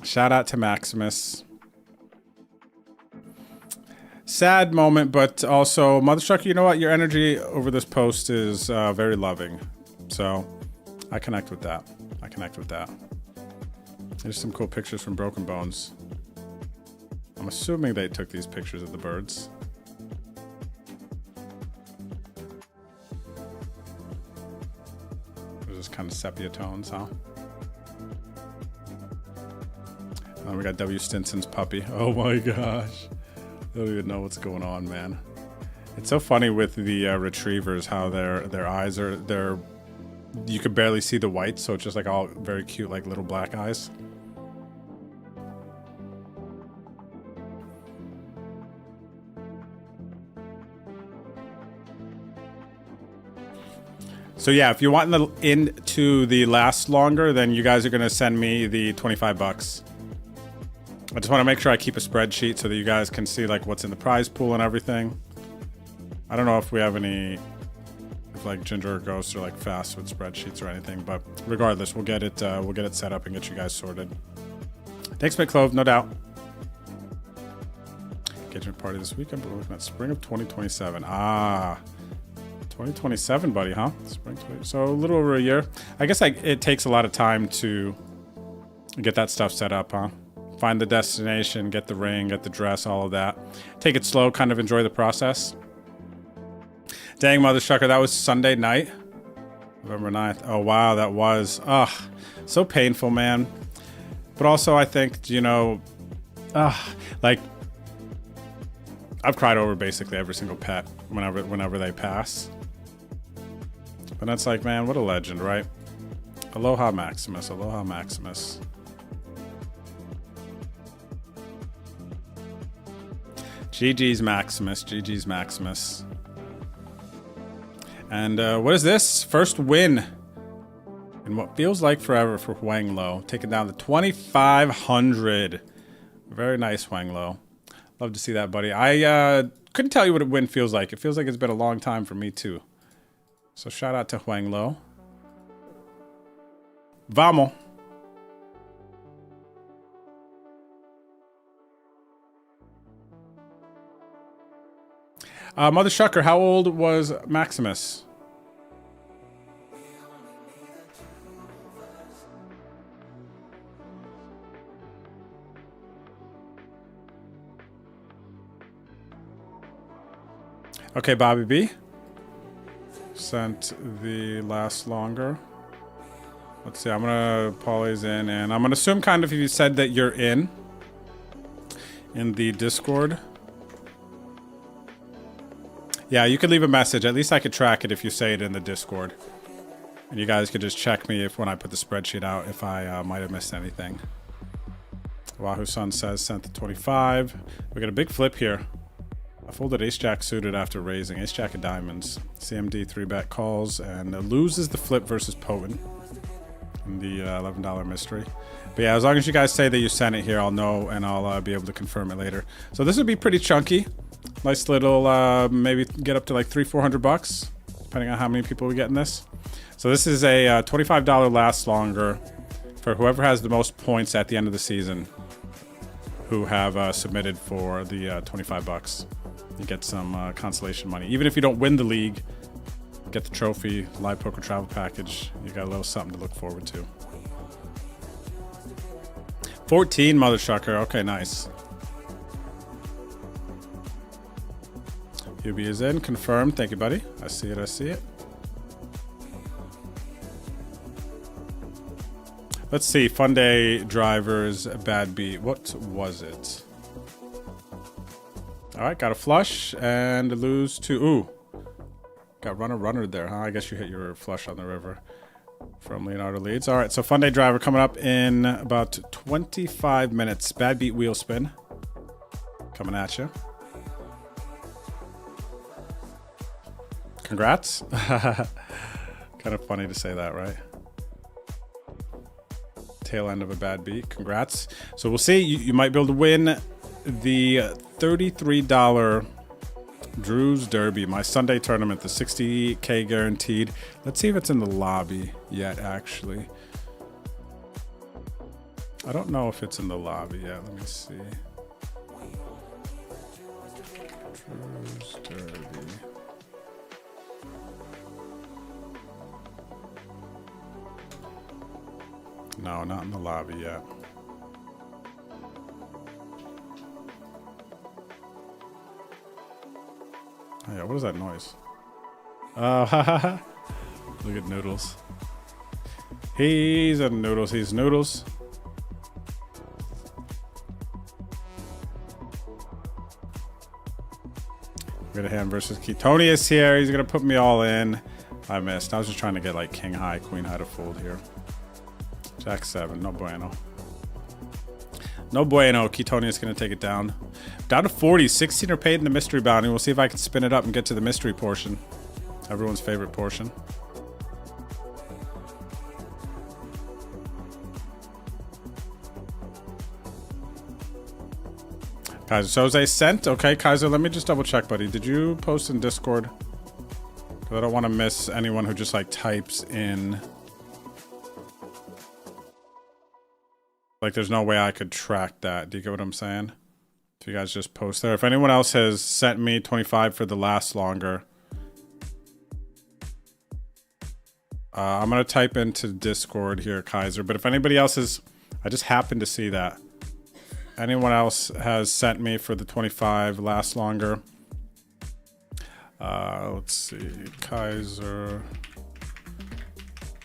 Shout out to Maximus. Sad moment, but also, Mother Shucker, you know what? Your energy over this post is very loving. So, I connect with that. There's some cool pictures from Broken Bones. I'm assuming they took these pictures of the birds. There's just kind of sepia tones, huh? We got W. Stinson's puppy. Oh my gosh. I don't even know what's going on, man. It's so funny with the retrievers, how their eyes are, you could barely see the whites, so it's just like all very cute, like little black eyes. So yeah, if you want into the last longer, then you guys are gonna send me the 25 bucks. I just want to make sure I keep a spreadsheet so that you guys can see like what's in the prize pool and everything. I don't know if we have any, if like Ginger or Ghost are like fast with spreadsheets or anything, but regardless, we'll get it set up and get you guys sorted. Thanks, McClove, no doubt. Engagement party this weekend, but we're looking at spring of 2027. 2027, buddy, huh? Spring 20, so a little over a year. I guess it takes a lot of time to get that stuff set up, huh? Find the destination, get the ring, get the dress, all of that. Take it slow, kind of enjoy the process. Dang, Mother Shucker, that was Sunday night. November 9th. Oh, wow, that was. So painful, man. But also, I think, you know, like, I've cried over basically every single pet whenever they pass. But that's like, man, what a legend, right? Aloha Maximus, Aloha Maximus. GG's Maximus. GG's Maximus. And what is this? First win in what feels like forever for Huang Lo. Taking down the 2,500. Very nice, Huang Lo. Love to see that, buddy. I couldn't tell you what a win feels like. It feels like it's been a long time for me, too. So shout out to Huang Lo. Vamos. Mother Shucker, how old was Maximus? Okay, Bobby B. Sent the last longer. Let's see, I'm gonna Polly's in, and I'm gonna assume kind of if you said that you're in the Discord. Yeah, you could leave a message. At least I could track it if you say it in the Discord. And you guys could just check me if when I put the spreadsheet out if I might have missed anything. Wahoo Sun says sent the 25. We got a big flip here. I folded Ace-Jack suited after raising. Ace-Jack of diamonds. CMD 3-bet calls and loses the flip versus Potent in the $11 mystery. But yeah, as long as you guys say that you sent it here, I'll know and I'll be able to confirm it later. So this would be pretty chunky. Nice little, maybe get up to like $300-400 bucks, depending on how many people we get in this. So this is a $25 last longer for whoever has the most points at the end of the season who have submitted for the 25 bucks. You get some consolation money. Even if you don't win the league, get the trophy, live poker travel package. You got a little something to look forward to. 14, Mother Shucker. Okay, nice. QB is in. Confirmed. Thank you, buddy. I see it. I see it. Let's see. Fun Day Drivers Bad Beat. What was it? All right. Got a flush and lose to... Ooh. Got runner there, huh? I guess you hit your flush on the river from Leonardo Leeds. All right. So Fun Day Driver coming up in about 25 minutes. Bad Beat wheel spin. Coming at you. Congrats. Kind of funny to say that, right? Tail end of a bad beat. Congrats. So we'll see. You might be able to win the $33 Drew's Derby, my Sunday tournament, the 60K guaranteed. Let's see if it's in the lobby yet, actually. I don't know if it's in the lobby yet. Let me see. Drew's Derby. No, not in the lobby yet. Oh yeah, what is that noise? Look at Noodles. He's a Noodles. He's Noodles. We got a hand versus Ketonius here. He's gonna put me all in. I missed. I was just trying to get like King High, Queen High to fold here. Jack 7, no bueno. No bueno. Ketonius gonna take it down. Down to 40. 16 are paid in the mystery bounty. We'll see if I can spin it up and get to the mystery portion. Everyone's favorite portion. Kaiser, so Jose sent. Okay, Kaiser, let me just double check, buddy. Did you post in Discord? Because I don't want to miss anyone who just like types in. Like, there's no way I could track that. Do you get what I'm saying? If you guys just post there. If anyone else has sent me 25 for the last longer, I'm going to type into Discord here, Kaiser. But if anybody else is... I just happened to see that. Anyone else has sent me for the 25 last longer. Let's see. Kaiser.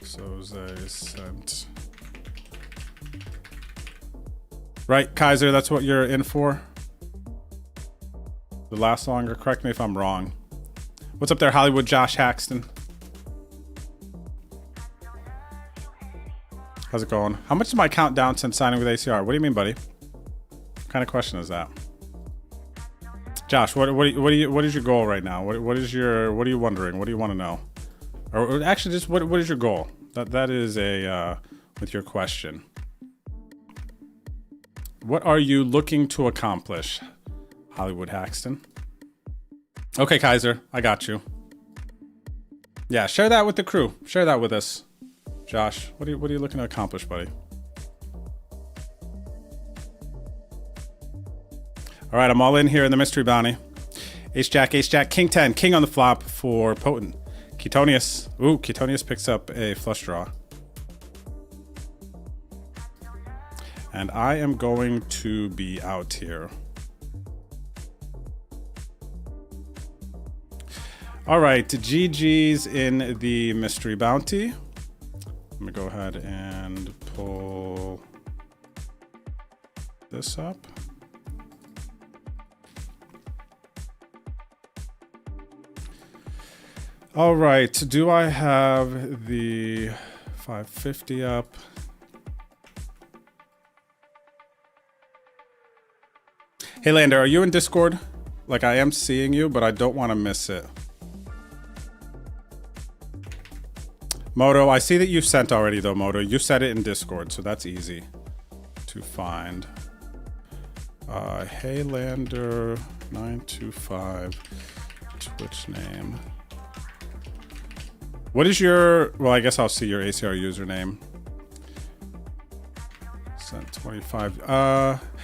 Soze sent... Right, Kaiser, that's what you're in for? The last longer, correct me if I'm wrong. What's up there, Hollywood Josh Haxton? How's it going? How much is my count down since signing with ACR? What do you mean, buddy? What kind of question is that? Josh, what is your goal right now? What are you wondering? What do you want to know? Or actually, just what is your goal? That is a with your question. What are you looking to accomplish, Hollywood Haxton? Okay, Kaiser, I got you. Yeah, share that with the crew. Share that with us, Josh. What are you looking to accomplish, buddy? All right, I'm all in here in the mystery bounty. Ace Jack, King 10, King on the flop for Potent. Ketonius. Ooh, Ketonius picks up a flush draw. And I am going to be out here. All right, GG's in the mystery bounty. Let me go ahead and pull this up. All right, do I have the 550 up? Hey Lander, are you in Discord? Like, I am seeing you, but I don't want to miss it. Moto, I see that you sent already though, Moto. You said it in Discord, so that's easy to find. Hey Lander 925 Twitch name. What is your, well, I guess I'll see your ACR username. Sent 25.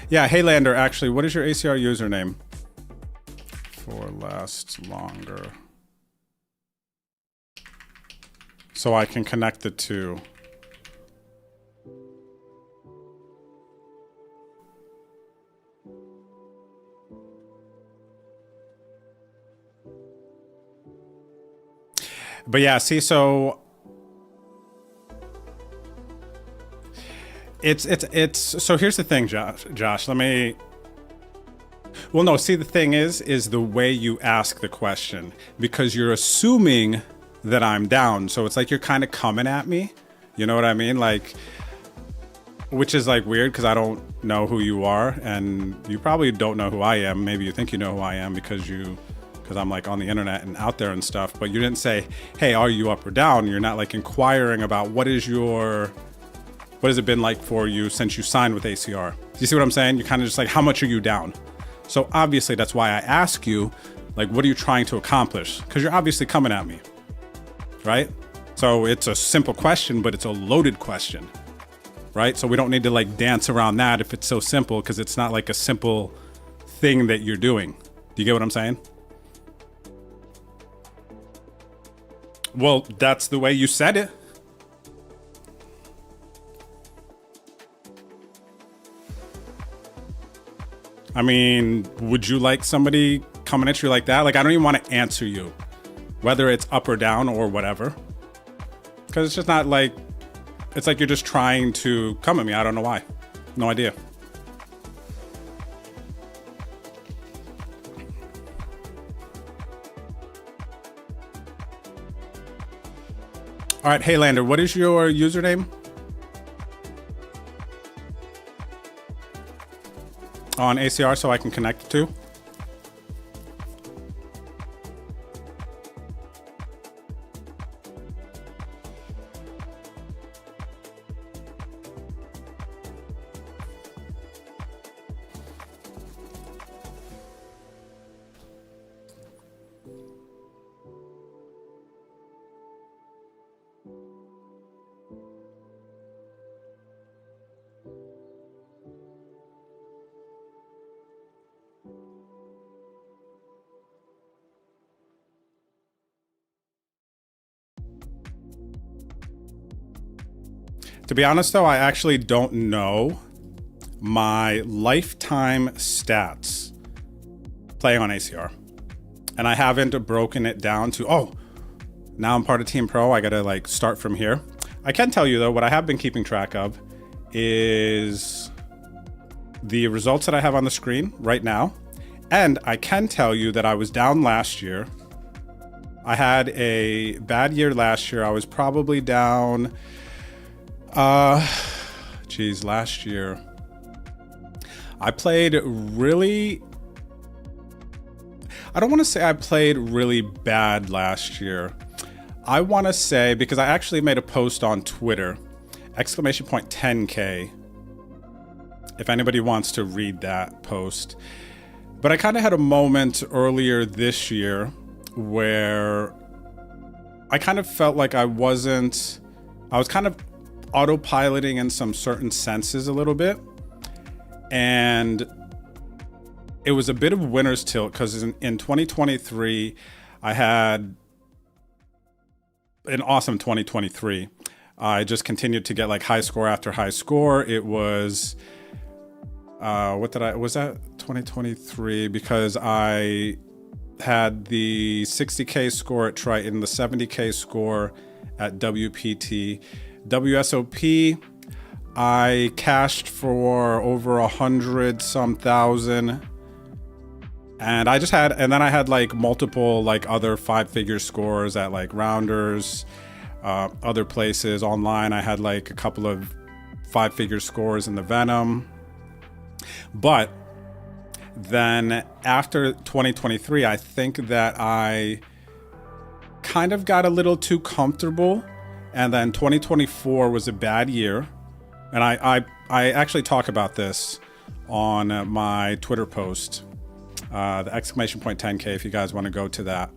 Yeah, hey Lander, actually, what is your ACR username? For last longer. So I can connect the two. But yeah, see, so it's so here's the thing, Josh, let me, well, no, see, the thing is the way you ask the question, because you're assuming that I'm down. So it's like you're kind of coming at me. You know what I mean? Like, which is like weird because I don't know who you are, and you probably don't know who I am. Maybe you think you know who I am because I'm like on the internet and out there and stuff, but you didn't say, hey, are you up or down? You're not like inquiring about what has it been like for you since you signed with ACR? Do you see what I'm saying? You're kind of just like, how much are you down? So obviously that's why I ask you, like, what are you trying to accomplish? Because you're obviously coming at me, right? So it's a simple question, but it's a loaded question, right? So we don't need to like dance around that if it's so simple, because it's not like a simple thing that you're doing. Do you get what I'm saying? Well, that's the way you said it. I mean, would you like somebody coming at you like that? Like, I don't even want to answer you, whether it's up or down or whatever. Because it's just not like, it's like you're just trying to come at me. I don't know why. No idea. All right, hey Lander, what is your username? On ACR so I can connect to? To be honest though, I actually don't know my lifetime stats playing on ACR. And I haven't broken it down to, oh, now I'm part of Team Pro, I gotta like start from here. I can tell you though, what I have been keeping track of is the results that I have on the screen right now. And I can tell you that I was down last year. I had a bad year last year. I was probably down, last year I played really, I don't want to say I played really bad last year. I want to say, because I actually made a post on Twitter, exclamation point 10K, if anybody wants to read that post. But I kind of had a moment earlier this year where I kind of felt like I was kind of autopiloting in some certain senses a little bit. And it was a bit of winner's tilt because in 2023, I had an awesome 2023. I just continued to get like high score after high score. It was, was that 2023? Because I had the 60K score at Triton, the 70K score at WPT. WSOP, I cashed for over 100-some thousand. And then I had like multiple like other 5-figure scores at like Rounders, other places online. I had like a couple of 5-figure scores in the Venom. But then after 2023, I think that I kind of got a little too comfortable. And then 2024 was a bad year. And I actually talk about this on my Twitter post. The exclamation point 10K, if you guys want to go to that.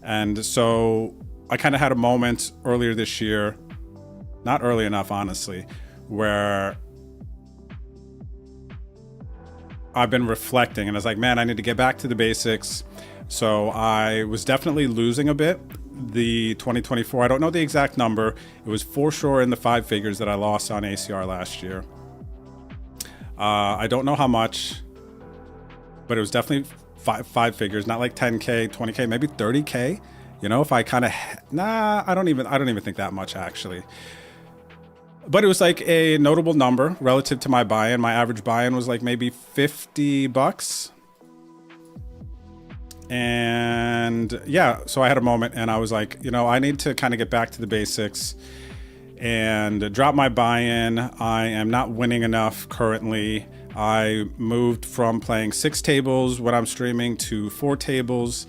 And so I kind of had a moment earlier this year, not early enough, honestly, where I've been reflecting and I was like, man, I need to get back to the basics. So I was definitely losing a bit. The 2024, I don't know the exact number. It was for sure in the 5 figures that I lost on ACR last year. I don't know how much, but it was definitely five figures, not like 10K, 20K, maybe 30K. You know, if I kind of, I don't even think that much actually. But it was like a notable number relative to my buy-in. My average buy-in was like maybe $50. And yeah, so I had a moment and I was like, you know, I need to kind of get back to the basics and drop my buy-in. I am not winning enough currently. I moved from playing 6 tables when I'm streaming to 4 tables,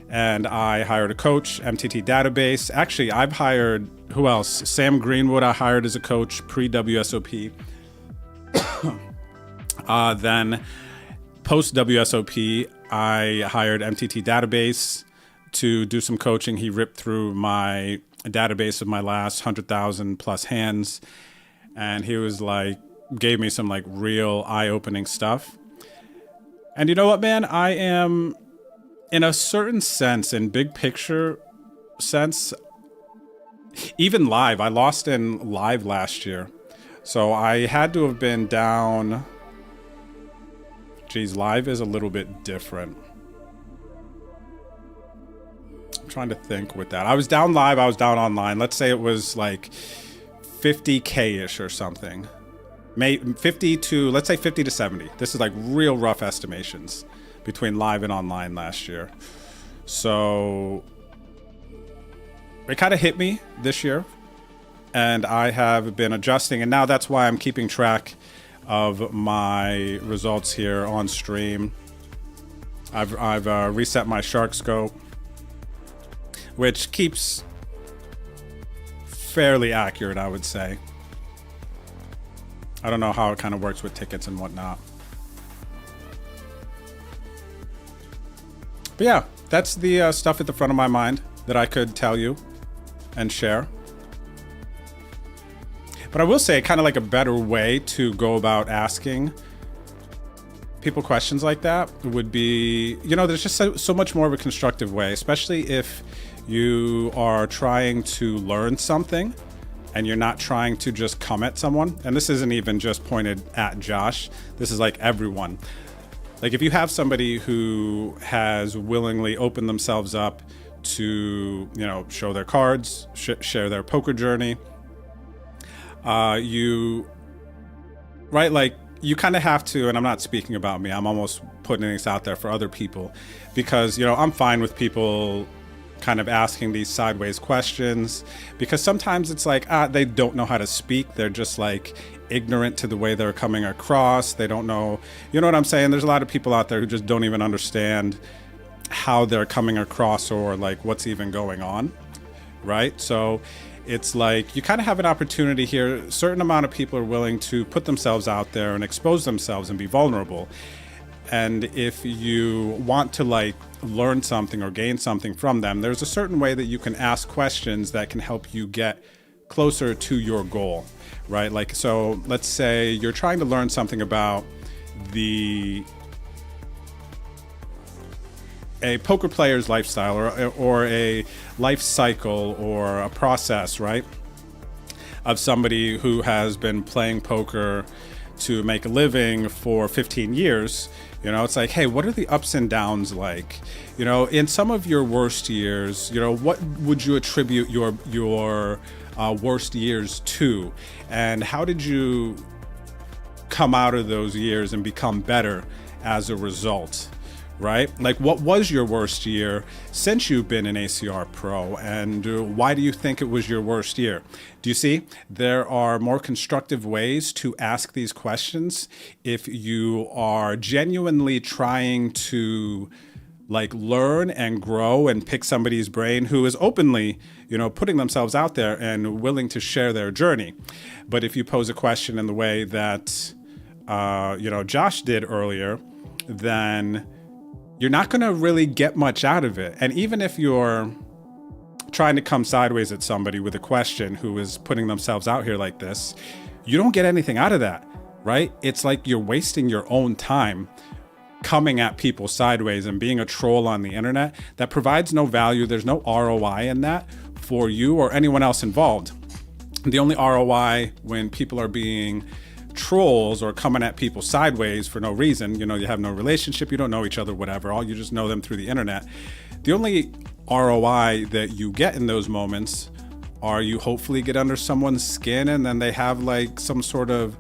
and I hired a coach, MTT Database. Actually, I've hired, who else? Sam Greenwood I hired as a coach pre-WSOP. Then post-WSOP, I hired MTT Database to do some coaching. He ripped through my database of my last 100,000 plus hands, and he was like, gave me some like real eye-opening stuff. And you know what, man? I am, in a certain sense, in big picture sense, even live, I lost in live last year. So I had to have been down. Geez, live is a little bit different. I'm trying to think with that. I was down live, I was down online. Let's say it was like 50K-ish or something. 50 to, let's say 50 to 70. This is like real rough estimations between live and online last year. So it kind of hit me this year, and I have been adjusting, and now that's why I'm keeping track of my results here on stream. I've reset my shark scope, which keeps fairly accurate, I would say. I don't know how it kind of works with tickets and whatnot. But yeah, that's the stuff at the front of my mind that I could tell you and share. But I will say kind of like a better way to go about asking people questions like that would be, you know, there's just so much more of a constructive way, especially if you are trying to learn something and you're not trying to just come at someone. And this isn't even just pointed at Josh. This is like everyone. Like if you have somebody who has willingly opened themselves up to, you know, show their cards, share their poker journey, right? Like you kind of have to, and I'm not speaking about me, I'm almost putting this out there for other people, because, you know, I'm fine with people kind of asking these sideways questions, because sometimes it's like, they don't know how to speak. They're just like ignorant to the way they're coming across. They don't know, you know what I'm saying? There's a lot of people out there who just don't even understand how they're coming across or like what's even going on, right? So it's like you kind of have an opportunity here. A certain amount of people are willing to put themselves out there and expose themselves and be vulnerable. And if you want to like learn something or gain something from them, there's a certain way that you can ask questions that can help you get closer to your goal, right? Like, so let's say you're trying to learn something about a poker player's lifestyle or a life cycle or a process, right? Of somebody who has been playing poker to make a living for 15 years. You know, it's like, hey, what are the ups and downs like? You know, in some of your worst years, you know, what would you attribute your worst years to? And how did you come out of those years and become better as a result? Right? Like, what was your worst year since you've been an ACR pro, and why do you think it was your worst year? Do you see? There are more constructive ways to ask these questions if you are genuinely trying to like learn and grow and pick somebody's brain who is openly, you know, putting themselves out there and willing to share their journey. But if you pose a question in the way that, you know, Josh did earlier, then you're not going to really get much out of it. And even if you're trying to come sideways at somebody with a question who is putting themselves out here like this, you don't get anything out of that, right? It's like you're wasting your own time coming at people sideways and being a troll on the internet that provides no value. There's no ROI in that for you or anyone else involved. The only ROI when people are being trolls or coming at people sideways for no reason, you know, you have no relationship, you don't know each other, whatever, all you just know them through the internet. The only ROI that you get in those moments are you hopefully get under someone's skin and then they have like some sort of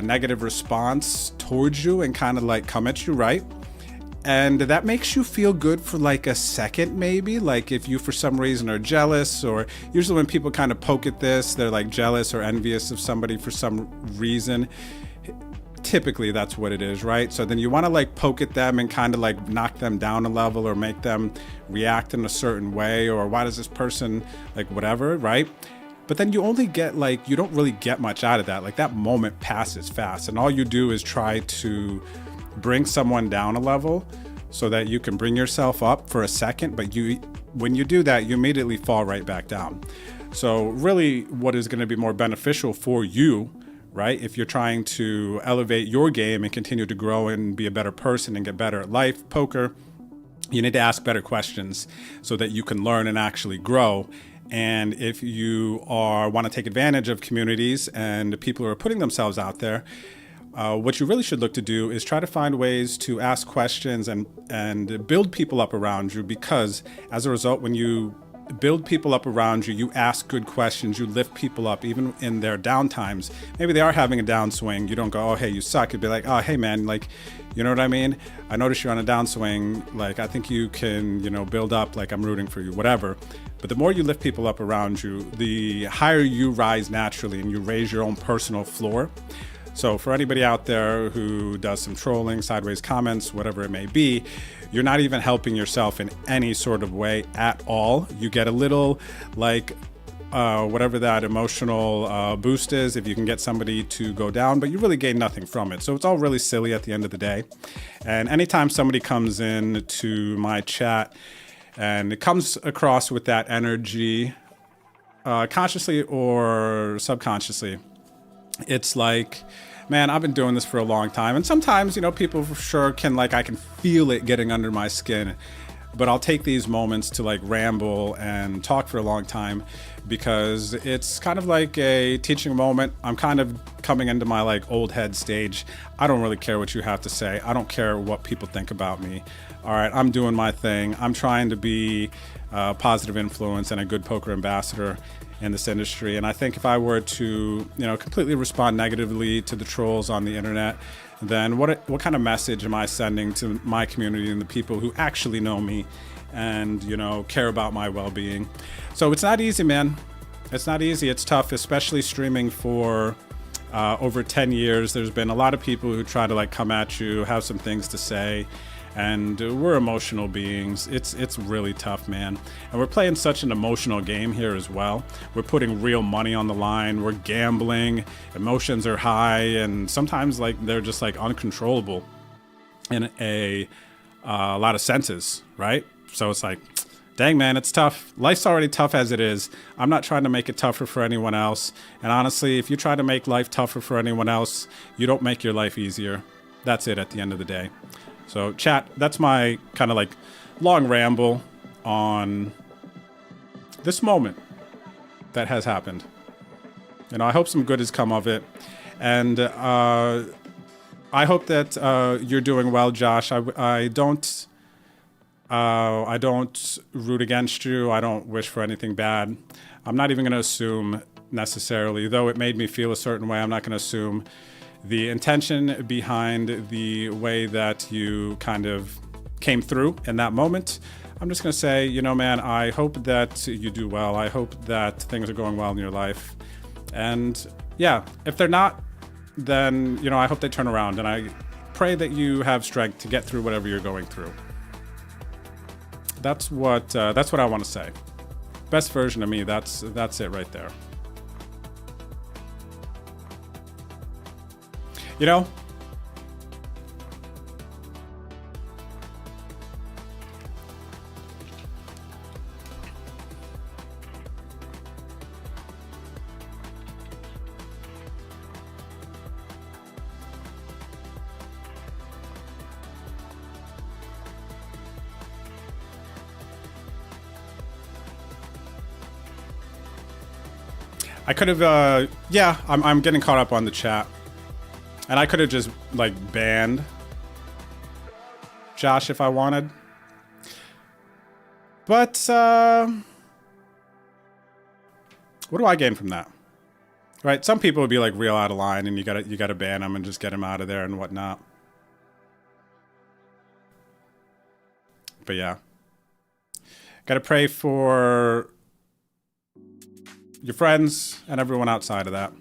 negative response towards you and kind of like come at you, right? And that makes you feel good for like a second, maybe. Like if you for some reason are jealous, or usually when people kind of poke at this, they're like jealous or envious of somebody for some reason. Typically that's what it is, right? So then you want to like poke at them and kind of like knock them down a level or make them react in a certain way, or why does this person like whatever, right? But then you only get like, you don't really get much out of that. Like that moment passes fast and all you do is try to bring someone down a level so that you can bring yourself up for a second, but when you do that, you immediately fall right back down. So really what is going to be more beneficial for you, right? If you're trying to elevate your game and continue to grow and be a better person and get better at life, poker, you need to ask better questions so that you can learn and actually grow. And if you want to take advantage of communities and people who are putting themselves out there, what you really should look to do is try to find ways to ask questions and build people up around you, because as a result, when you build people up around you, you ask good questions, you lift people up even in their down times. Maybe they are having a downswing. You don't go, oh, hey, you suck. You'd be like, oh, hey, man, like, you know what I mean? I noticed you're on a downswing. Like, I think you can, you know, build up, like I'm rooting for you, whatever. But the more you lift people up around you, the higher you rise naturally and you raise your own personal floor. So for anybody out there who does some trolling, sideways comments, whatever it may be, you're not even helping yourself in any sort of way at all. You get a little like whatever that emotional boost is if you can get somebody to go down, but you really gain nothing from it. So it's all really silly at the end of the day. And anytime somebody comes in to my chat and it comes across with that energy, consciously or subconsciously, it's like, man, I've been doing this for a long time. And sometimes, you know, people for sure can like, I can feel it getting under my skin, but I'll take these moments to like ramble and talk for a long time because it's kind of like a teaching moment. I'm kind of coming into my like old head stage. I don't really care what you have to say. I don't care what people think about me. All right, I'm doing my thing. I'm trying to be a positive influence and a good poker ambassador in this industry. And I think if I were to, you know, completely respond negatively to the trolls on the internet, then what kind of message am I sending to my community and the people who actually know me and, you know, care about my well-being? So it's not easy, man. It's not easy. It's tough, especially streaming for over 10 years. There's been a lot of people who try to like come at you, have some things to say. and we're emotional beings. It's really tough, man. And we're playing such an emotional game here as well. We're putting real money on the line. We're gambling. Emotions are high, and sometimes like they're just like uncontrollable in a lot of senses, right? So it's like, dang, man, it's tough. Life's already tough as it is. I'm not trying to make it tougher for anyone else. And honestly, if you try to make life tougher for anyone else, you don't make your life easier. That's it at the end of the day. So chat, that's my kind of like long ramble on this moment that has happened. You know, I hope some good has come of it. And I hope that you're doing well, Josh. I don't root against you. I don't wish for anything bad. I'm not even going to assume necessarily, though it made me feel a certain way. I'm not going to assume the intention behind the way that you kind of came through in that moment. I'm just going to say, you know, man, I hope that you do well. I hope that things are going well in your life. And yeah, if they're not, then, you know, I hope they turn around, and I pray that you have strength to get through whatever you're going through. That's what I want to say. Best version of me. That's it right there. You know, I could have, yeah, I'm getting caught up on the chat. And I could have just, like, banned Josh if I wanted. But, what do I gain from that? Right? Some people would be, like, real out of line, and you gotta ban them and just get them out of there and whatnot. But, yeah. Gotta pray for your friends and everyone outside of that.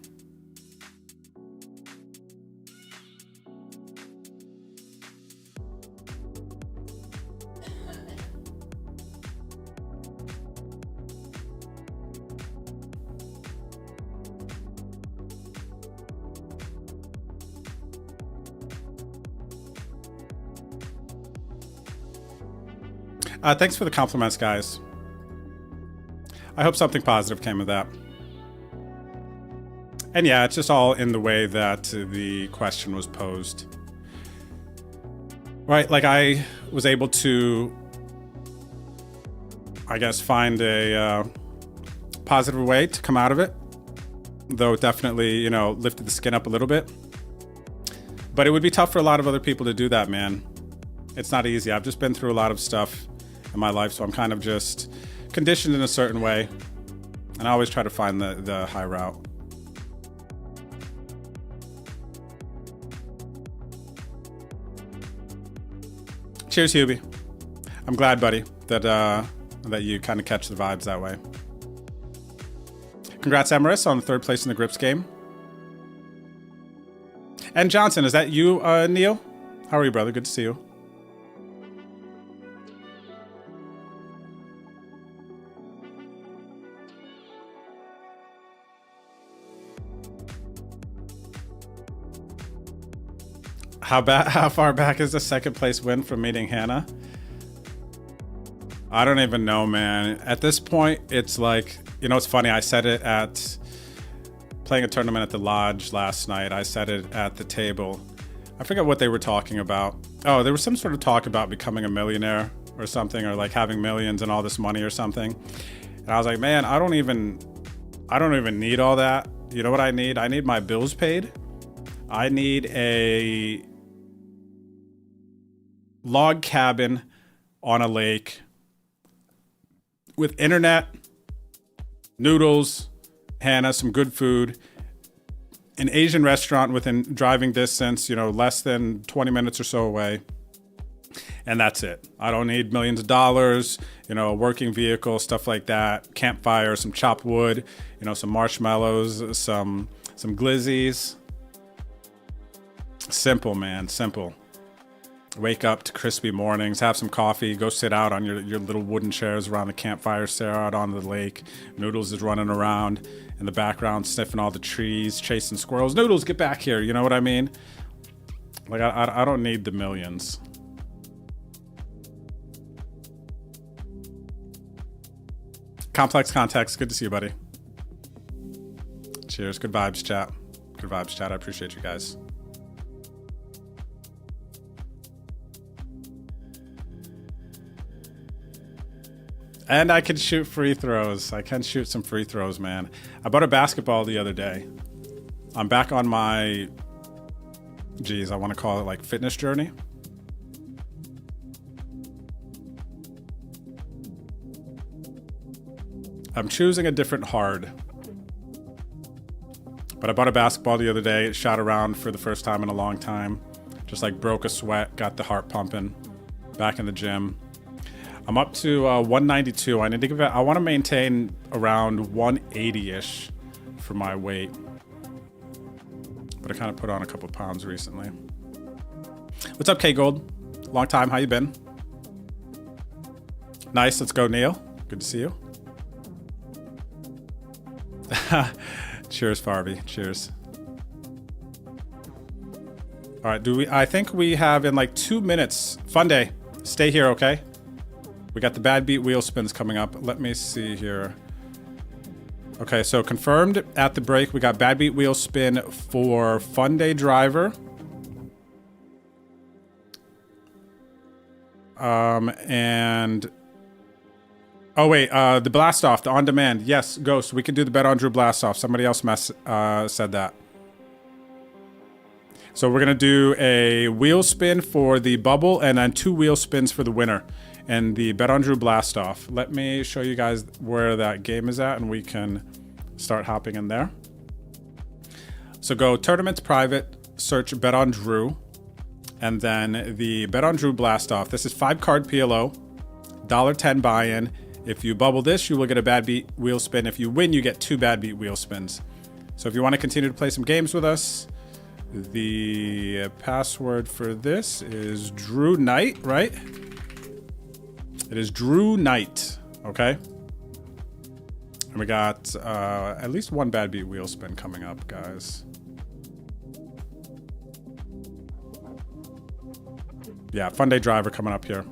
Thanks for the compliments, guys. I hope something positive came of that. And yeah, it's just all in the way that the question was posed. Right, like I was able to, I guess, find a positive way to come out of it. Though it definitely, you know, lifted the skin up a little bit. But it would be tough for a lot of other people to do that, man. It's not easy. I've just been through a lot of stuff in my life, so I'm kind of just conditioned in a certain way, and I always try to find the high route. Cheers, Hubie. I'm glad, buddy, that you kind of catch the vibes that way. Congrats, Emerus, on the 3rd place in the Grips game. And Johnson, is that you, Neil? How are you, brother? Good to see you. How far back is the 2nd place win from meeting Hannah? I don't even know, man. At this point, it's like, you know, it's funny. I said it at playing a tournament at the lodge last night. I said it at the table. I forget what they were talking about. Oh, there was some sort of talk about becoming a millionaire or something, or like having millions and all this money or something. And I was like, man, I don't even need all that. You know what I need? I need my bills paid. I need a log cabin on a lake with internet, noodles, Hannah, some good food, an Asian restaurant within driving distance, you know, less than 20 minutes or so away. And that's it. I don't need millions of dollars, you know, a working vehicle, stuff like that, campfire, some chopped wood, you know, some marshmallows, some glizzies. Simple, man, simple. Wake up to crispy mornings, have some coffee, go sit out on your little wooden chairs around the campfire, stare out on the lake. Noodles is running around in the background, sniffing all the trees, chasing squirrels. Noodles, get back here. You know what I mean? Like, I don't need the millions. Complex Context, good to see you, buddy. Cheers, good vibes, chat. Good vibes, chat. I appreciate you guys. And I can shoot free throws. I can shoot some free throws, man. I bought a basketball the other day. I'm back on my, geez, I want to call it like fitness journey. I'm choosing a different hard. But I bought a basketball the other day. It shot around for the first time in a long time. Just like broke a sweat, got the heart pumping. Back in the gym. I'm up to 192. I need to give it. I want to maintain around 180-ish for my weight. But I kind of put on a couple pounds recently. What's up, K Gold? Long time. How you been? Nice. Let's go, Neil. Good to see you. Cheers, Farby. Cheers. All right. I think we have in like 2 minutes. Fun day. Stay here, okay? We got the bad beat wheel spins coming up. Let me see here. Okay, so confirmed at the break. We got bad beat wheel spin for Fun Day Driver. And oh wait, the blast off, the on demand. Yes, Ghost. We could do the bet on Drew blast off. Somebody else said that. So we're gonna do a wheel spin for the bubble and then 2 wheel spins for the winner. And the Bet on Drew Blast Off. Let me show you guys where that game is at and we can start hopping in there. So go Tournaments Private, search Bet on Drew, and then the Bet on Drew Blast Off. This is 5-card PLO, $1.10 buy-in. If you bubble this, you will get a bad beat wheel spin. If you win, you get 2 bad beat wheel spins. So if you want to continue to play some games with us, the password for this is Drew Knight, right? It is Drew Knight, okay? And we got at least 1 bad beat wheel spin coming up, guys. Yeah, Fun Day Driver coming up here.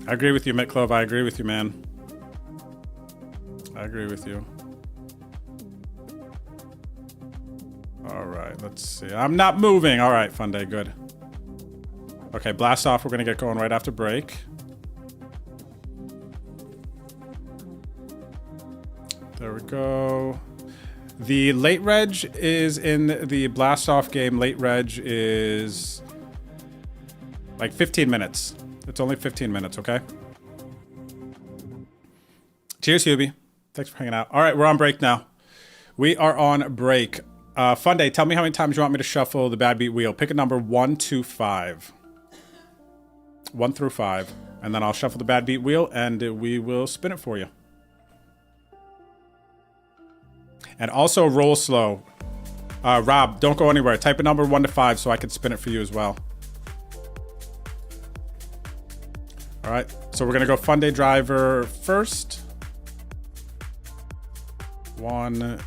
I agree with you, Mitclove. I agree with you, man. I agree with you. All right, let's see. I'm not moving. All right, Fun Day, good. Okay, blast off. We're going to get going right after break. There we go. The late reg is in the blast off game. Late reg is like 15 minutes. It's only 15 minutes, okay? Cheers, Hubie. Thanks for hanging out. All right, we're on break now. We are on break. Fun Day, tell me how many times you want me to shuffle the bad beat wheel. Pick a number 1 to 5. 1 through 5. And then I'll shuffle the bad beat wheel and we will spin it for you. And also roll slow. Rob, don't go anywhere. Type a number 1 to 5 so I can spin it for you as well. All right, so we're gonna go Fun Day Driver first. 1,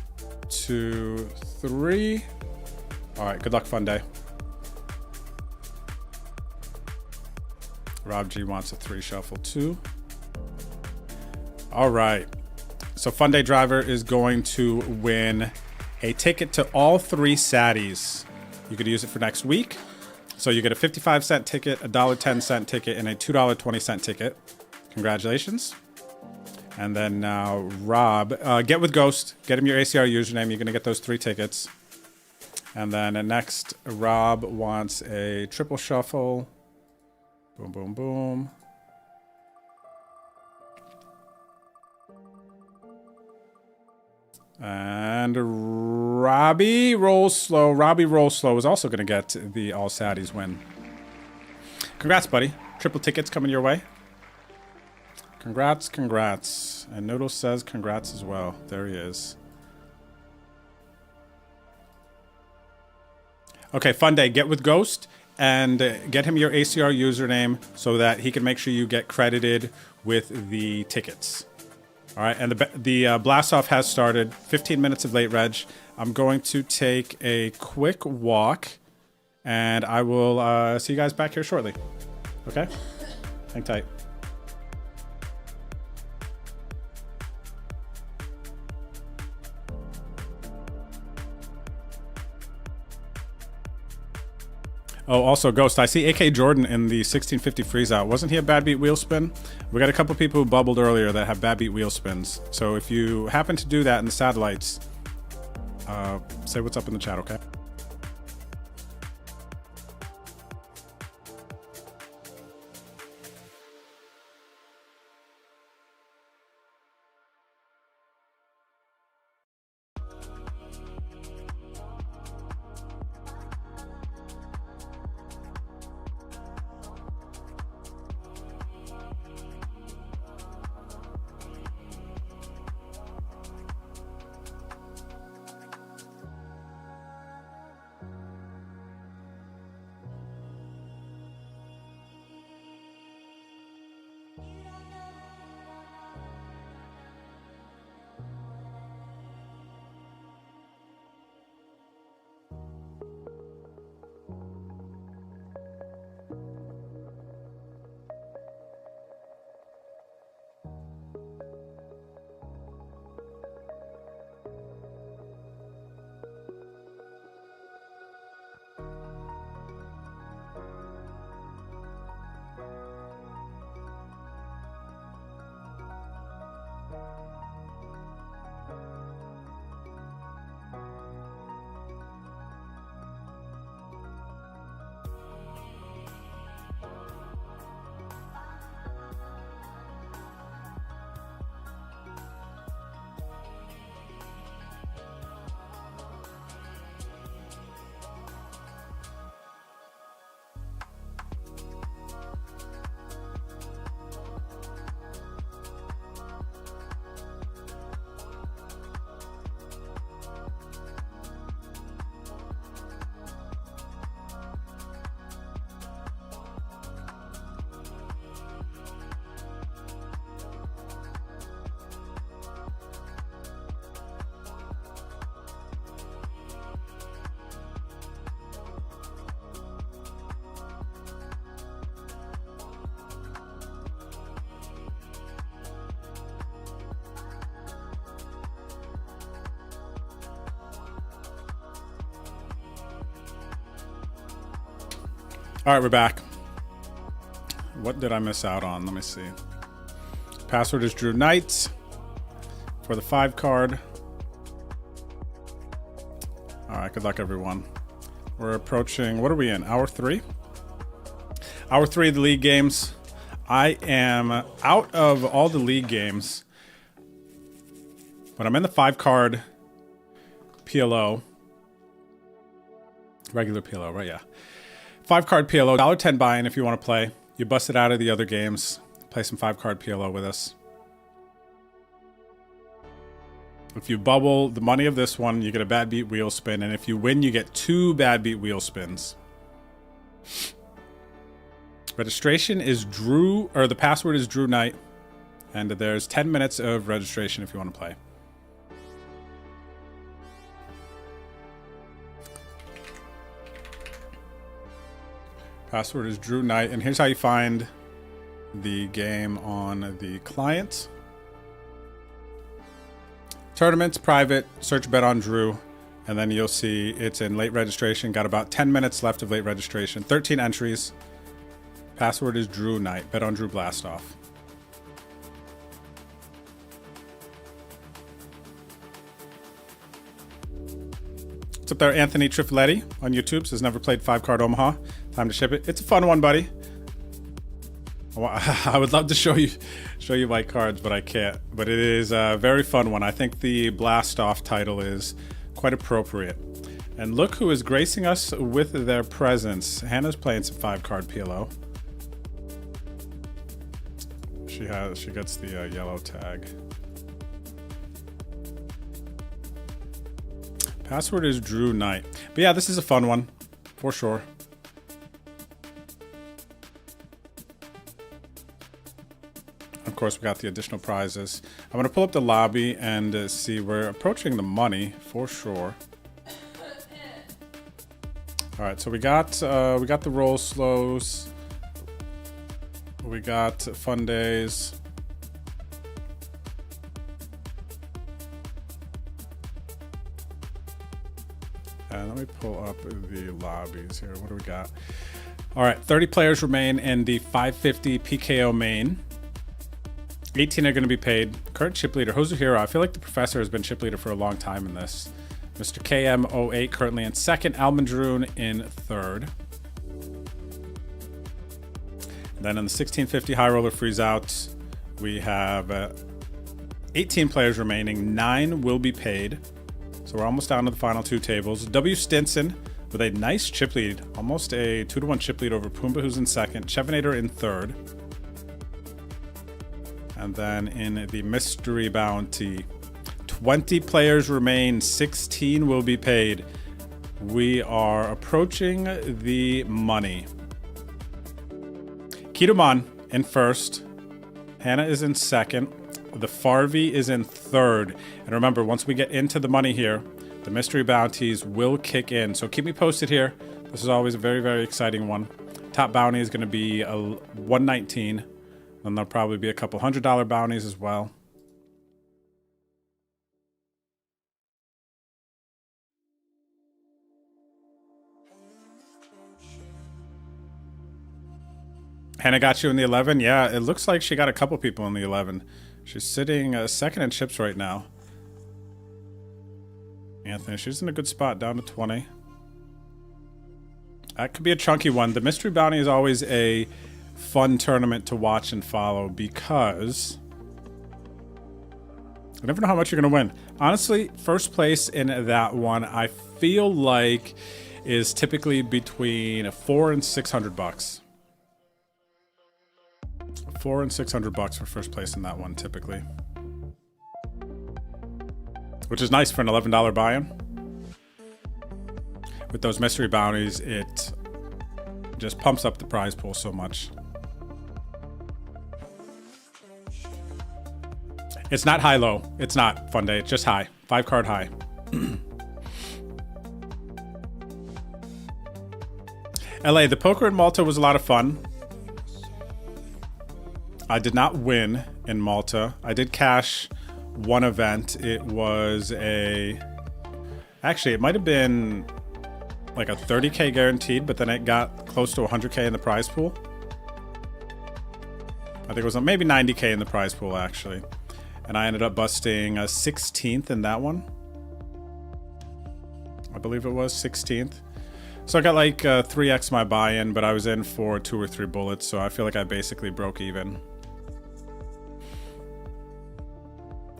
2, 3. All right, good luck, Fun Day. Rob G wants a 3 shuffle too. All right, so Fun Day Driver is going to win a ticket to all 3 Saddies. You could use it for next week. So you get a 55-cent ticket, a $1.10 ticket, and a $2.20 ticket. Congratulations. And then now, Rob, get with Ghost. Get him your ACR username. You're going to get those 3 tickets. And then next, Rob wants a triple shuffle. Boom, boom, boom. And Robbie Roll Slow. Robbie Roll Slow is also going to get the All Saddies win. Congrats, buddy. Triple tickets coming your way. Congrats, congrats. And Noodle says congrats as well. There he is. Okay, fun day. Get with Ghost and get him your ACR username so that he can make sure you get credited with the tickets. All right, and the blast off has started. 15 minutes of late reg. I'm going to take a quick walk, and I will see you guys back here shortly. Okay? Hang tight. Oh, also, Ghost, I see AK Jordan in the 1650 freeze out. Wasn't he a bad beat wheel spin? We got a couple people who bubbled earlier that have bad beat wheel spins. So if you happen to do that in the satellites, say what's up in the chat, okay? All right, we're back. What did I miss out on? Let me see. Password is Drew Knight for the 5 card. All right, good luck, everyone. We're approaching, what are we in? Hour 3? Hour 3 of the league games. I am out of all the league games, but I'm in the 5 card PLO. Regular PLO, right? Yeah. 5 card PLO, $1.10 buy-in if you want to play. You bust it out of the other games. Play some 5 card PLO with us. If you bubble the money of this one, you get a bad beat wheel spin. And if you win, you get 2 bad beat wheel spins. Registration is Drew, or the password is Drew Knight. And there's 10 minutes of registration if you want to play. Password is Drew Knight, and here's how you find the game on the client. Tournaments, private, search Bet on Drew, and then you'll see it's in late registration. Got about 10 minutes left of late registration. 13 entries. Password is Drew Knight. Bet on Drew Blastoff. What's up there, Anthony Trifoletti on YouTube? Says never played 5 card Omaha. Time to ship it. It's a fun one, buddy. I would love to show you my cards, but I can't. But it is a very fun one. I think the Blast Off title is quite appropriate. And look who is gracing us with their presence. Hannah's playing some 5 card PLO. She gets the yellow tag. Password is Drew Knight. But yeah, this is a fun one for sure. Of course, we got the additional prizes. I'm gonna pull up the lobby and see. We're approaching the money for sure. All right, so we got the roll slows. We got fun days. And let me pull up the lobbies here. What do we got? All right, 30 players remain in the 550 PKO main. 18 are going to be paid. Current chip leader, Hozuhiro. I feel like the professor has been chip leader for a long time in this. Mr. KM08 currently in second. Almandroon in third. Then in the 1650 high roller freeze out, we have 18 players remaining. 9 will be paid. So we're almost down to the final 2 tables. W. Stinson with a nice chip lead. Almost a 2-to-1 chip lead over Pumbaa, who's in second. Chevinator in third. And then in the mystery bounty, 20 players remain, 16 will be paid. We are approaching the money. Kidomon in first. Hannah is in second. The Farvi is in third. And remember, once we get into the money here, the mystery bounties will kick in. So keep me posted here. This is always a very, very exciting one. Top bounty is going to be a 119. And there'll probably be a couple $100 bounties as well. Hannah got you in the 11. Yeah, it looks like she got a couple people in the 11. She's sitting second in chips right now. Anthony, she's in a good spot, down to 20. That could be a chunky one. The mystery bounty is always a fun tournament to watch and follow because you never know how much you're going to win. Honestly, first place in that one, I feel like is typically between $400 and $600. $400 and $600 for first place in that one, typically. Which is nice for an $11 buy-in. With those mystery bounties, it just pumps up the prize pool so much. It's not high-low. It's not fun day. It's just high. 5-card high. LA, the poker in Malta was a lot of fun. I did not win in Malta. I did cash one event. It was actually, it might have been like a 30K guaranteed, but then it got close to 100K in the prize pool. I think it was maybe 90K in the prize pool, actually. And I ended up busting a 16th in that one. I believe it was 16th. So I got like 3x my buy-in, but I was in for 2 or 3 bullets, so I feel like I basically broke even.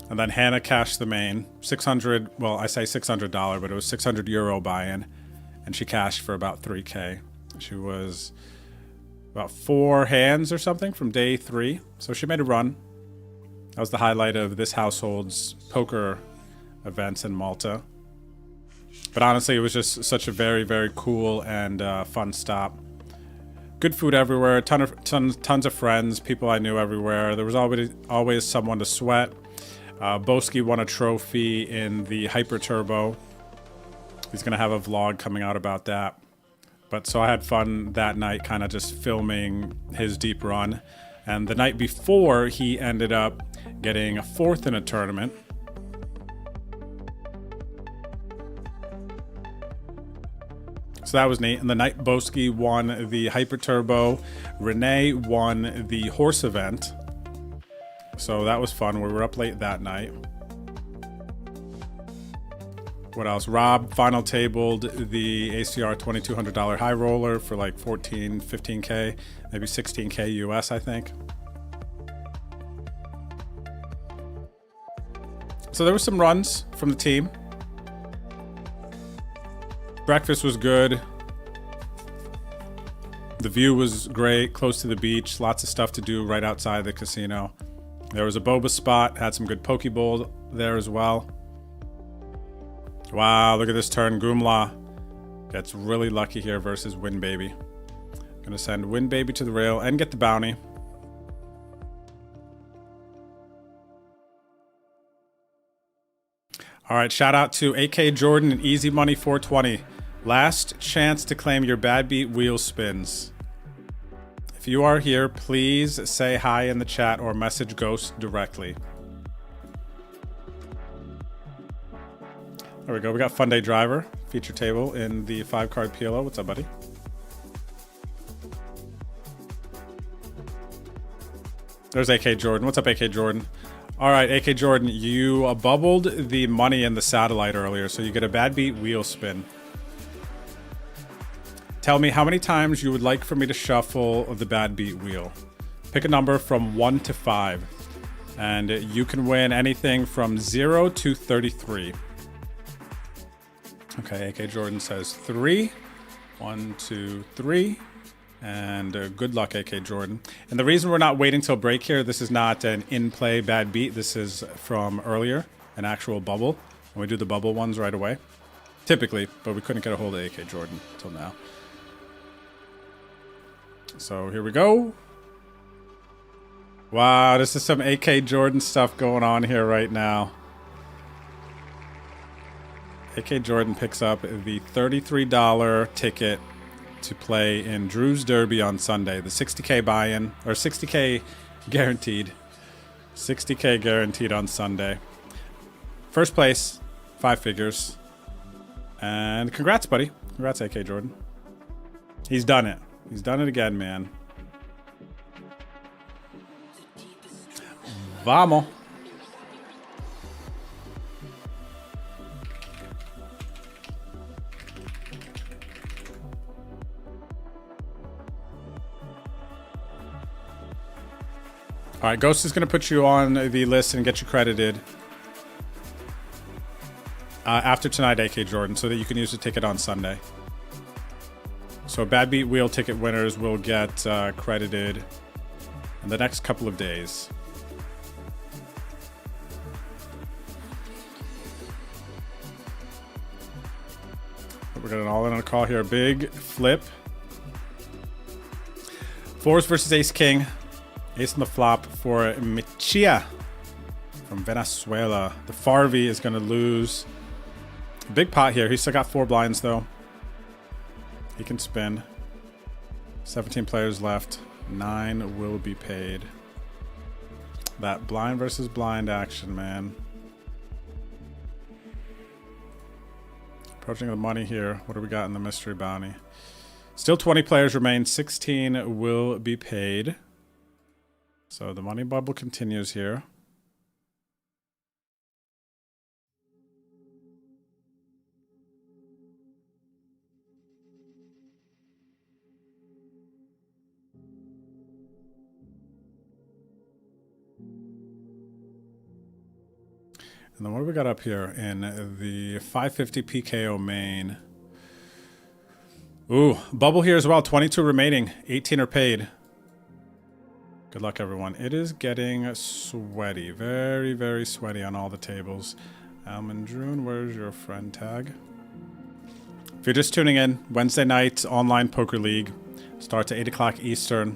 And then Hannah cashed the main. 600, well, I say $600, but it was 600 euro buy-in. And she cashed for about 3K. She was about 4 hands or something from day 3. So she made a run. That was the highlight of this household's poker events in Malta. But honestly, it was just such a very, very cool and fun stop. Good food everywhere, tons of friends, people I knew everywhere. There was always someone to sweat. Boski won a trophy in the Hyper Turbo. He's going to have a vlog coming out about that. But so I had fun that night, kind of just filming his deep run. And the night before, he ended up getting a 4th in a tournament. So that was neat. And the night Boski won the Hyper Turbo. Renee won the horse event. So that was fun. We were up late that night. What else? Rob final tabled the ACR $2,200 high roller for like 14, 15K, maybe 16K US, I think. So there were some runs from the team. Breakfast was good. The view was great, close to the beach, lots of stuff to do right outside the casino. There was a boba spot, had some good poke bowl there as well. Wow, look at this turn. Goomla gets really lucky here versus Win Baby. Gonna send Win Baby to the rail and get the bounty. All right, shout out to AK Jordan and Easy Money 420. Last chance to claim your bad beat wheel spins. If you are here, please say hi in the chat or message Ghost directly. There we go. We got Fun Day Driver feature table in the 5-card PLO. What's up, buddy? There's AK Jordan. What's up, AK Jordan? All right, AK Jordan, you bubbled the money in the satellite earlier, so you get a bad beat wheel spin. Tell me how many times you would like for me to shuffle the bad beat wheel. Pick a number from 1 to 5, and you can win anything from 0 to 33. Okay, AK Jordan says 3. 1, 2, 3. And good luck, AK Jordan. And the reason we're not waiting till break here, this is not an in-play bad beat. This is from earlier, an actual bubble. And we do the bubble ones right away. Typically, but we couldn't get a hold of AK Jordan until now. So here we go. Wow, this is some AK Jordan stuff going on here right now. AK Jordan picks up the $33 ticket to play in Drew's Derby on Sunday. The 60K buy-in, or 60K guaranteed. 60K guaranteed on Sunday. First place, 5 figures. And congrats, buddy. Congrats, AK Jordan. He's done it. He's done it again, man. Vamos. All right, Ghost is going to put you on the list and get you credited after tonight, AK Jordan, so that you can use the ticket on Sunday. So Bad Beat Wheel ticket winners will get credited in the next couple of days. We're going all in on a call here. Big flip. 4s versus Ace King. Ace on the flop for Michia from Venezuela. The Farvi is going to lose. Big pot here. He's still got 4 blinds, though. He can spin. 17 players left. 9 will be paid. That blind versus blind action, man. Approaching the money here. What do we got in the mystery bounty? Still 20 players remain. 16 will be paid. So the money bubble continues here. And then what do we got up here in the 550 PKO main? Ooh, bubble here as well. 22 remaining. 18 are paid. Good luck, everyone. It is getting sweaty. Very, very sweaty on all the tables. Almondrune, where's your friend tag? If you're just tuning in, Wednesday night online poker league starts at 8 o'clock Eastern.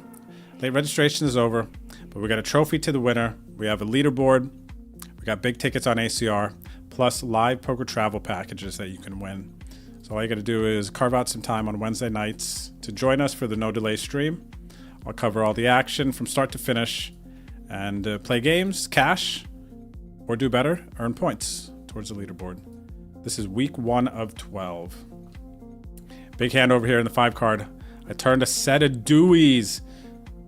Late registration is over, but we got a trophy to the winner. We have a leaderboard. We got big tickets on ACR, plus live poker travel packages that you can win. So all you got to do is carve out some time on Wednesday nights to join us for the No Delay stream. I'll cover all the action from start to finish and play games, cash, or do better, earn points towards the leaderboard. This is week 1 of 12. Big hand over here in the 5 card. I turned a set of Deweys.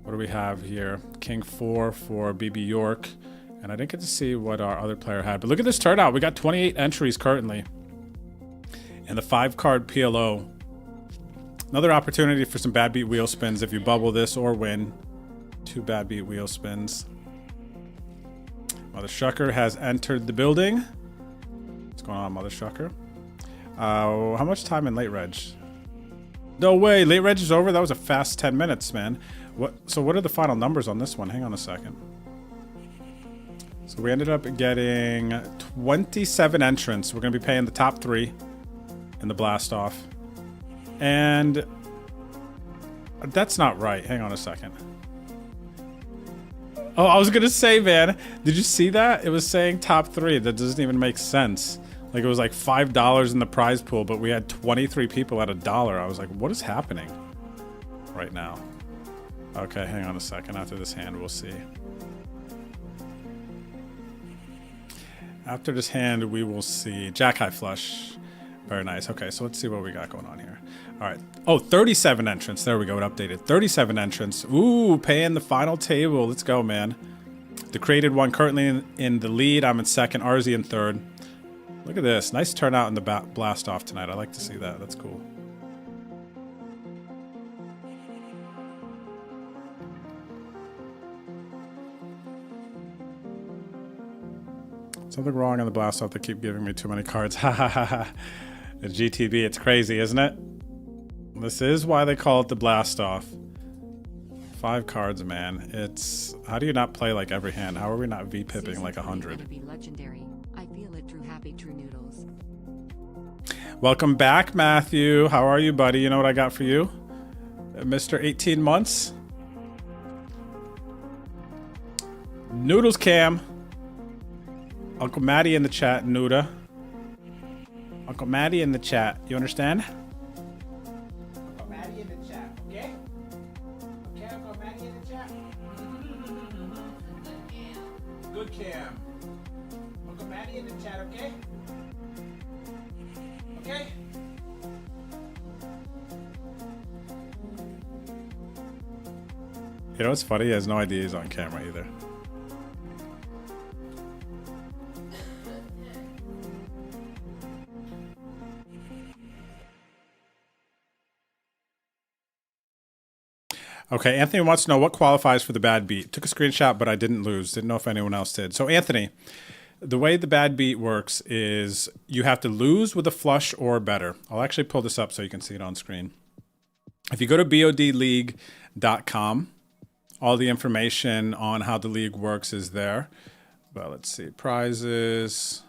What do we have here? King 4 for BB York. And I didn't get to see what our other player had. But look at this turnout. We got 28 entries currently in the 5 card PLO. Another opportunity for some bad beat wheel spins if you bubble this or win. 2 bad beat wheel spins. Mother Shucker has entered the building. What's going on, Mother Shucker? How much time in late reg? No way. Late reg is over. That was a fast 10 minutes, man. So what are the final numbers on this one? Hang on a second. So we ended up getting 27 entrants. We're going to be paying the top 3 in the blast off. And that's not right. Hang on a second. Oh, I was going to say, man, did you see that? It was saying top 3. That doesn't even make sense. Like, it was like $5 in the prize pool, but we had 23 people at $1. I was like, what is happening right now? Okay, hang on a second. After this hand, we'll see. After this hand, we will see Jack High Flush. Very nice. Okay, so let's see what we got going on here. All right. Oh, 37 entrants. There we go. It updated. 37 entrants. Ooh, paying the final table. Let's go, man. The created one currently in the lead. I'm in second. RZ in third. Look at this. Nice turnout in the blast off tonight. I like to see that. That's cool. Something wrong on the blast off. They keep giving me too many cards. Ha ha ha ha. The GTB, it's crazy, isn't it? This is why they call it the blast off. 5 cards, man. It's how do you not play like every hand? How are we not V-pipping like 100? Be legendary. I feel it. True happy, true noodles. Welcome back, Matthew. How are you, buddy? You know what I got for you, Mr. 18 months. Noodles Cam. Uncle Maddie in the chat, Nuda. Uncle Maddie in the chat. You understand? Uncle Maddie in the chat, okay? Okay, Uncle Maddie in the chat. Good Cam. Uncle Maddie in the chat, okay? Okay? You know what's funny? He has no idea he's on camera either. Okay, Anthony wants to know what qualifies for the bad beat. Took a screenshot, but I didn't lose. Didn't know if anyone else did. So, Anthony, the way the bad beat works is you have to lose with a flush or better. I'll actually pull this up so you can see it on screen. If you go to bodleague.com, all the information on how the league works is there. Well, let's see. Prizes.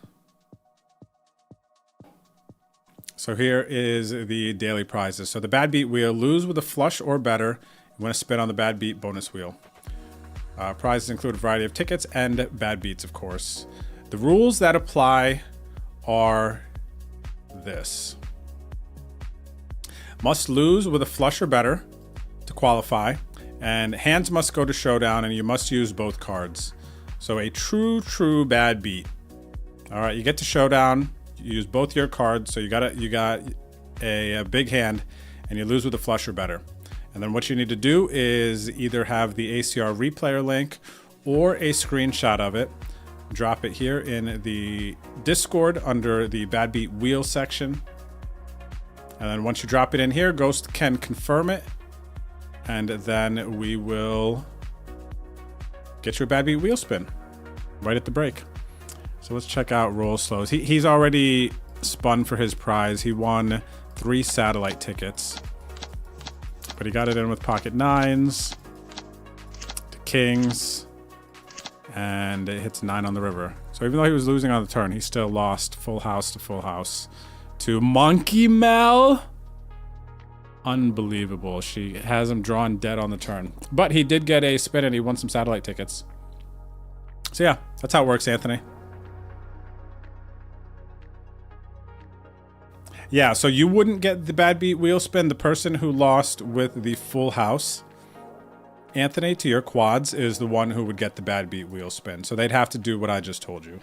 So here is the daily prizes. So the bad beat wheel, lose with a flush or better. You want to spin on the bad beat bonus wheel. Prizes include a variety of tickets and bad beats, of course. The rules that apply are this. Must lose with a flush or better to qualify. And hands must go to showdown, and you must use both cards. So a true bad beat. All right, you get to showdown. You use both your cards. So you got a big hand, and you lose with a flush or better. And then what you need to do is either have the ACR replayer link or a screenshot of it. Drop it here in the Discord under the Bad Beat Wheel section. And then once you drop it in here, Ghost can confirm it. And then we will get you a Bad Beat Wheel spin right at the break. So let's check out Roll Slows. He's already spun for his prize. He won 3 satellite tickets. But he got it in with pocket 9s, to kings, and it hits 9 on the river. So even though he was losing on the turn, he still lost full house to full house to Monkey Mel. Unbelievable. She has him drawn dead on the turn. But he did get a spin and he won some satellite tickets. So yeah, that's how it works, Anthony. Yeah, so you wouldn't get the bad beat wheel spin. The person who lost with the full house, Anthony, to your quads, is the one who would get the bad beat wheel spin. So they'd have to do what I just told you.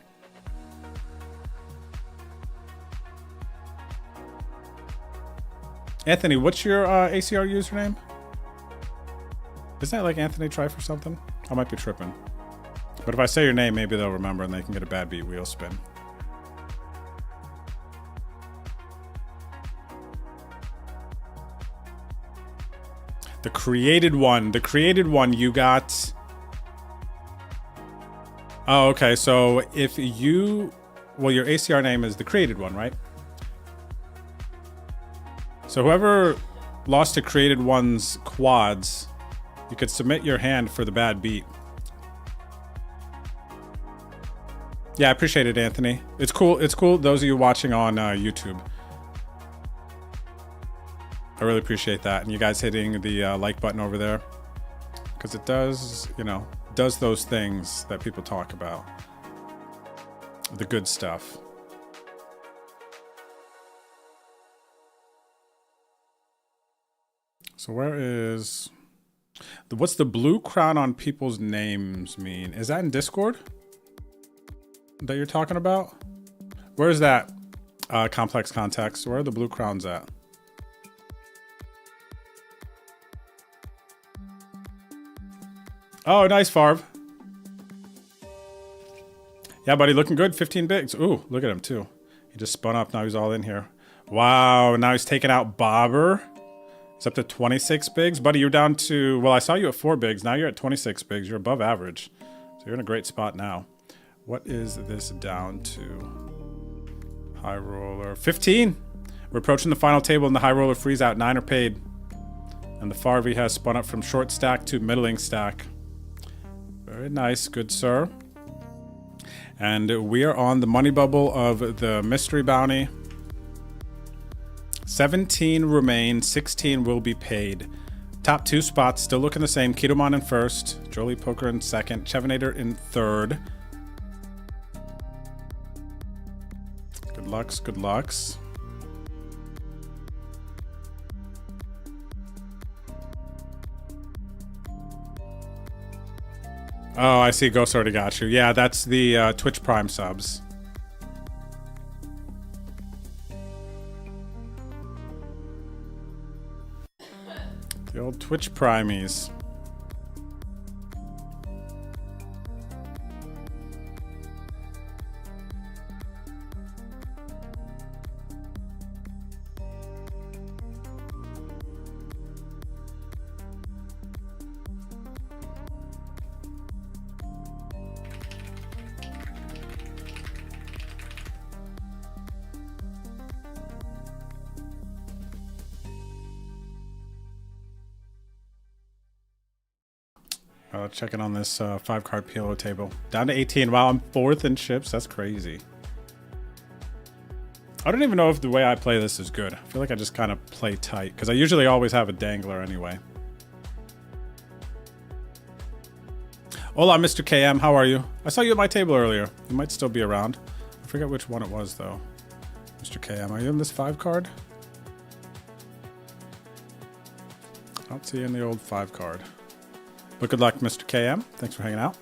Anthony, what's your ACR username? Isn't that like Anthony Try for something? I might be tripping. But if I say your name, maybe they'll remember and they can get a bad beat wheel spin. The created one you got. Oh, okay. So if you, well, your ACR name is the created one, right? So whoever lost to Created One's quads, you could submit your hand for the bad beat. Yeah, I appreciate it, Anthony. It's cool. It's cool. Those of you watching on YouTube, I really appreciate that, and you guys hitting the like button over there, because it does, you know, does those things that people talk about, the good stuff. So where is what's the blue crown on people's names mean? Is that in Discord that you're talking about? Where is that? Complex context. Where are the blue crowns at? Oh, nice, Farv. Yeah, buddy, looking good. 15 bigs. Ooh, look at him too. He just spun up. Now he's all in here. Wow. Now he's taking out Bobber. It's up to 26 bigs. Buddy, you're down to, well, I saw you at 4 bigs. Now you're at 26 bigs. You're above average. So you're in a great spot now. What is this down to? High roller. 15. We're approaching the final table in the high roller freeze out. 9 are paid. And the Farvey has spun up from short stack to middling stack. Very nice. Good, sir. And we are on the money bubble of the mystery bounty. 17 remain, 16 will be paid. Top 2 spots still looking the same. Kidomon in first, Jolie Poker in second, Chevinator in third. Good lucks, good lucks. Oh, I see. Ghost already got you. Yeah, that's the Twitch Prime subs. The old Twitch Primies. Checking on this 5-card PLO table. Down to 18. Wow, I'm 4th in chips. That's crazy. I don't even know if the way I play this is good. I feel like I just kind of play tight, because I usually always have a dangler anyway. Hola, Mr. KM. How are you? I saw you at my table earlier. You might still be around. I forget which one it was, though. Mr. KM, are you in this 5-card? I don't see you in the old 5-card. But good luck, Mr. KM. Thanks for hanging out.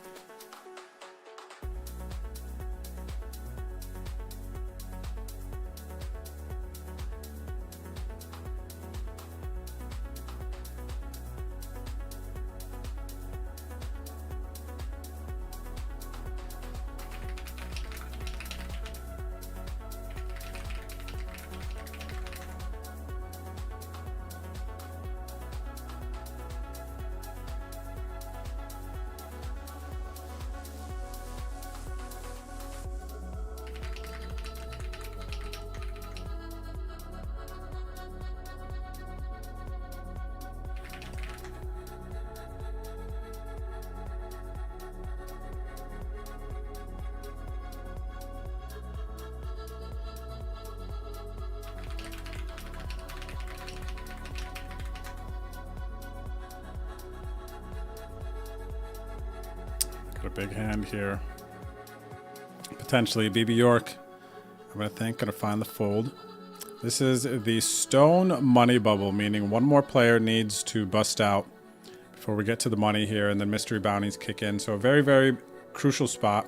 Got a big hand here. Potentially BB York. I'm gonna think, gonna find the fold. This is the stone money bubble, meaning one more player needs to bust out before we get to the money here, and then mystery bounties kick in. So a very, very crucial spot.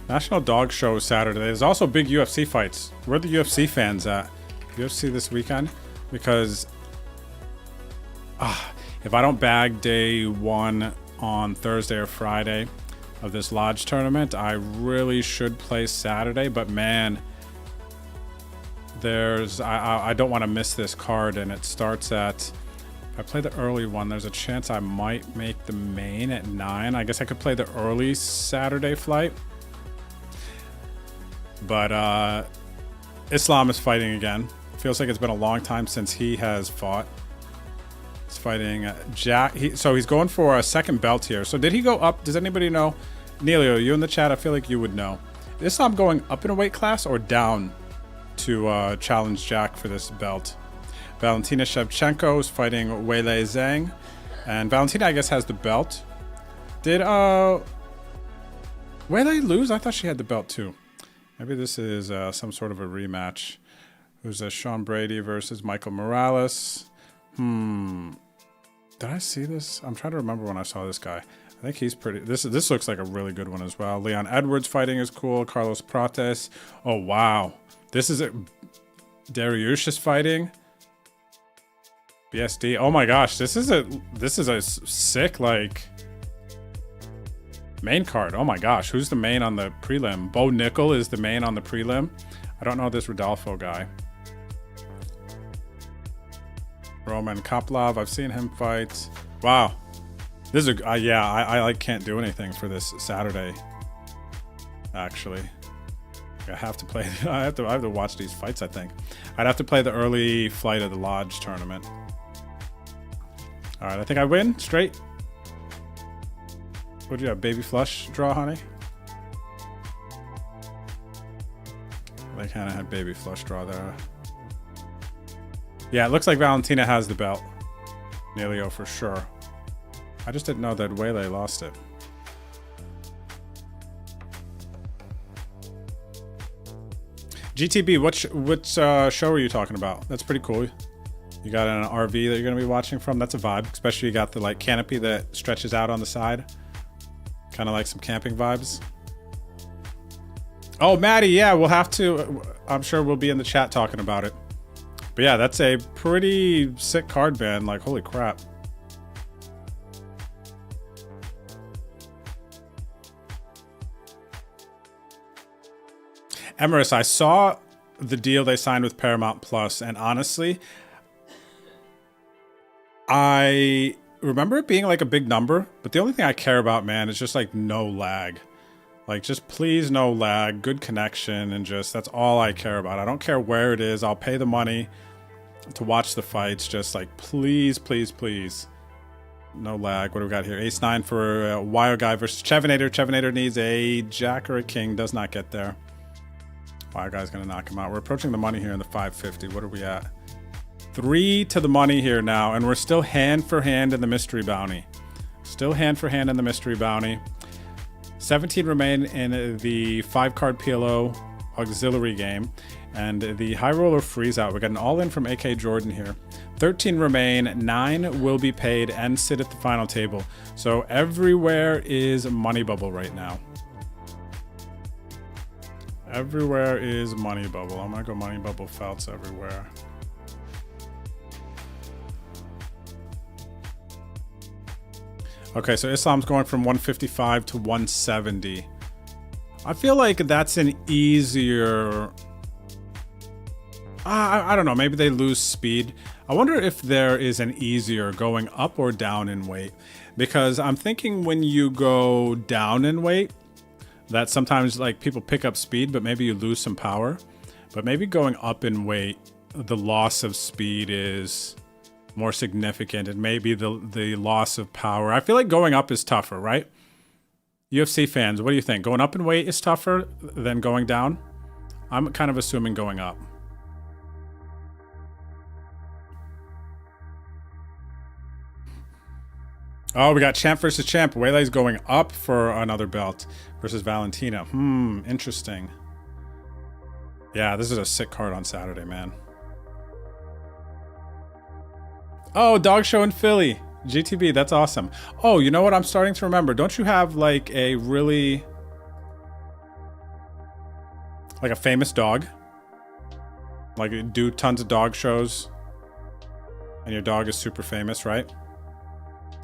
National Dog Show Saturday. There's also big UFC fights. Where are the UFC fans at? UFC this weekend? Because if I don't bag day 1 on Thursday or Friday, of this Lodge tournament. I really should play Saturday, but man, I don't want to miss this card, and it starts at, if I play the early one, there's a chance I might make the main at 9. I guess I could play the early Saturday flight. But Islam is fighting again. Feels like it's been a long time since he has fought. He's fighting Jack. So he's going for a second belt here. So did he go up? Does anybody know? Neilio, you in the chat? I feel like you would know. Is Islam going up in a weight class or down to challenge Jack for this belt? Valentina Shevchenko is fighting Weili Zhang. And Valentina, I guess, has the belt. Did Weili lose? I thought she had the belt too. Maybe this is some sort of a rematch. Who's Sean Brady versus Michael Morales? Did I see this? I'm trying to remember when I saw this guy. I think he's pretty... This looks like a really good one as well. Leon Edwards fighting is cool. Carlos Prates. Oh, wow. This is... Dariush is fighting. BSD. Oh my gosh. This is a sick, like... main card. Oh my gosh. Who's the main on the prelim? Bo Nickel is the main on the prelim. I don't know this Rodolfo guy. Roman Koplov. I've seen him fight. Wow. This is a... yeah, I like can't do anything for this Saturday. Actually. I have to play... I have to watch these fights, I think. I'd have to play the early flight of the Lodge tournament. Alright, I think I win. Straight. What'd you have? Baby flush draw, honey? They kind of had baby flush draw there. Yeah, it looks like Valentina has the belt. Neilio for sure. I just didn't know that Weili lost it. GTB, which show are you talking about? That's pretty cool. You got an RV that you're going to be watching from. That's a vibe. Especially you got the like canopy that stretches out on the side. Kind of like some camping vibes. Oh, Maddie, yeah, we'll have to... I'm sure we'll be in the chat talking about it. But yeah, that's a pretty sick card ban. Like, holy crap. Emerus, I saw the deal they signed with Paramount Plus, and honestly, I remember it being like a big number, but the only thing I care about, man, is just like no lag. Like, just please no lag, good connection, and just that's all I care about. I don't care where it is. I'll pay the money to watch the fights. Just like, please, please, please. No lag. What do we got here? Ace-9 for Wild Guy versus Chevinator. Chevinator needs a Jack or a King. Does not get there. Wild Guy's going to knock him out. We're approaching the money here in the 550. What are we at? 3 to the money here now. And we're still hand for hand in the mystery bounty. Still hand for hand in the mystery bounty. 17 remain in the 5-card PLO auxiliary game. And the high roller freeze out. We got an all-in from AK Jordan here. 13 remain, 9 will be paid and sit at the final table. So everywhere is money bubble right now. Everywhere is money bubble. I'm gonna go money bubble felts everywhere. Okay, so Islam's going from 155 to 170. I feel like that's an easier... I don't know, maybe they lose speed. I wonder if there is an easier going up or down in weight. Because I'm thinking when you go down in weight, that sometimes like people pick up speed, but maybe you lose some power. But maybe going up in weight, the loss of speed is more significant, and maybe the loss of power. I feel like going up is tougher, right? UFC fans, what do you think? Going up in weight is tougher than going down? I'm kind of assuming going up. Oh, we got champ versus champ. Weili's going up for another belt versus Valentina. Interesting. Yeah, this is a sick card on Saturday, man. Oh, dog show in Philly. GTB, that's awesome. Oh, you know what I'm starting to remember? Don't you have like a really... like a famous dog? Like you do tons of dog shows and your dog is super famous, right?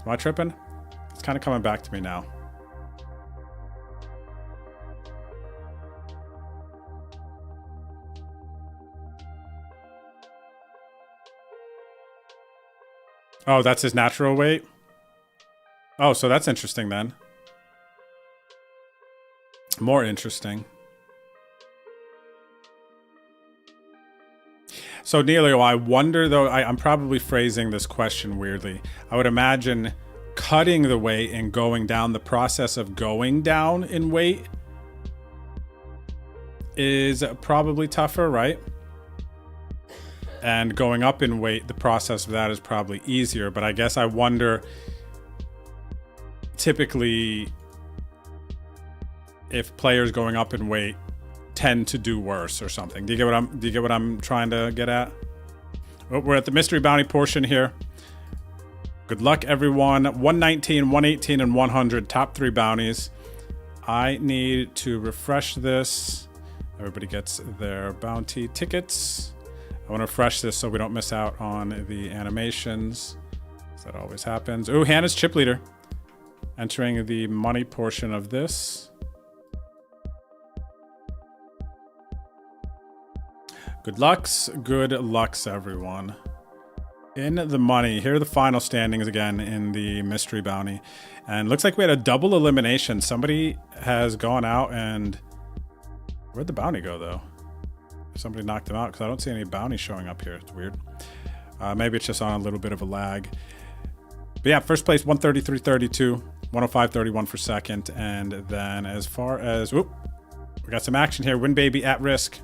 Am I tripping? It's kind of coming back to me now. Oh, that's his natural weight? Oh, so that's interesting then. More interesting. So, Neilio, I wonder, though, I'm probably phrasing this question weirdly. I would imagine cutting the weight and going down, the process of going down in weight is probably tougher, right? And going up in weight, the process of that is probably easier. But I guess I wonder, typically, if players going up in weight tend to do worse or something. Do you get what I'm trying to get at? Oh, we're at the mystery bounty portion here. Good luck, everyone. 119, 118, and 100. Top 3 bounties. I need to refresh this. Everybody gets their bounty tickets. I want to refresh this so we don't miss out on the animations. That always happens. Ooh, Hannah's chip leader. Entering the money portion of this. Good lucks, everyone. In the money, here are the final standings again in the mystery bounty. And looks like we had a double elimination. Somebody has gone out and... Where'd the bounty go, though? Somebody knocked him out because I don't see any bounty showing up here. It's weird. Maybe it's just on a little bit of a lag. But yeah, first place, 133.32, 105.31 for second. And then as far as... Whoop, we got some action here. Win Baby at risk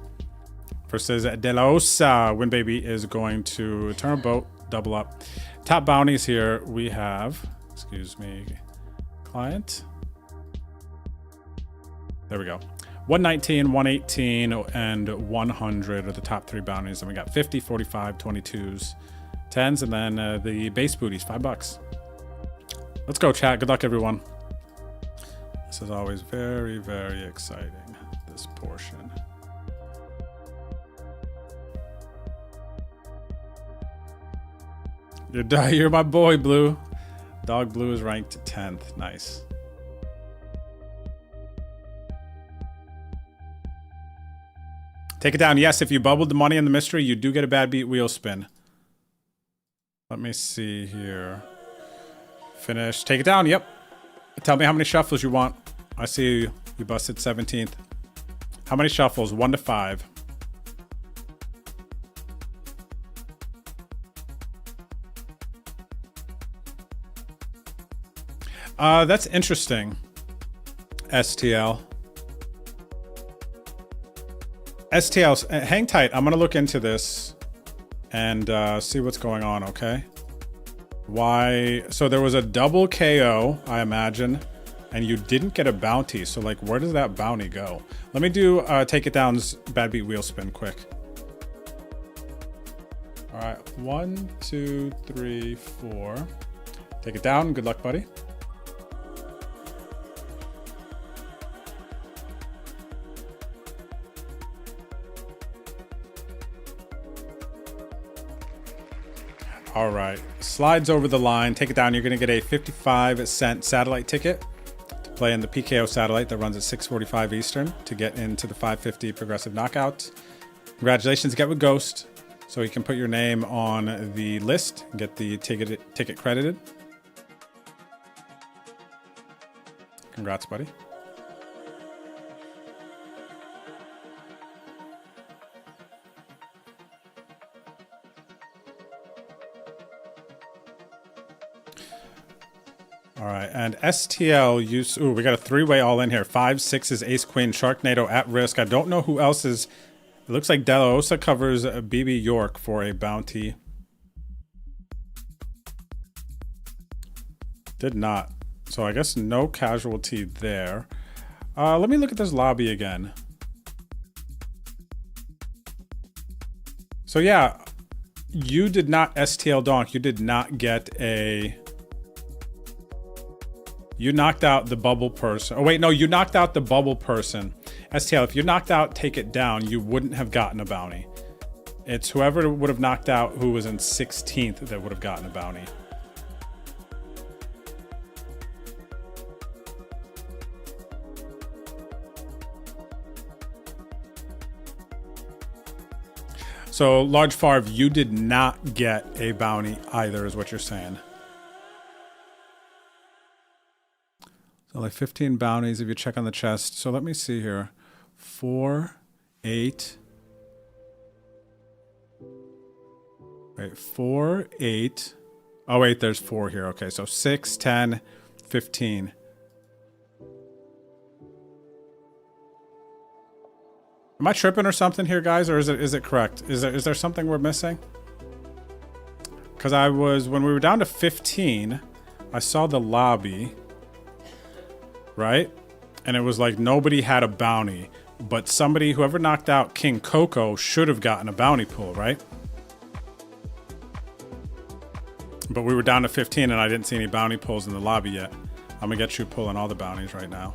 versus De La Osa. Win Baby is going to turn a boat, double up. Top bounties here we have, excuse me, client. There we go. 119, 118, and 100 are the top 3 bounties. And we got 50, 45, 22s, 10s, and then the base booties, $5. Let's go, chat. Good luck, everyone. This is always very, very exciting, this portion. You're my boy, Blue. Dog Blue is ranked 10th. Nice. Take it down. Yes, if you bubbled the money in the mystery, you do get a bad beat wheel spin. Let me see here. Finish. Take it down. Yep. Tell me how many shuffles you want. I see you busted 17th. How many shuffles? 1 to 5. That's interesting. STL. STL, hang tight. I'm going to look into this and see what's going on, okay? Why? So there was a double KO, I imagine, and you didn't get a bounty. So, like, where does that bounty go? Let me do Take It Down's bad beat wheel spin quick. All right. 1, 2, 3, 4. Take it down. Good luck, buddy. All right, slides over the line, take it down. You're gonna get a 55-cent satellite ticket to play in the PKO satellite that runs at 6:45 Eastern to get into the 550 progressive knockout. Congratulations, get with Ghost so he can put your name on the list and get the ticket credited. Congrats, buddy. All right, and STL use. Ooh, we got a 3-way all in here. 5, 6 is Ace Queen, Sharknado at risk. I don't know who else is. It looks like De La Osa covers BB York for a bounty. Did not. So I guess no casualty there. Let me look at this lobby again. So yeah, you did not, STL Donk, you did not get a... You knocked out the bubble person. Oh, wait, no, you knocked out the bubble person. STL, if you knocked out Take It Down, you wouldn't have gotten a bounty. It's whoever would have knocked out who was in 16th that would have gotten a bounty. So, Large Farv, you did not get a bounty either, is what you're saying. So, like 15 bounties if you check on the chest. So, let me see here. 4, 8. Wait, 4, 8. Oh, wait, there's 4 here. Okay, so 6, 10, 15. Am I tripping or something here, guys, or is it correct? Is there something we're missing? Because when we were down to 15, I saw the lobby, right? And it was like nobody had a bounty, but whoever knocked out King Coco should have gotten a bounty pool, right? But we were down to 15 and I didn't see any bounty pulls in the lobby yet. I'm gonna get you pulling all the bounties right now.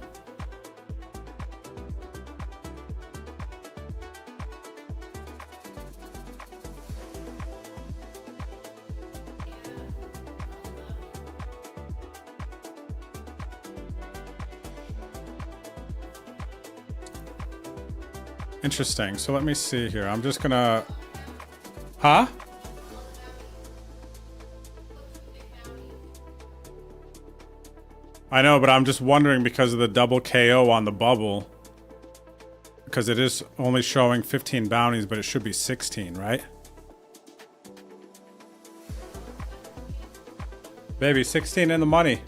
Interesting. So let me see here. I'm just gonna... Huh? I know, but I'm just wondering because of the double KO on the bubble. Because it is only showing 15 bounties, but it should be 16, right? Baby, 16 in the money.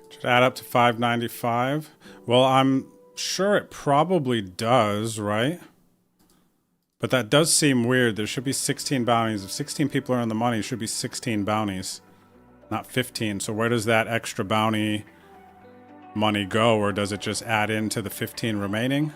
Should add up to 595. Well, I'm sure it probably does, right? But that does seem weird. There should be 16 bounties. If 16 people are in the money, it should be 16 bounties, not 15. So where does that extra bounty money go? Or does it just add into the 15 remaining?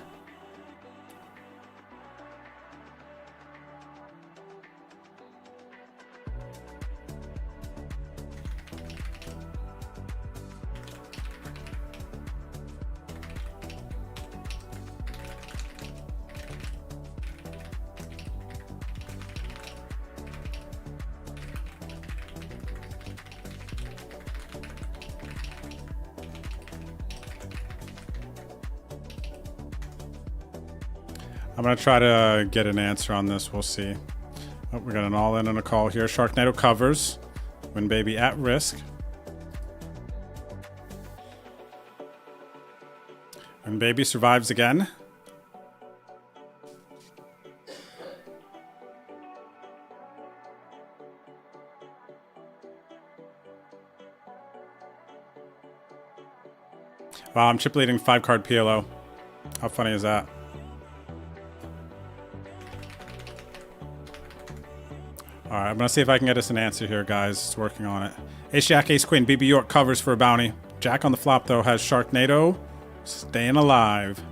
I'm going to try to get an answer on this. We'll see. Oh, we got an all-in and a call here. Sharknado covers. Win baby at risk. And baby survives again. Wow, I'm chip leading 5-card PLO. How funny is that? All right, I'm going to see if I can get us an answer here, guys. It's working on it. Ace Jack, Ace Queen, BB York covers for a bounty. Jack on the flop, though, has Sharknado staying alive.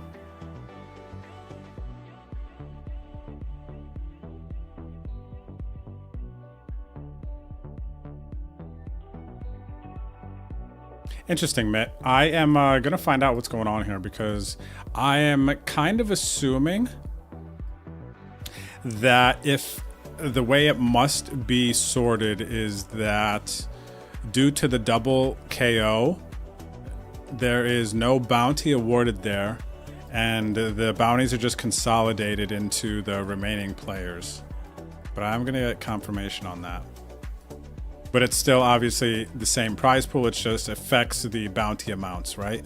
Interesting, Mitt. I am going to find out what's going on here because I am kind of assuming that if the way it must be sorted is that due to the double KO, there is no bounty awarded there, and the bounties are just consolidated into the remaining players. But I'm going to get confirmation on that. But it's still obviously the same prize pool, it just affects the bounty amounts, right?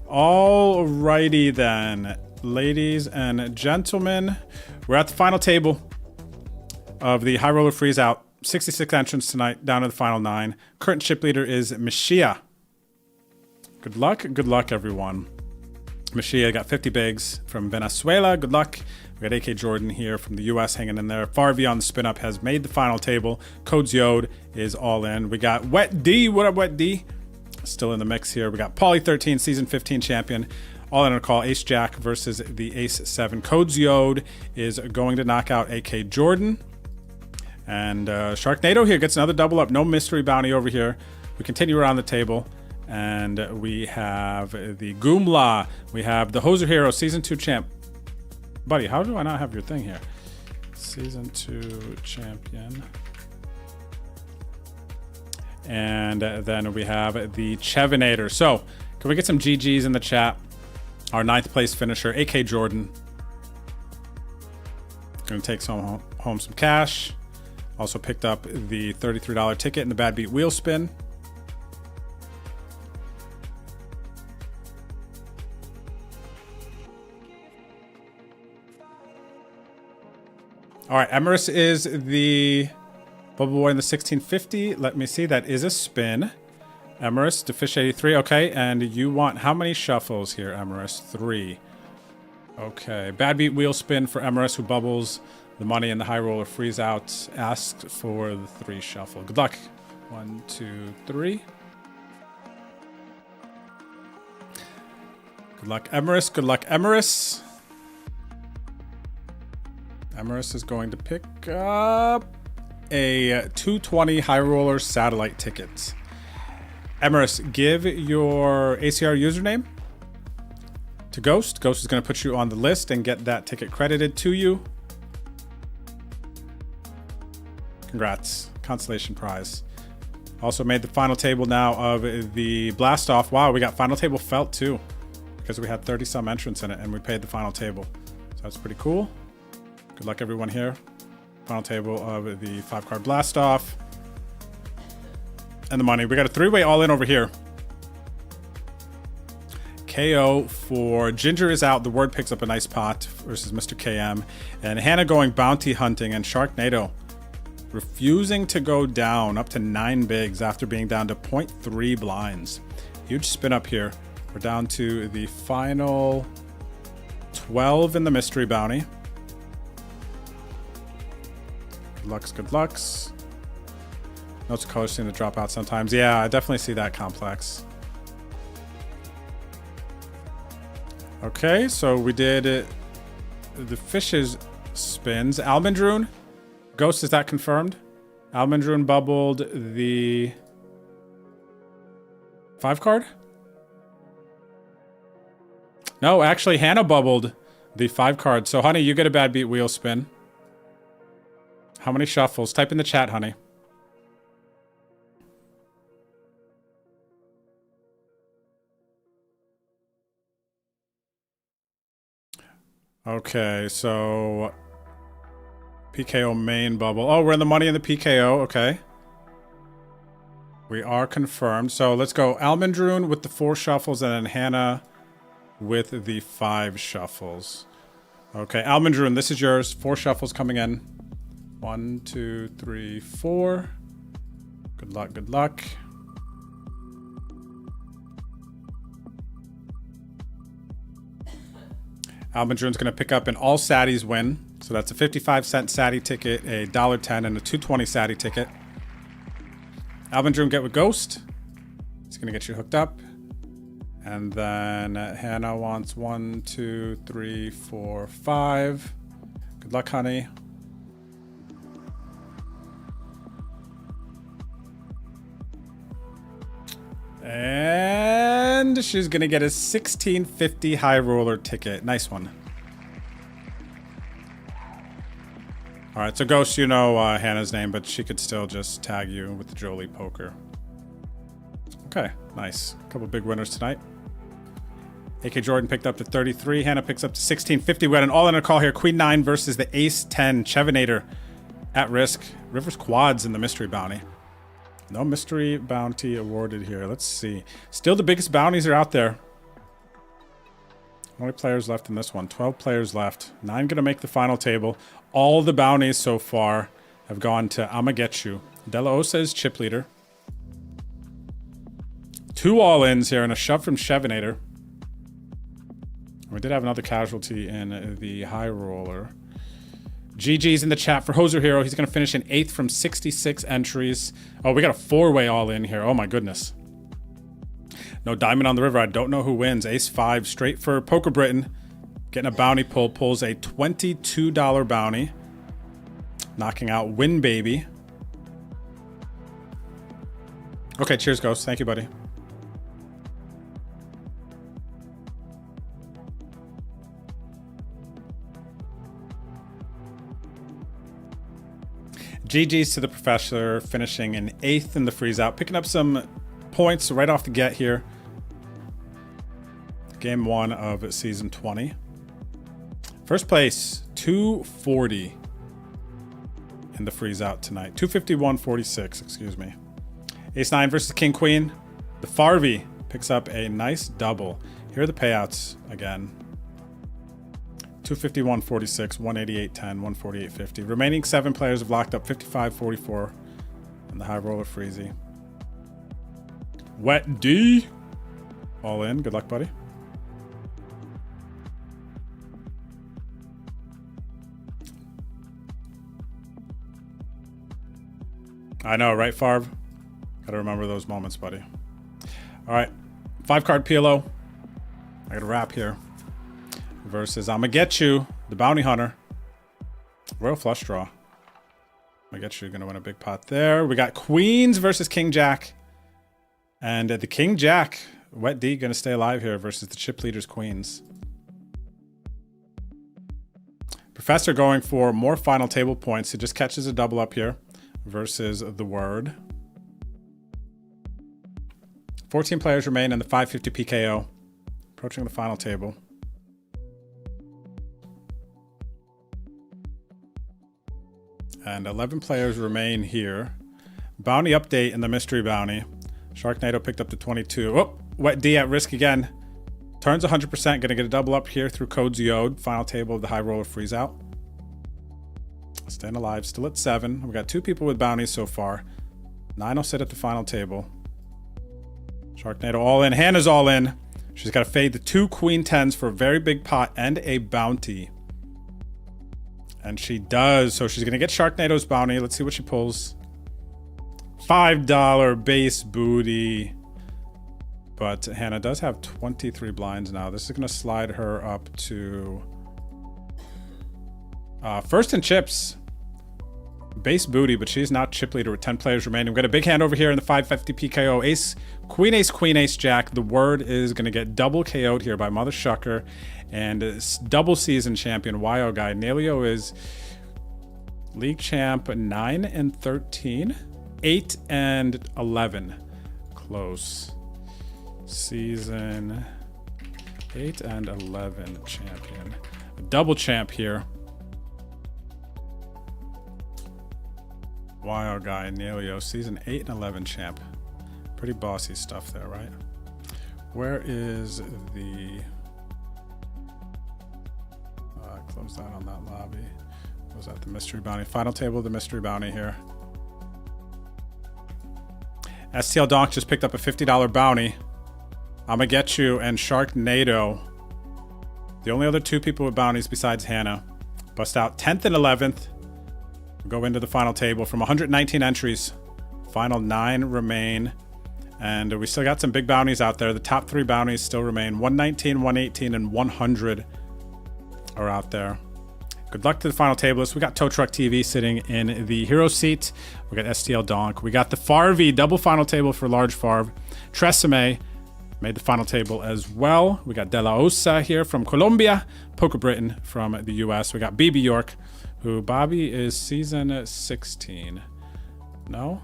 Alrighty then. Ladies and gentlemen, we're at the final table. of the High Roller Freeze Out. 66 entrants tonight, down to the final 9. Current chip leader is Mashia. Good luck, everyone. Mashia got 50 bigs from Venezuela. Good luck. We got AK Jordan here from the US hanging in there. Farvey on the spin up has made the final table. Codes Yode is all in. We got Wet D. What up, Wet D? Still in the mix here. We got Pauly 13, season 15 champion. All in a call. Ace Jack versus the Ace 7. Codes Yode is going to knock out AK Jordan. And Sharknado here gets another double up. No mystery bounty over here. We continue around the table. And we have the Goomla. We have the Hoser Hero, Season 2 champ. Buddy, how do I not have your thing here? Season 2 champion. And then we have the Chevinator. So, can we get some GGs in the chat? Our 9th place finisher, AK Jordan. Gonna take home some cash. Also picked up the $33 ticket in the Bad Beat Wheel Spin. All right, Emerus is the Bubble Boy in the 1650. Let me see, that is a spin. Emerus, to Fish 83, okay. And you want how many shuffles here, Emerus? 3. Okay, Bad Beat Wheel Spin for Emerus, who bubbles the money in the High Roller Freeze Out. Asked for the 3 shuffle. Good luck. 1, 2, 3. Good luck, Emerus. Good luck, Emerus. Emerus is going to pick up a 220 High Roller Satellite ticket. Emerus, give your ACR username to Ghost. Ghost is going to put you on the list and get that ticket credited to you. Congrats. Consolation prize. Also made the final table now of the Blast Off. Wow, we got final table felt too, because we had 30 some entrants in it and we paid the final table. So that's pretty cool. Good luck, everyone here. Final table of the 5-card Blast Off. And the money. We got a 3-way all-in over here. KO for Ginger is out. The Word picks up a nice pot versus Mr. KM. And Hannah going bounty hunting. And Sharknado refusing to go down up to 9 bigs after being down to 0.3 blinds. Huge spin up here. We're down to the final 12 in the mystery bounty. Good lucks. Notes of colors seem to drop out sometimes. Yeah, I definitely see that complex. Okay, so we did the fishes spins. Almondrune. Ghost, is that confirmed? Almondrune bubbled the 5-card? No, actually, Hannah bubbled the 5-card. So, honey, you get a Bad Beat Wheel Spin. How many shuffles? Type in the chat, honey. Okay, so PKO main bubble. Oh, we're in the money in the PKO. Okay. We are confirmed. So let's go Almondrune with the 4 shuffles and then Hannah with the 5 shuffles. Okay, Almondrune, this is yours. 4 shuffles coming in. 1, 2, 3, 4. Good luck, good luck. Almondrune's going to pick up an all Saddies win. So that's a 55-cent Saddie ticket, a $1.10, and a $2.20 Saddie ticket. Almondrune, get with Ghost. He's going to get you hooked up. And then Hannah wants 1, 2, 3, 4, 5. Good luck, honey. And she's going to get a 1650 High Roller ticket. Nice one. All right, so Ghost, you know Hannah's name, but she could still just tag you with the Jolie Poker. Okay, nice. A couple big winners tonight. AK Jordan picked up to 33. Hannah picks up to 1650. We got an all-in a call here. Queen 9 versus the Ace 10. Chevinator at risk. Rivers Quads in the mystery bounty. No mystery bounty awarded here. Let's see. Still the biggest bounties are out there. How many players left in this one? 12 players left. 9 going to make the final table. All the bounties so far have gone to I'ma Get You. De La Osa is chip leader. 2 all-ins here and a shove from Chevenator. We did have another casualty in the high roller. GG's in the chat for Hoser Hero. He's going to finish in 8th from 66 entries. Oh, we got a 4-way all-in here. Oh, my goodness. No diamond on the river. I don't know who wins. Ace-5 straight for Poker Britain. Getting a bounty pull. Pulls a $22 bounty. Knocking out Win Baby. Okay, cheers, Ghost. Thank you, buddy. GG's to the Professor, finishing in 8th in the freeze out, picking up some points right off the get here. Game 1 of season 20. First place, 240 in the freeze out tonight. 251.46, excuse me. Ace-9 versus King Queen. The Farvey picks up a nice double. Here are the payouts again. 251.46, 188.10, 148.50. Remaining 7 players have locked up 55.44 in the high roller freezy. Wet D. All in. Good luck, buddy. I know, right, Farv? Gotta remember those moments, buddy. All right. 5-card PLO. I got a wrap here. Versus I'ma Get You, the Bounty Hunter. Royal flush draw. I'ma Get You, gonna win a big pot there. We got Queens versus King Jack. And the King Jack, Wet D, gonna stay alive here versus the chip leaders Queens. Professor going for more final table points. He just catches a double up here versus the Word. 14 players remain in the 550 PKO. Approaching the final table. And 11 players remain here. Bounty update in the mystery bounty. Sharknado picked up to 22. Oh, Wet D at risk again. Turns 100%. Gonna get a double up here through Codes Yode. Final table of the high roller freeze out. Staying alive. Still at 7. We got 2 people with bounties so far. 9 will sit at the final table. Sharknado all in. Hannah's all in. She's got to fade the 2 Queen 10s for a very big pot and a bounty. And she does. So she's going to get Sharknado's bounty. Let's see what she pulls. $5 base booty. But Hannah does have 23 blinds now. This is going to slide her up to first in chips. Base booty, but she's not chip leader with 10 players remaining. We've got a big hand over here in the 550 PKO. Ace, Queen Ace, Queen Ace, Jack. The Word is going to get double KO'd here by Mother Shucker. And double season champion, YO guy. Nalio is league champ 9 and 13. 8 and 11. Close. Season 8 and 11 champion. A double champ here. YO guy, Nalio, season 8 and 11 champ. Pretty bossy stuff there, right? Where is the... close down on that lobby. Was that the mystery bounty? Final table of the mystery bounty here. STL Donk just picked up a $50 bounty. I'ma Get You and Sharknado. The only other 2 people with bounties besides Hannah. Bust out 10th and 11th. Go into the final table from 119 entries. Final 9 remain. And we still got some big bounties out there. The top 3 bounties still remain. 119, 118, and 100 are out there. Good luck to the final tablists. We got Tow Truck TV sitting in the hero seat. We got STL Donk. We got the Farvey double final table for Large Farv. Tresemme made the final table as well. We got De La Osa here from Colombia. Poker Britain from the US. We got BB York, who Bobby is season 16. No?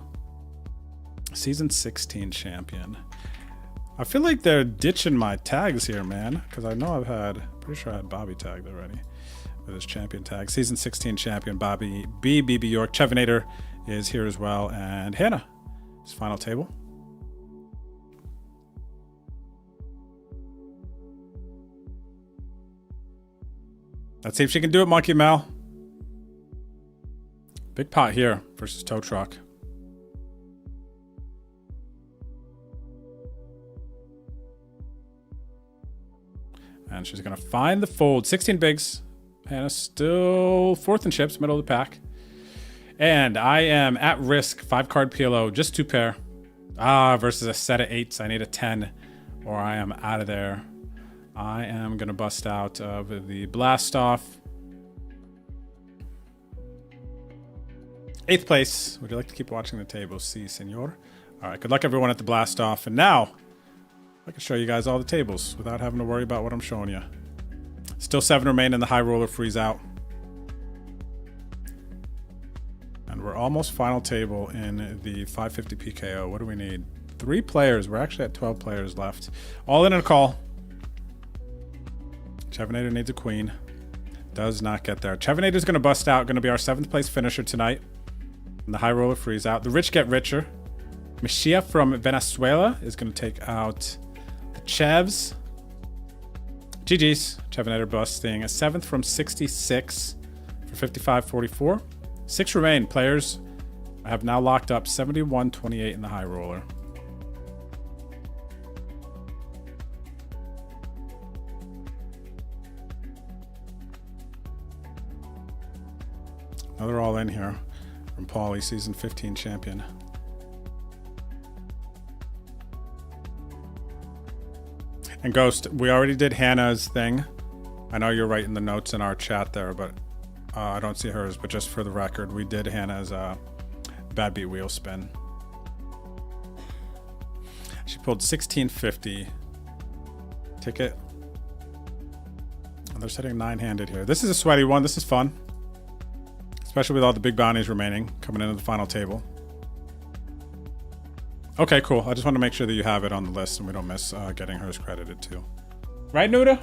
Season 16 champion. I feel like they're ditching my tags here, man. Because I know pretty sure I had Bobby tagged already with his champion tag. Season 16 champion Bobby B. BB York. Chevenator is here as well. And Hannah is final table. Let's see if she can do it, Monkey Mel. Big pot here versus tow truck. And she's going to find the fold. 16 bigs. Hannah's still fourth in chips, middle of the pack. And I am at risk. 5-card PLO, just 2 pair. Versus a set of 8s. I need a 10 or I am out of there. I am going to bust out of the blast off. 8th place. Would you like to keep watching the table? Si, senor. All right, good luck everyone at the blast off. And now I can show you guys all the tables without having to worry about what I'm showing you. Still 7 remain in the high roller freeze out. And we're almost final table in the 550 PKO. What do we need? 3 players. We're actually at 12 players left. All in a call. Chevinator needs a queen. Does not get there. Chevinator's going to bust out. Going to be our 7th place finisher tonight. And the high roller freeze out. The rich get richer. Machia from Venezuela is going to take out the Chevs. GG's. Chevinator busting. A 7th from 66 for 55.44. 6 remain. Players I have now locked up 71.28 in the high roller. Another all in here from Paulie, season 15 champion. And Ghost, we already did Hannah's thing. I know you're writing the notes in our chat there, but I don't see hers. But just for the record, we did Hannah's bad beat wheel spin. She pulled 1650 ticket. And they're setting 9-handed here. This is a sweaty one. This is fun. Especially with all the big bounties remaining coming into the final table. Okay, cool. I just want to make sure that you have it on the list and we don't miss getting hers credited too. Right, Nuda?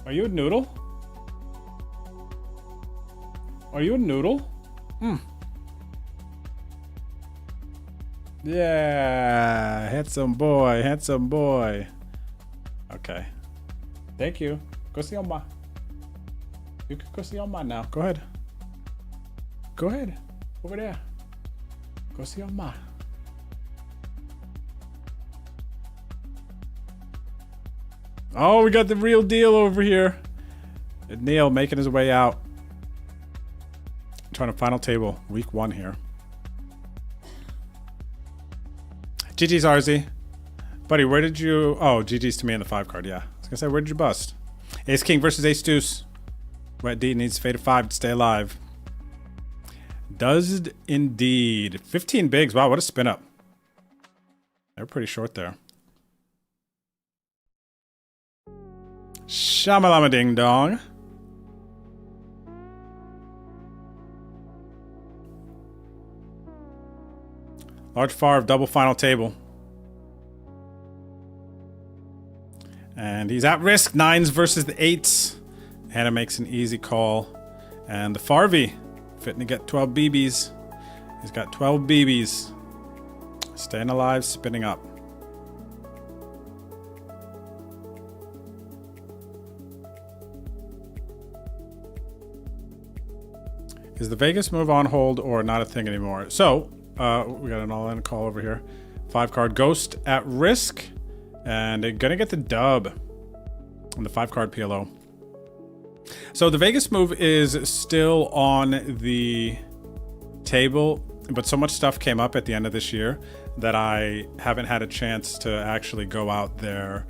Are you a noodle? Are you a noodle? Hmm. Yeah, handsome boy, handsome boy. Okay. Thank you. Go see Oma. You can go see Oma now. Go ahead. Go ahead. Over there. Go see Oma. Oh, we got the real deal over here. Neil making his way out. Trying to final table. Week 1 here. GG's RZ. Buddy, where did you... Oh, GG's to me in the 5 card, yeah. I was gonna say, where did you bust? Ace King versus Ace Deuce. Wet D needs fade of 5 to stay alive. Does indeed. 15 bigs. Wow, what a spin up. They're pretty short there. Shamalama ding dong. Large far of double final table. And he's at risk. 9s versus the 8s. Hannah makes an easy call. And the Farvey fitting to get 12 BBs. He's got 12 BBs. Staying alive, spinning up. Is the Vegas move on hold or not a thing anymore? So, we got an all-in call over here. 5 card Ghost at risk. And they're gonna get the dub on the 5 card PLO. So the Vegas move is still on the table, but so much stuff came up at the end of this year that I haven't had a chance to actually go out there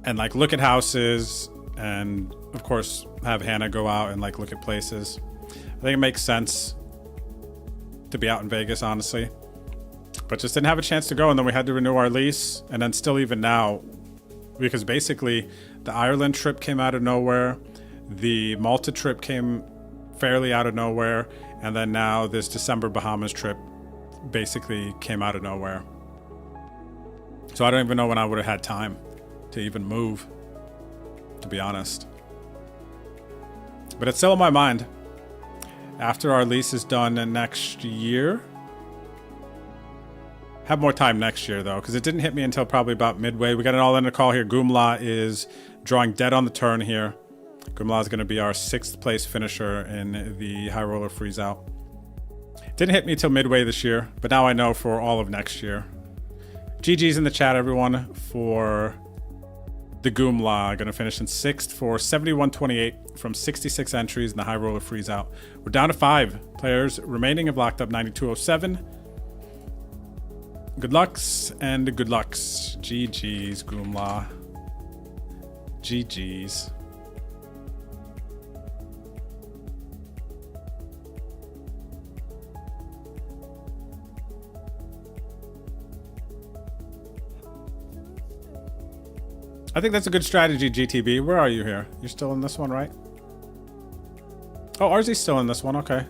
and like look at houses and of course have Hannah go out and like look at places. I think it makes sense to be out in Vegas, honestly, but just didn't have a chance to go. And then we had to renew our lease, and then still even now, because basically the Ireland trip came out of nowhere, the Malta trip came fairly out of nowhere, and then now this December Bahamas trip basically came out of nowhere. So I don't even know when I would have had time to even move, to be honest. But it's still in my mind. After our lease is done next year, have more time next year though, because it didn't hit me until probably about midway. We got an all-in call here. Goomla is drawing dead on the turn here. Grimlaw is going to be our 6th place finisher in the High Roller Freeze Out. Didn't hit me till midway this year, but now I know for all of next year. GG's in the chat, everyone, for the Goomla. Going to finish in 6th for 71.28 from 66 entries in the High Roller Freeze Out. We're down to 5 players remaining. Have locked up 92.07. Good lucks and good lucks. GG's, Goomla. GG's. I think that's a good strategy, GTB. Where are you here? You're still in this one, right? Oh, RZ's still in this one. Okay.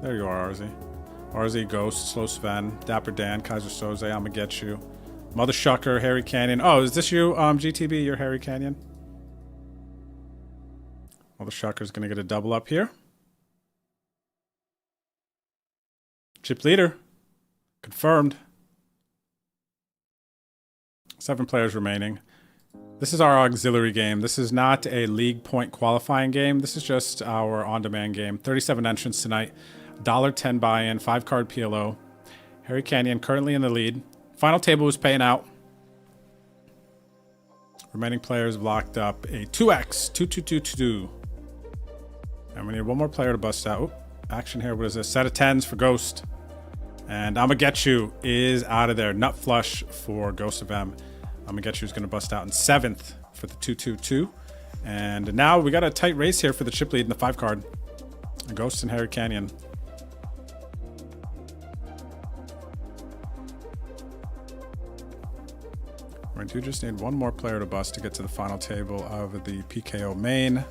There you are, RZ. RZ, Ghost, Slow Sven, Dapper Dan, Kaiser Soze, I'ma Get You. Mother Shucker, Harry Canyon. Oh, is this you, GTB? You're Harry Canyon? Mother Shucker's gonna get a double up here. Chip leader. Confirmed. 7 players remaining. This is our auxiliary game. This is not a league point qualifying game. This is just our on-demand game. 37 entrants tonight. $1.10 buy-in, 5-card PLO. Harry Canyon currently in the lead. Final table is paying out. Remaining players have locked up a 2x, 2-2-2-2. And we need one more player to bust out. Action here. What is this? Set of 10s for Ghost. And I'ma Get You is out of there. Nut flush for Ghost of M. I'ma Get You is going to bust out in 7th for the 2-2-2. And now we got a tight race here for the chip lead in the 5-card. Ghost and Harry Canyon. We do just need one more player to bust to get to the final table of the PKO main.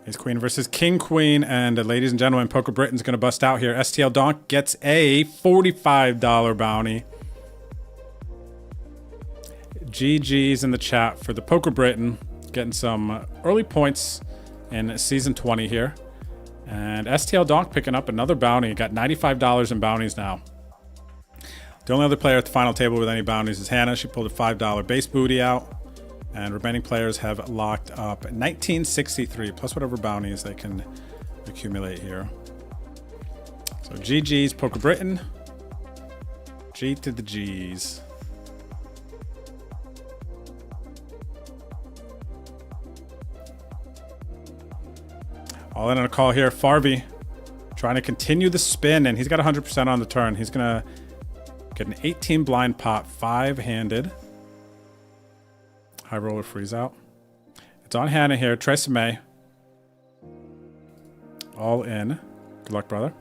Ace Queen versus King Queen. And ladies and gentlemen, Poker Britain's going to bust out here. STL Donk gets a $45 bounty. GG's in the chat for the Poker Britain. Getting some early points in season 20 here. And STL Donk picking up another bounty. Got $95 in bounties now. The only other player at the final table with any bounties is Hannah. She pulled a $5 base booty out. And remaining players have locked up 1963 plus whatever bounties they can accumulate here. So GG's Poker Britain. G to the G's. All in on a call here. Farby trying to continue the spin, and he's got 100% on the turn. He's going to get an 18 blind pot, 5-handed. High roller freeze out. It's on Hannah here. Tresemme. All in. Good luck, brother.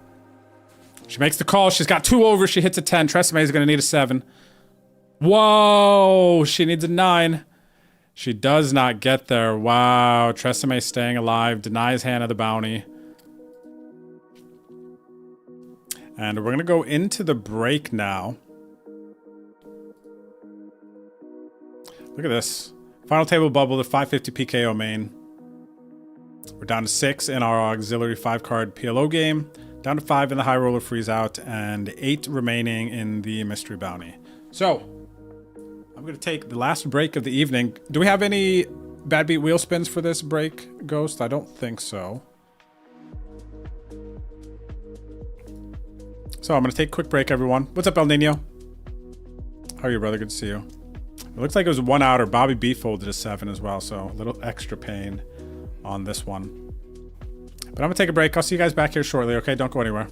She makes the call. She's got 2 over. She hits a 10. Tresemme is going to need a 7. Whoa! She needs a 9. She does not get there. Wow. Tresemme staying alive. Denies Hannah the bounty. And we're going to go into the break now. Look at this. Final table bubble, the 550 PKO main. We're down to 6 in our auxiliary 5-card PLO game. Down to 5 in the high roller freeze out. And 8 remaining in the mystery bounty. So, I'm going to take the last break of the evening. Do we have any bad beat wheel spins for this break, Ghost? I don't think so. So, I'm going to take a quick break, everyone. What's up, El Nino? How are you, brother? Good to see you. It looks like it was 1 outer. Bobby B folded a 7 as well, so a little extra pain on this one. But I'm going to take a break. I'll see you guys back here shortly, okay? Don't go anywhere.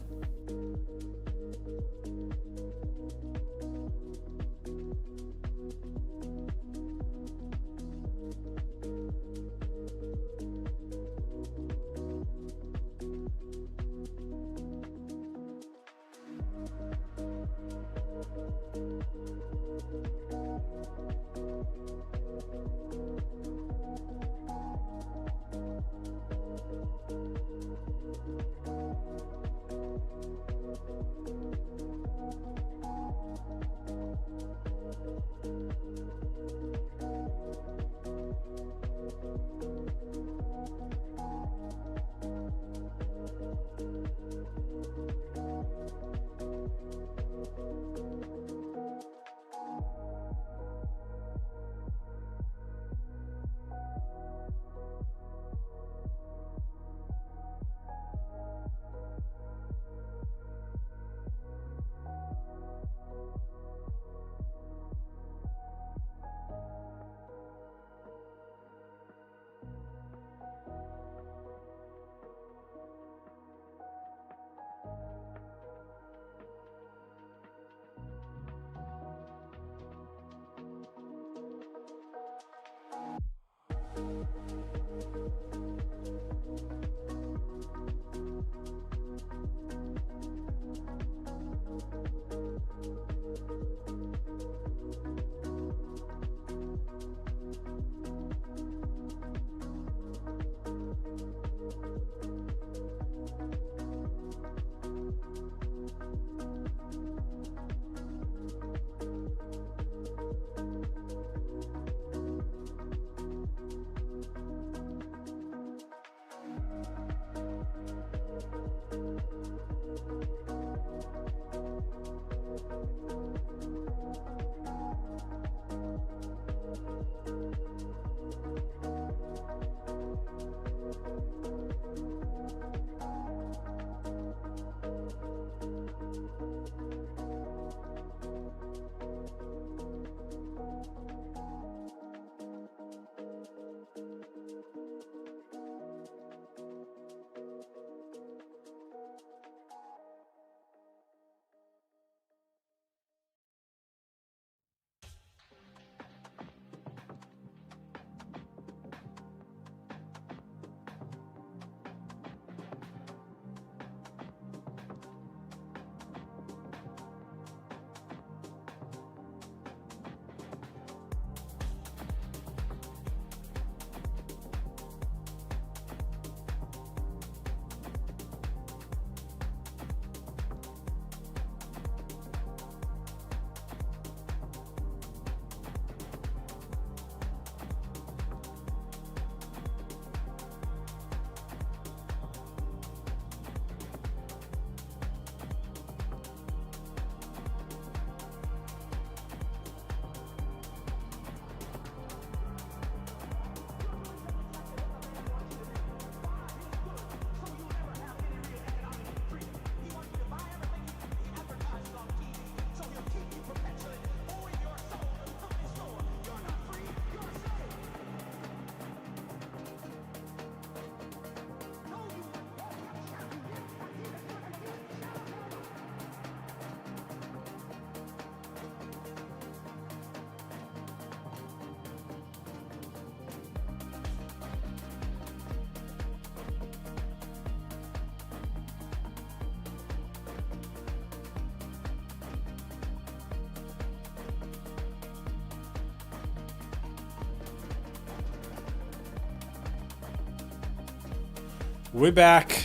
We're back.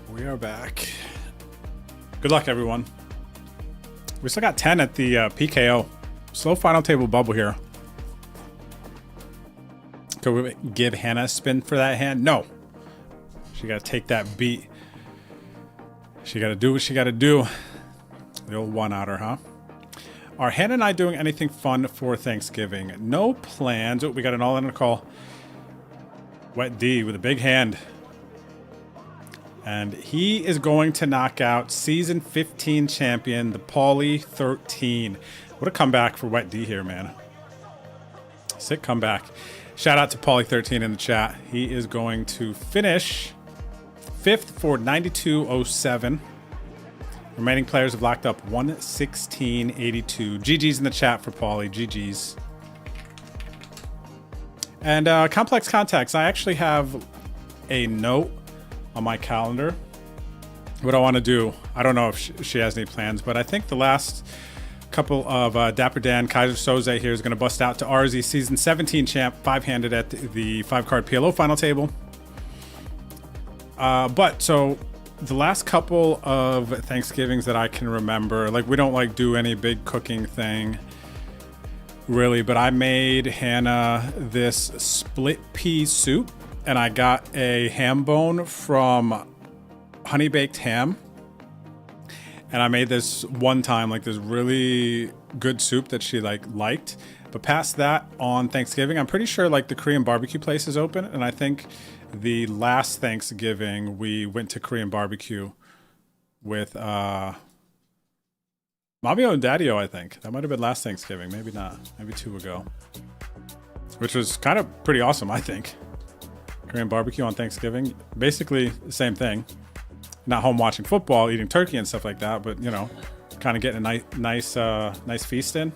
We are back. Good luck, everyone. We still got 10 at the PKO. Slow final table bubble here. Could we give Hannah a spin for that hand? No. She got to take that beat. She got to do what she got to do. The old one-outer, huh? Are Hannah and I doing anything fun for Thanksgiving? No plans. Oh, we got an all-in a call. Wet D with a big hand. And he is going to knock out season 15 champion, the Paulie 13. What a comeback for Wet D here, man. Sick comeback. Shout out to Paulie 13 in the chat. He is going to finish 5th for 92.07. Remaining players have locked up 116.82. GG's in the chat for Paulie. GG's. And Complex Contacts. I actually have a note on my calendar. What I want to do. I don't know if she has any plans, but I think the last couple of Dapper Dan, Kaiser Soze here is going to bust out to RZ season 17 champ, 5-handed at the 5-card PLO final table. But so the last couple of Thanksgivings that I can remember, like we don't like do any big cooking thing really, but I made Hannah this split pea soup. And I got a ham bone from Honey Baked Ham. And I made this one time, like this really good soup that she liked. But past that, on Thanksgiving, I'm pretty sure like the Korean barbecue place is open. And I think the last Thanksgiving, we went to Korean barbecue with Mabio and Daddy-O, I think. That might have been last Thanksgiving. Maybe not. Maybe 2 ago. Which was kind of pretty awesome, I think. Korean barbecue on Thanksgiving, basically the same thing. Not home watching football, eating turkey and stuff like that, but you know, kind of getting a nice feast in.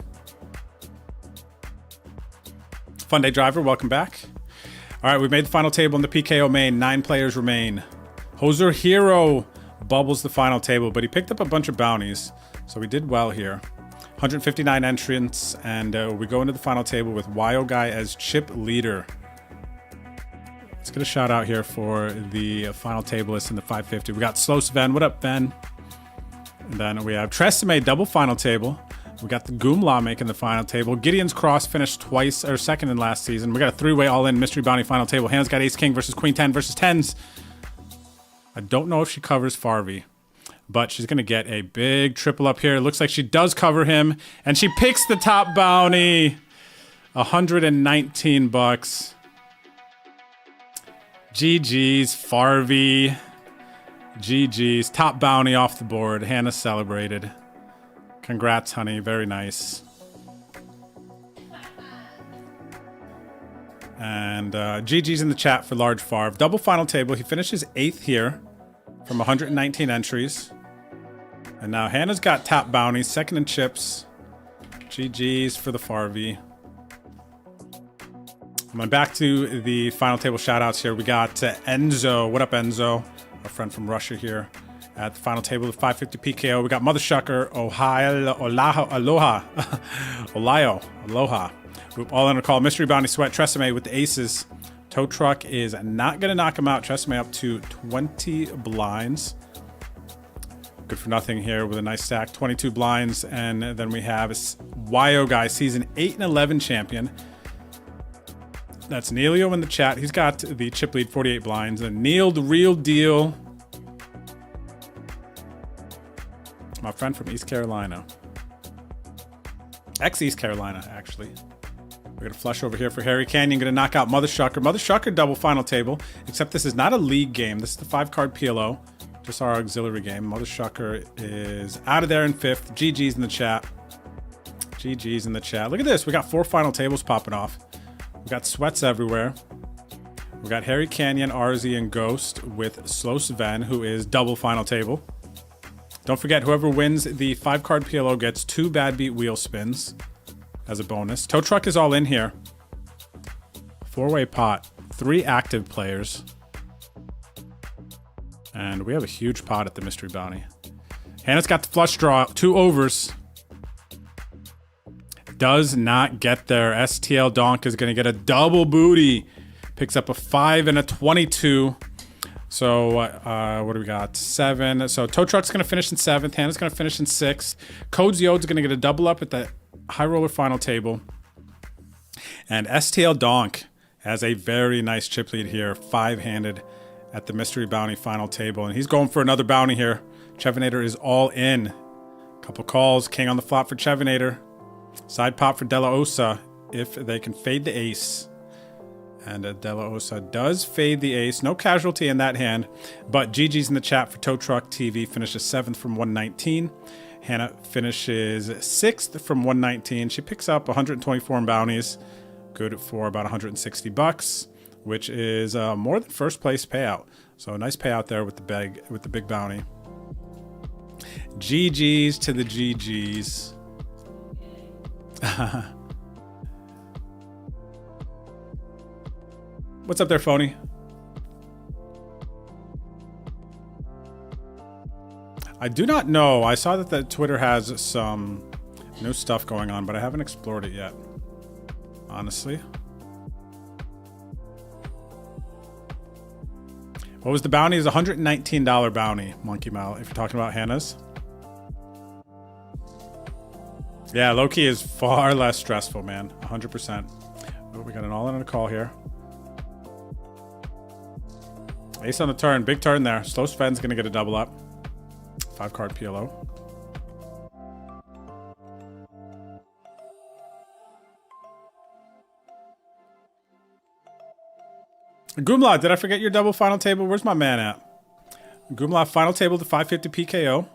Fun Day Driver, welcome back. All right, we made the final table in the PKO main. 9 players remain. Hoser Hero bubbles the final table, but he picked up a bunch of bounties, so we did well here. 159 entrants, and we go into the final table with Wyo Guy as chip leader. Let's get a shout out here for the final tablist in the 550. We got Slow Sven. What up, Ben? And then we have Tresemme double final table. We got the Goomla making the final table. Gideon's Cross finished twice, or second in last season. We got a 3-way all-in mystery bounty final table. Hannah's got Ace King versus Queen 10 versus 10s. I don't know if she covers Farvey, but she's going to get a big triple up here. It looks like she does cover him, and she picks the top bounty. $119. GG's, Farvey. GG's. Top bounty off the board. Hannah celebrated. Congrats, honey. Very nice. And GG's in the chat for Large Farv. Double final table. He finishes 8th here from 119 entries. And now Hannah's got top bounties. 2nd in chips. GG's for the Farvey. I'm going back to the final table shoutouts here. We got Enzo. What up, Enzo? Our friend from Russia here at the final table of 550 PKO. We got Mother Shucker, Aloha. Aloha. All in a call. Mystery Bounty Sweat. Tresemme with the aces. Tow Truck is not going to knock him out. Tresemme up to 20 blinds. Good for nothing here with a nice stack. 22 blinds. And then we have Wyo Guy, season 8 and 11 champion. That's Neilio in the chat. He's got the chip lead, 48 blinds. And Neil, the real deal. My friend from East Carolina. Ex-East Carolina, actually. We're going to flush over here for Harry Canyon. Going to knock out Mother Shucker. Mother Shucker double final table. Except this is not a league game. This is the 5-card PLO. Just our auxiliary game. Mother Shucker is out of there in 5th. GG's in the chat. GG's in the chat. Look at this. We got 4 final tables popping off. We got sweats everywhere. We got Harry Canyon, RZ, and Ghost with Slow Sven, who is double final table. Don't forget, whoever wins the 5-card PLO gets 2 bad beat wheel spins as a bonus. Tow Truck is all in here. 4-way pot, 3 active players. And we have a huge pot at the Mystery Bounty. Hannah's got the flush draw, 2 overs. Does not get there. STL Donk is going to get a double booty. Picks up a 5 and a 22. So what do we got? 7. So Tow Truck's going to finish in 7th. Hannah's going to finish in 6th. Codes Yode's going to get a double up at the high roller final table. And STL Donk has a very nice chip lead here. 5-handed at the Mystery Bounty final table. And he's going for another bounty here. Chevinator is all in. Couple calls. King on the flop for Chevinator. Side pop for Della Osa if they can fade the ace. And Della Osa does fade the ace. No casualty in that hand. But GG's in the chat for Tow Truck TV. Finishes 7th from 119. Hannah finishes 6th from 119. She picks up 124 in bounties. Good for about 160 bucks, which is more than first place payout. So a nice payout there with the big bounty. GG's to the GG's. What's up there, Phony? I do not know. I saw that the Twitter has some new stuff going on, but I haven't explored it yet. Honestly. What was the bounty? Is $119 bounty, Monkey Mal, if you're talking about Hannah's. Yeah, low-key is far less stressful, man. 100%. Oh, we got an all-in on a call here. Ace on the turn. Big turn there. Slow Sven's going to get a double up. 5-card PLO. Goomla, did I forget your double final table? Where's my man at? Goomla final table to 550 PKO.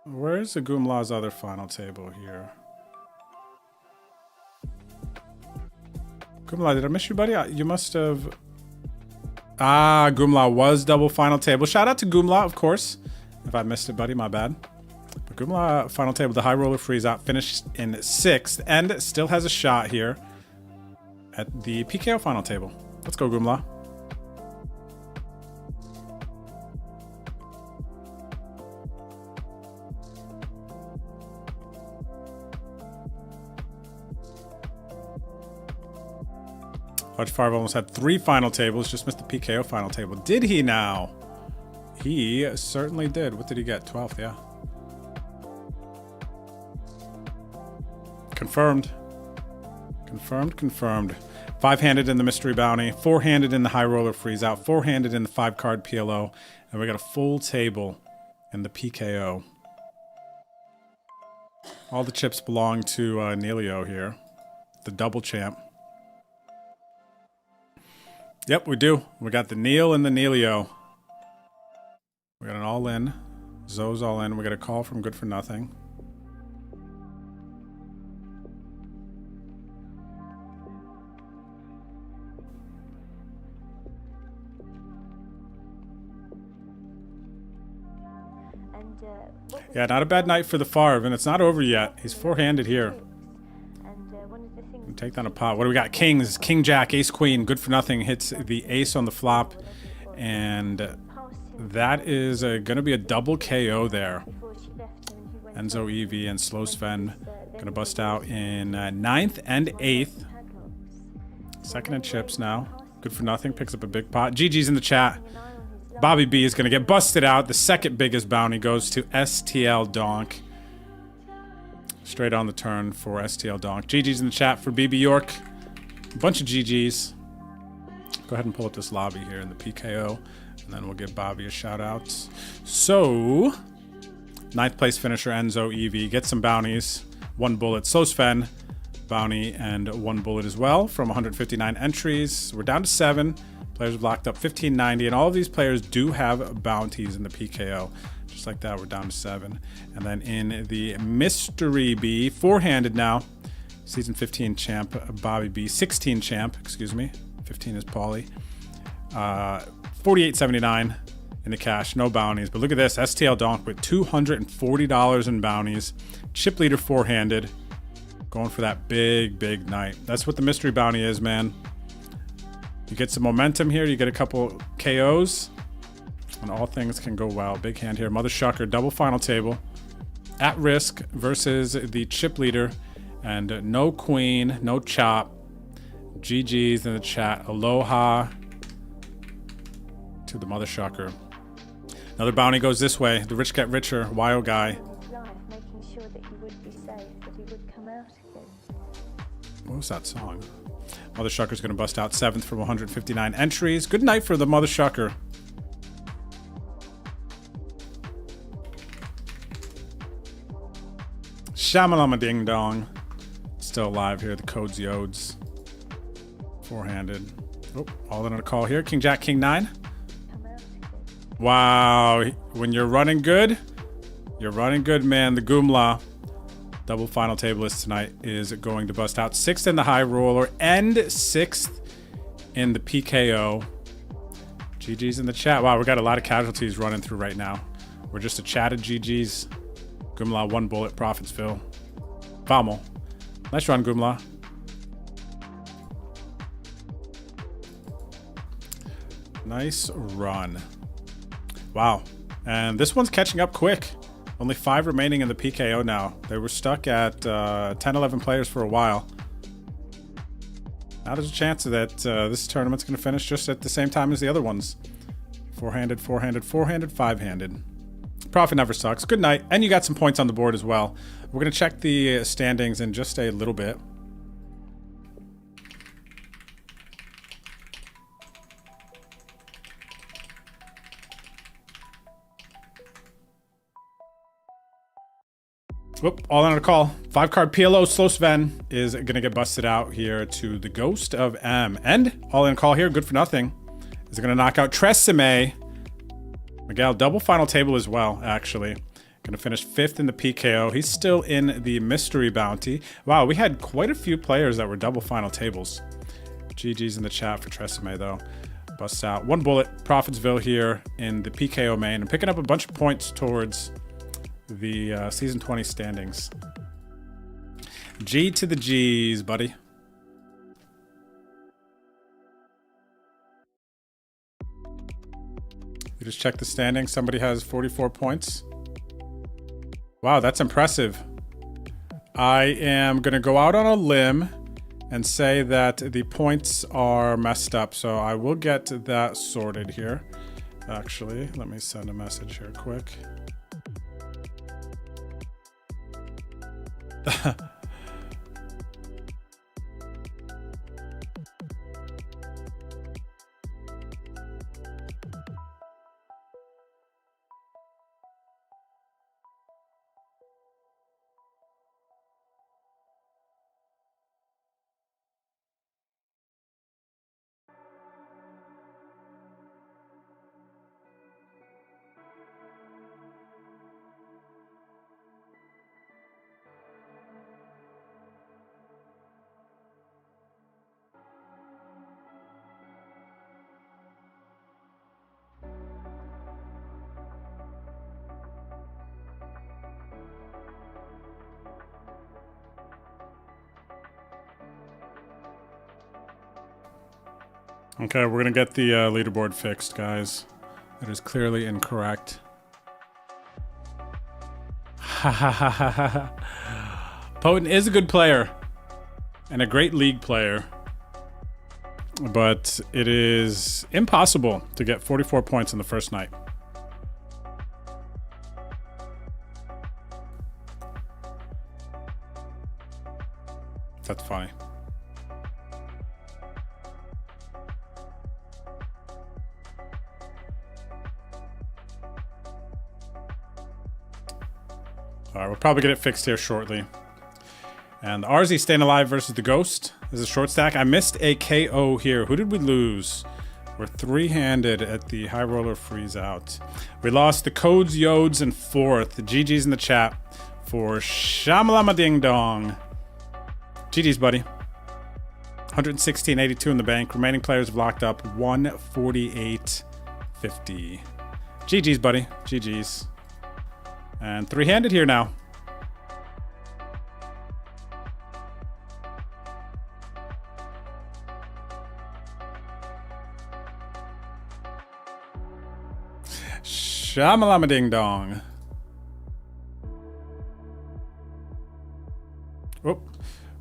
Where's the Goomla's other final table here? Goomla, did I miss you, buddy? You must have... Ah, Goomla was double final table. Shout out to Goomla, of course. If I missed it, buddy, my bad. But Goomla final table, the high roller freeze out, finished in 6th and still has a shot here at the PKO final table. Let's go, Goomla. Fudge Farve almost had 3 final tables, just missed the PKO final table. Did he now? He certainly did. What did he get? 12th, yeah. Confirmed. Confirmed. 5-handed in the Mystery Bounty, 4-handed in the High Roller Freeze Out, 4-handed in the 5-card PLO, and we got a full table in the PKO. All the chips belong to Neilio here, the double champ. Yep, we do. We got the Neil and the Neilio. We got an all-in. Zoe's all in. We got a call from Good for Nothing. Yeah, not a bad night for the Farv, and it's not over yet. He's 4-handed here. Take down a pot. What do we got? Kings, King, Jack, Ace, Queen. Good for Nothing hits the ace on the flop, and that is going to be a double KO there. Enzo, Evie, and Slow Sven going to bust out in 9th and 8th. Second in chips now. Good for Nothing picks up a big pot. GG's in the chat. Bobby B is going to get busted out. The second biggest bounty goes to STL Donk. Straight on the turn for STL Donk. GG's in the chat for BB York. A bunch of GG's. Go ahead and pull up this lobby here in the PKO, and then we'll give Bobby a shout out. So, 9th place finisher Enzo Evie gets some bounties. 1 bullet. So Sven, bounty, and 1 bullet as well from 159 entries. We're down to 7. Players have locked up 1590, and all of these players do have bounties in the PKO. Just like that, we're down to 7. And then in the Mystery B, 4-handed now, Season 15 champ Bobby B, 16 champ, excuse me, 15 is Paulie. 48.79 in the cash, no bounties. But look at this, STL Donk with $240 in bounties. Chip leader 4-handed, going for that big night. That's what the Mystery Bounty is, man. You get some momentum here, you get a couple KOs, and all things can go well. Big hand here. Mother Shucker, double final table. At risk versus the chip leader. And no queen, no chop. GG's in the chat. Aloha to the mother shucker. Another bounty goes this way. The rich get richer. Wild guy. Life, making sure that he would be safe, that he would come out again. What was that song? Mother Shucker's going to bust out 7th from 159 entries. Good night for the Mother Shucker. Shamalama ding dong. Still alive here. The code's Yodes. Four-handed. Oh, all in on a call here. King Jack, King 9. Come out again. Wow. When you're running good, man. The Goomla. Double final table list tonight is going to bust out 6th in the high roller and 6th in the PKO. GG's in the chat. Wow, we got a lot of casualties running through right now. We're just a chat of GG's. Goomla, 1 bullet, Profitsville. Vamo. Nice run, Goomla. Nice run. Wow. And this one's catching up quick. Only 5 remaining in the PKO now. They were stuck at 10, 11 players for a while. Now there's a chance that this tournament's going to finish just at the same time as the other ones. Four-handed, four-handed, four-handed, five-handed. Profit never sucks. Good night. And you got some points on the board as well. We're going to check the standings in just a little bit. Whoop, all on a call. 5-card PLO Slow Sven is going to get busted out here to the Ghost of M. And all in a call here, good for nothing. Is going to knock out Tresemme. Miguel, double final table as well, actually. Going to finish 5th in the PKO. He's still in the mystery bounty. Wow, we had quite a few players that were double final tables. GG's in the chat for Tresemme, though. Busts out 1 bullet. Profitsville here in the PKO main. And picking up a bunch of points towards the season 20 standings. G to the G's, buddy. You just check the standings. Somebody has 44 points. Wow, that's impressive. I am going to go out on a limb and say that the points are messed up. So I will get that sorted here. Actually, let me send a message here quick. Okay, we're going to get the leaderboard fixed, guys. It is clearly incorrect. Potent is a good player and a great league player, but it is impossible to get 44 points in the first night. That's funny. All right, we'll probably get it fixed here shortly. And the RZ staying alive versus the Ghost. This is a short stack. I missed a KO here. Who did we lose? We're 3-handed at the high roller freeze out. We lost the Codes, Yodes, and 4th. GG's in the chat for Shamalama Ding Dong. GG's, buddy. 116.82 in the bank. Remaining players have locked up 148.50. GG's, buddy. GG's. And 3-handed here now. Shamalama ding dong. Oh, what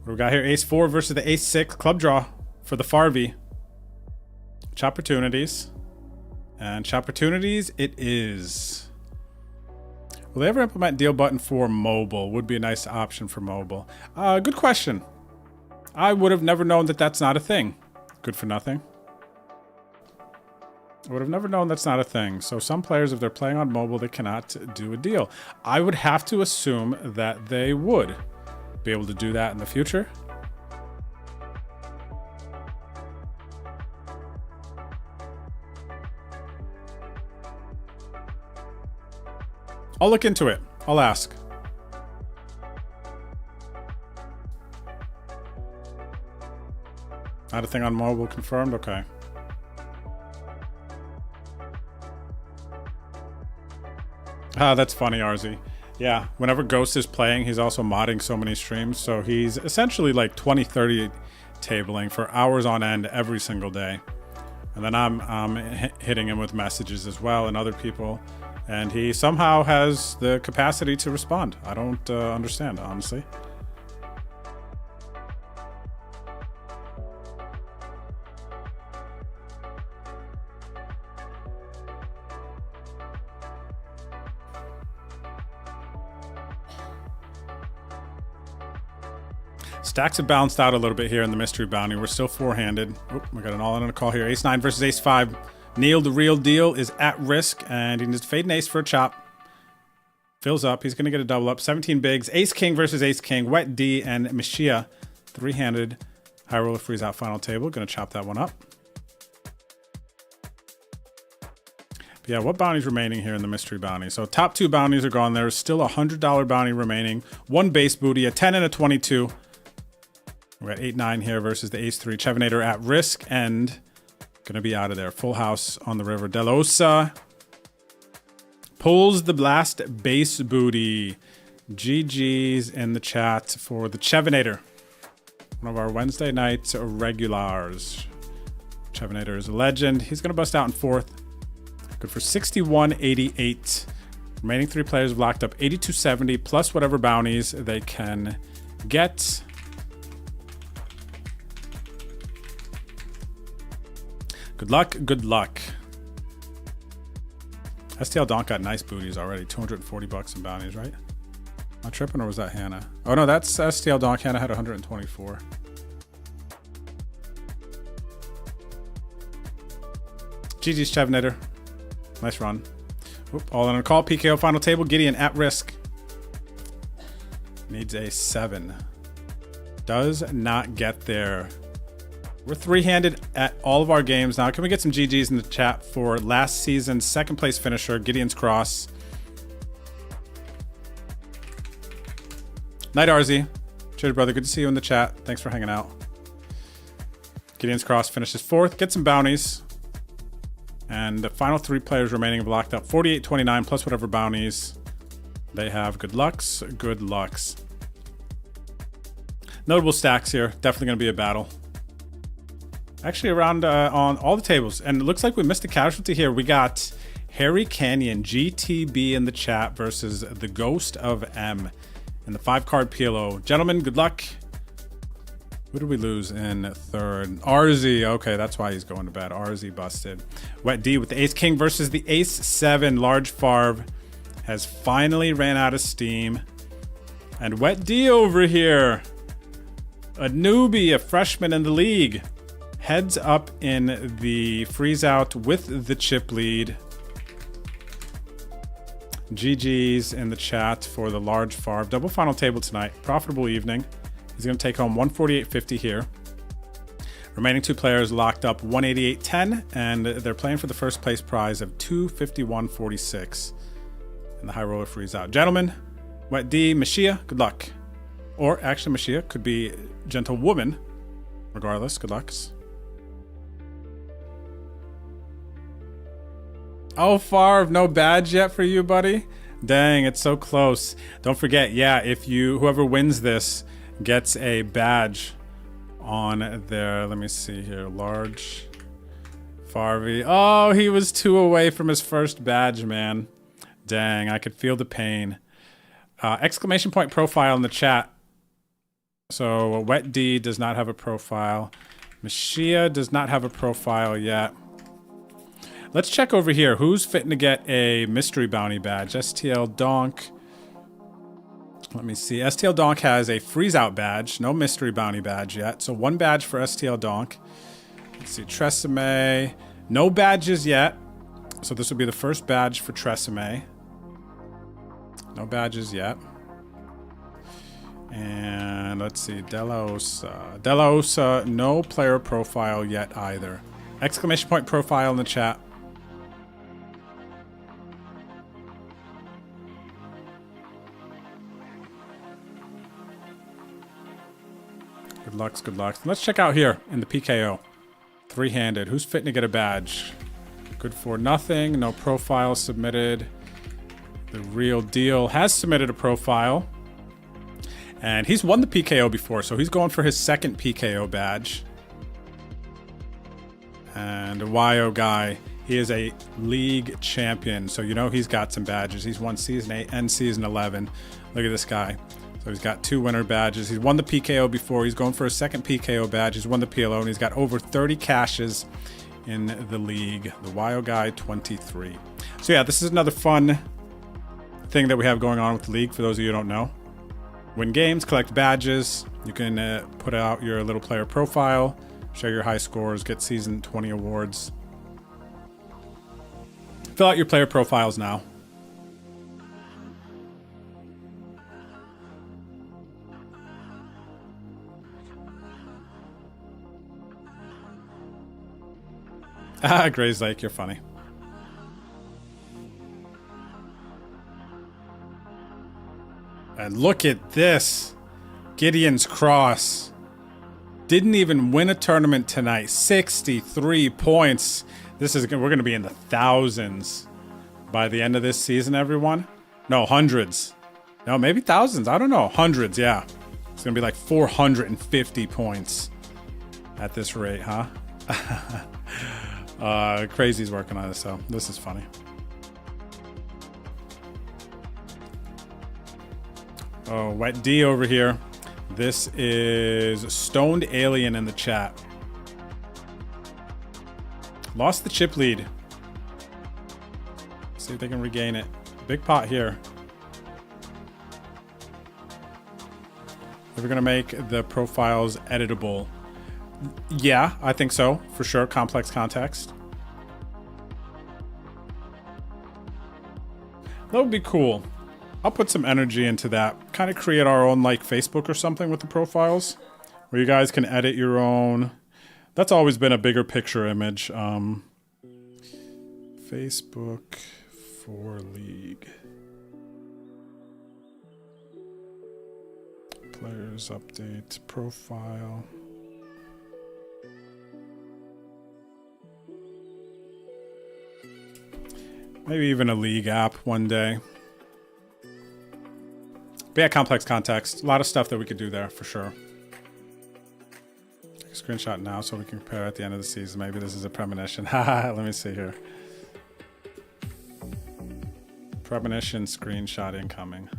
do we got here? Ace 4 versus the Ace 6. Club draw for the Farvey. Chopportunities. And Chopportunities it is. Will they ever implement deal button for mobile? Would be a nice option for mobile. Good question. I would have never known that that's not a thing. Good for nothing. I would have never known that's not a thing. So some players, if they're playing on mobile, they cannot do a deal. I would have to assume that they would be able to do that in the future. I'll look into it. I'll ask. Not a thing on mobile confirmed? Okay. Ah, that's funny, RZ. Yeah, whenever Ghost is playing, he's also modding so many streams. So he's essentially like 20-30 tabling for hours on end every single day. And then I'm hitting him with messages as well and other people. And he somehow has the capacity to respond. I don't understand, honestly. Stacks have balanced out a little bit here in the mystery bounty. We're still four-handed. Oop, we got an all-in on a call here. Ace-9 versus Ace-5. Neil, the real deal, is at risk, and he needs to fade an ace for a chop. Fills up. He's going to get a double up. 17 bigs. Ace-King versus Ace-King. Wet D and Mashia. Three-handed. High roller freeze out final table. Going to chop that one up. But yeah, what bounties remaining here in the mystery bounty? So top two bounties are gone. There's still a $100 bounty remaining. One base booty, a 10 and a 22. We got 8-9 here versus the Ace-3. Chevinator at risk and gonna be out of there. Full house on the river. Delosa pulls the blast base booty. GG's in the chat for the Chevinator. One of our Wednesday night regulars. Chevinator is a legend. He's gonna bust out in fourth. Good for 61.88. Remaining three players have locked up 82.70 plus whatever bounties they can get. Good luck, good luck. STL Donk got nice booties already. 240 bucks in bounties, right? Am I tripping or was that Hannah? Oh no, that's STL Donk. Hannah had 124. GG's Chevinator. Nice run. Oop, all in a call. PKO final table. Gideon at risk. Needs a 7. Does not get there. We're three-handed at all of our games now. Can we get some GGs in the chat for last season's second place finisher, Gideon's Cross? Night, RZ. Cheers, brother. Good to see you in the chat. Thanks for hanging out. Gideon's Cross finishes fourth. Get some bounties. And the final three players remaining have locked up 48.29 plus whatever bounties they have. Good lucks. Good lucks. Notable stacks here. Definitely going to be a battle. Actually around on all the tables. And it looks like we missed a casualty here. We got Harry Canyon, GTB in the chat versus the Ghost of M in the 5-card PLO. Gentlemen, good luck. Who did we lose in third? RZ. Okay, that's why he's going to bed. RZ busted. Wet D with the Ace-King versus the Ace-7. Large Farv has finally ran out of steam. And Wet D over here, a newbie, a freshman in the league, heads up in the freeze out with the chip lead. GG's in the chat for the Large Farv. Double final table tonight. Profitable evening. He's going to take home 148.50 here. Remaining two players locked up 188.10, and they're playing for the first place prize of 251.46 in the high roller freeze out. Gentlemen, Wet D, Mashia, good luck. Or actually, Mashia could be Gentlewoman. Regardless, good lucks. Oh, Farv, no badge yet for you, buddy? Dang, it's so close. Don't forget, yeah, if whoever wins this gets a badge on their, let me see here, Large Farvey. Oh, he was 2 away from his first badge, man. Dang, I could feel the pain. Exclamation point profile in the chat. So Wet D does not have a profile. Machia does not have a profile yet. Let's check over here. Who's fitting to get a mystery bounty badge? STL Donk. Let me see. STL Donk has a freeze out badge. No mystery bounty badge yet. So 1 badge for STL Donk. Let's see. Tresemme. No badges yet. So this will be the first badge for Tresemme. No badges yet. And let's see. Delosa. Delosa, no player profile yet either. Exclamation point profile in the chat. Good lucks, good lucks. Let's check out here in the PKO. 3-handed. Who's fitting to get a badge? Good for nothing. No profile submitted. The Real Deal has submitted a profile. And he's won the PKO before, so he's going for his 2nd PKO badge. And YO guy, he is a league champion, so you know he's got some badges. He's won Season 8 and Season 11. Look at this guy. So he's got 2 winner badges. He's won the PKO before. He's going for a 2nd PKO badge. He's won the PLO, and he's got over 30 cashes in the league. The YO guy 23. So yeah, this is another fun thing that we have going on with the league, for those of you who don't know. Win games, collect badges. You can put out your little player profile, share your high scores, get Season 20 awards. Fill out your player profiles now. Ah, Gray's Lake, you're funny. And look at this. Gideon's Cross. Didn't even win a tournament tonight. 63 points. We're going to be in the thousands by the end of this season, everyone. No, hundreds. No, maybe thousands. I don't know. Hundreds, yeah. It's going to be like 450 points at this rate, huh? Crazy's working on it, so this is funny. Oh, Wet D over here. This is Stoned Alien in the chat. Lost the chip lead. See if they can regain it. Big pot here. Are we gonna make the profiles editable? Yeah, I think so, for sure. Complex context. That would be cool. I'll put some energy into that. Kind of create our own like Facebook or something with the profiles, where you guys can edit your own. That's always been a bigger picture image. Facebook for League. Players update profile. Maybe even a league app one day. But yeah, complex context. A lot of stuff that we could do there for sure. Take a screenshot now so we can compare at the end of the season. Maybe this is a premonition. Let me see here. Premonition screenshot incoming.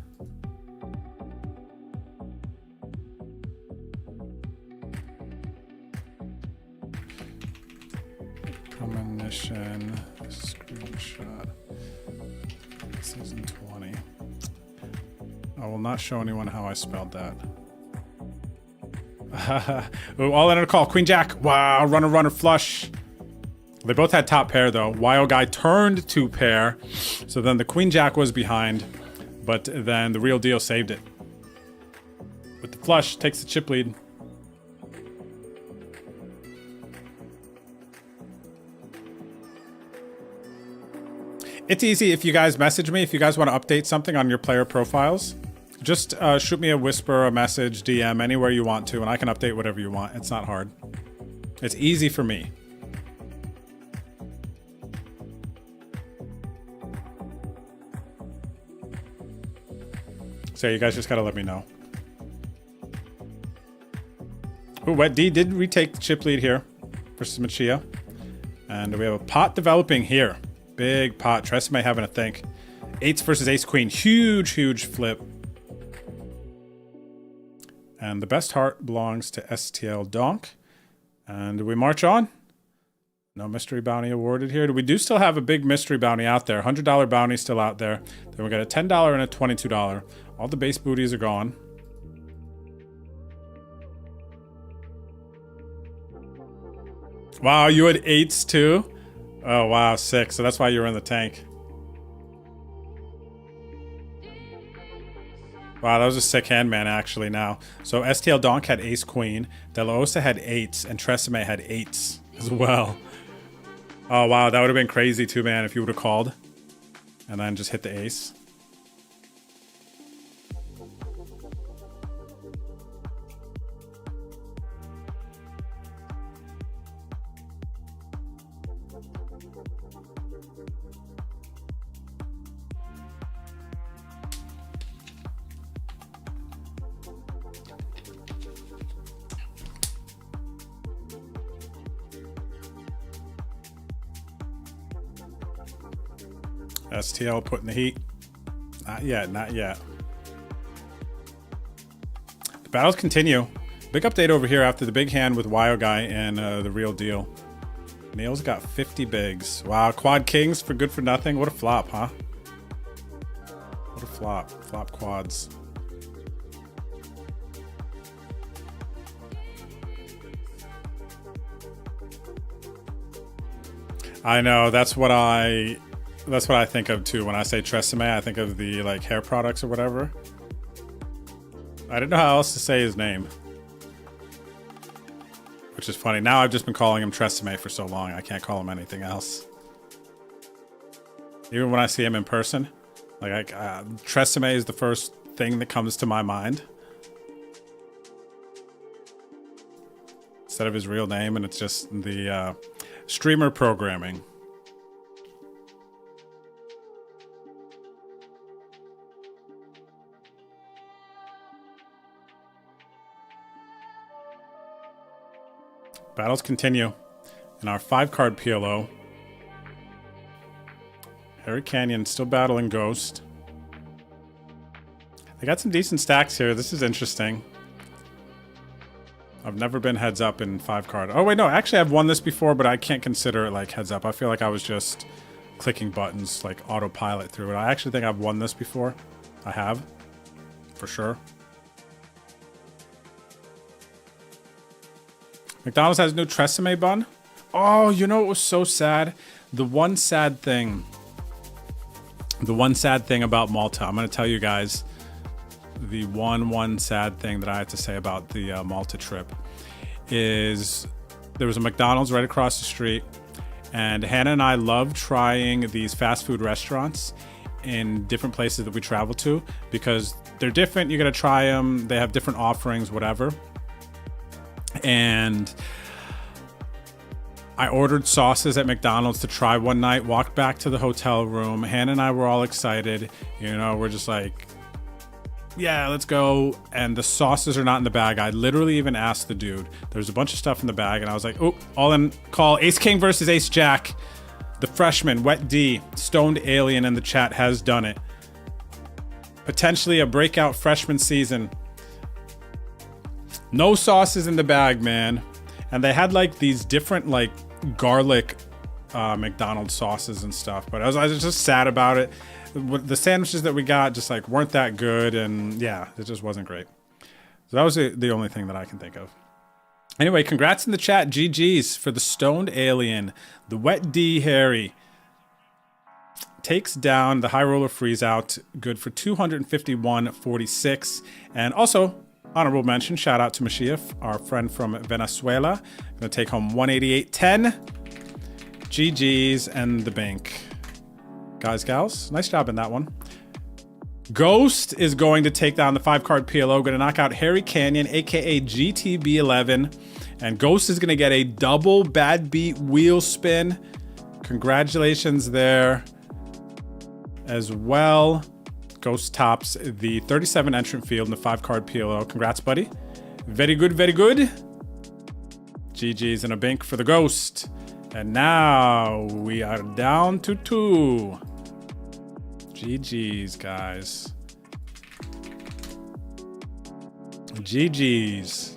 Premonition screenshot. Season 20. I will not show anyone how I spelled that. Ooh, all in a call. Queen Jack. Wow, runner, flush. They both had top pair though. Wild guy turned to pair. So then the Queen Jack was behind, but then the Real Deal saved it. With the flush, takes the chip lead. It's easy if you guys message me, if you guys want to update something on your player profiles. Just shoot me a whisper, a message, DM, anywhere you want to, and I can update whatever you want. It's not hard. It's easy for me. So you guys just gotta let me know. Ooh, Wet D did retake the chip lead here versus Machia. And we have a pot developing here. Big pot. Tresemme having a think. Eights versus ace queen. Huge flip. And the best heart belongs to STL Donk. And we march on. No mystery bounty awarded here. We do still have a big mystery bounty out there. $100 bounty still out there. Then we got a $10 and a $22. All the base booties are gone. Wow, you had 8s too? Oh, wow, 6. So that's why you were in the tank. Wow, that was a sick hand, man, actually, now. So STL Donk had ace queen. De La Osa had 8s. And Tresemme had 8s as well. Oh, wow, that would have been crazy too, man, if you would have called. And then just hit the ace. STL putting the heat. Not yet, not yet. The battles continue. Big update over here after the big hand with Wyo Guy and the real deal. Neil's got 50 bigs. Wow, quad kings for good for nothing. What a flop, huh? What a flop. Flop quads. I know, that's what I think of too when I say Tresemme. I think of the like hair products or whatever. I didn't know how else to say his name, which is funny. Now I've just been calling him Tresemme for so long, I can't call him anything else. Even when I see him in person, like Tresemme is the first thing that comes to my mind instead of his real name, and it's just the streamer programming. Battles continue in our 5-card PLO. Harry Canyon still battling Ghost. They got some decent stacks here. This is interesting. I've never been heads up in 5-card. Oh wait, no, actually I've won this before, but I can't consider it like heads up. I feel like I was just clicking buttons, like autopilot through it. I actually think I've won this before. I have, for sure. McDonald's has a new Tresemme bun. Oh, you know what was so sad? The one sad thing about Malta. I'm going to tell you guys the one sad thing that I have to say about the Malta trip is there was a McDonald's right across the street, and Hannah and I love trying these fast food restaurants in different places that we travel to because they're different. You're going to try them. They have different offerings, whatever. And I ordered sauces at McDonald's to try one night, walked back to the hotel room. Hannah and I were all excited. You know, we're just like, yeah, let's go. And the sauces are not in the bag. I literally even asked the dude. There's a bunch of stuff in the bag. And I was like, oh, all in call. Ace King versus Ace Jack. The freshman, Wet D, Stoned Alien in the chat has done it. Potentially a breakout freshman season. No sauces in the bag, man. And they had like these different like garlic McDonald's sauces and stuff. But I was just sad about it. The sandwiches that we got just like weren't that good. And yeah, it just wasn't great. So that was the only thing that I can think of. Anyway, congrats in the chat. GG's for the Stoned Alien. The Wet D Harry takes down the High Roller Freeze Out. Good for 251.46. And also, honorable mention, shout out to Mashiach, our friend from Venezuela. Gonna take home 188.10. GG's and the bank. Guys, gals, nice job in that one. Ghost is going to take down the 5-card PLO. Gonna knock out Harry Canyon, aka GTB11. And Ghost is gonna get a double bad beat wheel spin. Congratulations there as well. Ghost tops the 37 entrant field in the 5-card PLO. Congrats, buddy. Very good, very good. GG's and a bank for the Ghost. And now we are down to 2. GG's, guys. GG's.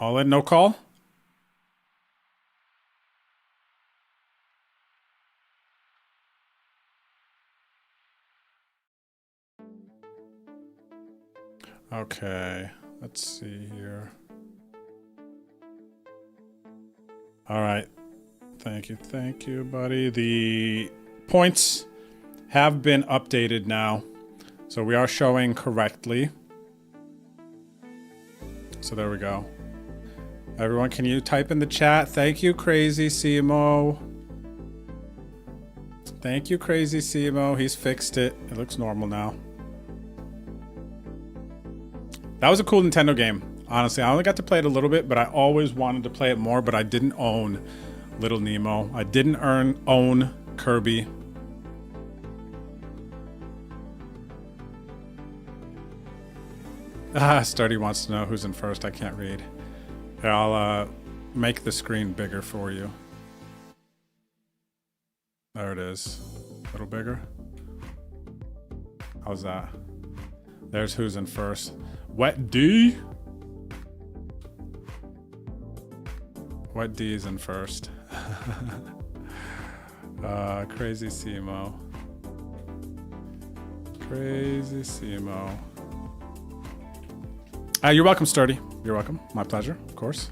All in, no call? Okay, let's see here. All right. Thank you, buddy. The points have been updated now. So we are showing correctly. So there we go. Everyone, can you type in the chat? Thank you, Crazy CMO. Thank you, Crazy CMO. He's fixed it. It looks normal now. That was a cool Nintendo game. Honestly, I only got to play it a little bit, but I always wanted to play it more, but I didn't own Little Nemo. I didn't own Kirby. Sturdy wants to know who's in first. I can't read. Here, I'll make the screen bigger for you. There it is. A little bigger. How's that? There's who's in first. Wet D? Wet D is in first. Crazy CMO. Crazy CMO. You're welcome, Sturdy. You're welcome. My pleasure, of course.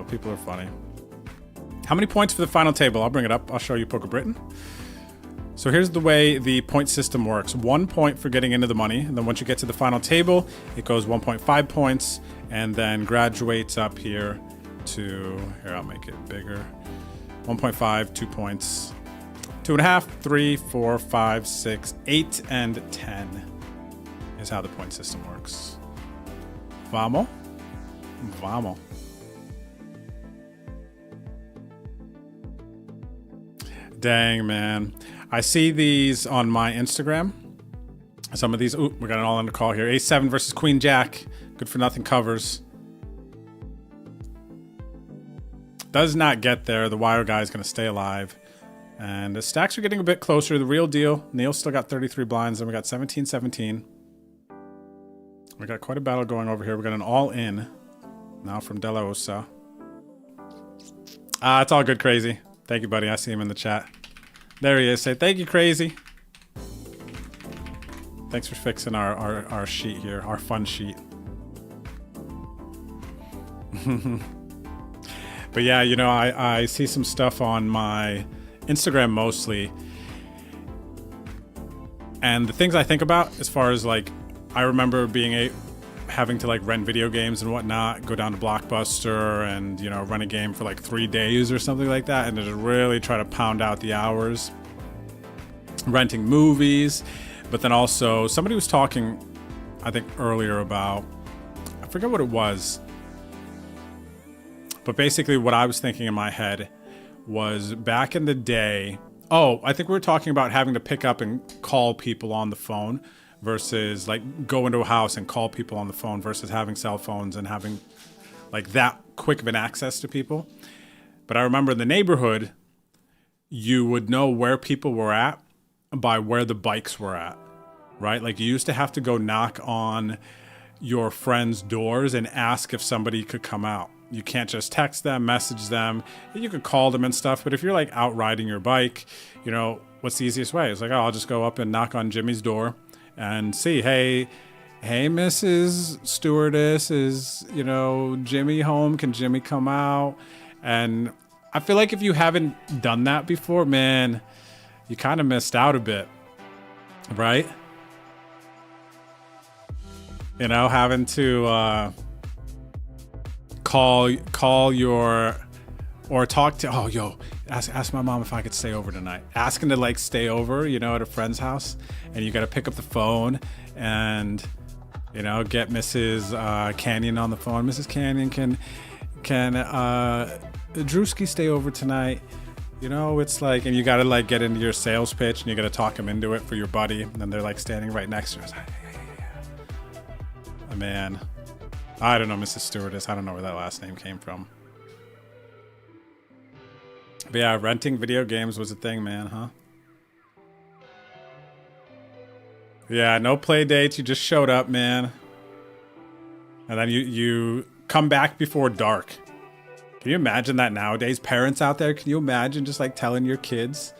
People are funny. How many points for the final table? I'll bring it up. I'll show you Poker Britain. So here's the way the point system works. 1 point for getting into the money. And then once you get to the final table, it goes 1.5 points and then graduates up here to, here, I'll make it bigger. 1.5, 2 points, 2.5, 3, 4, 5, 6, 8, and 10 is how the point system works. Vamos. Vamos. Dang, man. I see these on my Instagram. Some of these, ooh, we got it all under call here. A7 versus Queen Jack. Good for nothing covers. Does not get there. The wire guy is going to stay alive. And the stacks are getting a bit closer. The real deal. Neil still got 33 blinds. Then we got 17-17. We got quite a battle going over here. We got an all-in now from De La Osa. It's all good, Crazy. Thank you, buddy. I see him in the chat. There he is. Say thank you, Crazy. Thanks for fixing our sheet here, our fun sheet. But yeah, you know, I see some stuff on my Instagram mostly. And the things I think about as far as like, I remember having to like rent video games and whatnot, go down to Blockbuster and, you know, rent a game for like 3 days or something like that. And just really try to pound out the hours. Renting movies. But then also somebody was talking, I think earlier about, I forget what it was. But basically what I was thinking in my head was back in the day. Oh, I think we were talking about having to pick up and call people on the phone versus like go into a house and call people on the phone versus having cell phones and having like that quick of an access to people. But I remember in the neighborhood, you would know where people were at by where the bikes were at, right? Like you used to have to go knock on your friends' doors and ask if somebody could come out. You can't just text them, message them. You could call them and stuff. But if you're like out riding your bike, you know, what's the easiest way? It's like, oh, I'll just go up and knock on Jimmy's door and see, hey, Mrs. Stewardess, is, you know, Jimmy home? Can Jimmy come out? And I feel like if you haven't done that before, man, you kind of missed out a bit, right? You know, having to call your, or talk to, oh, yo, ask my mom if I could stay over tonight. Asking to like stay over, you know, at a friend's house, and you got to pick up the phone and, you know, get Mrs. Canyon on the phone. Mrs. Canyon, can Drewski stay over tonight? You know, it's like, and you got to like get into your sales pitch and you got to talk them into it for your buddy. And then they're like standing right next to us. Yeah. Man, I don't know, Mrs. Stewardess. I don't know where that last name came from. But yeah, renting video games was a thing, man, huh? Yeah, no play dates. You just showed up, man. And then you come back before dark. Can you imagine that nowadays? Parents out there, can you imagine just like telling your kids,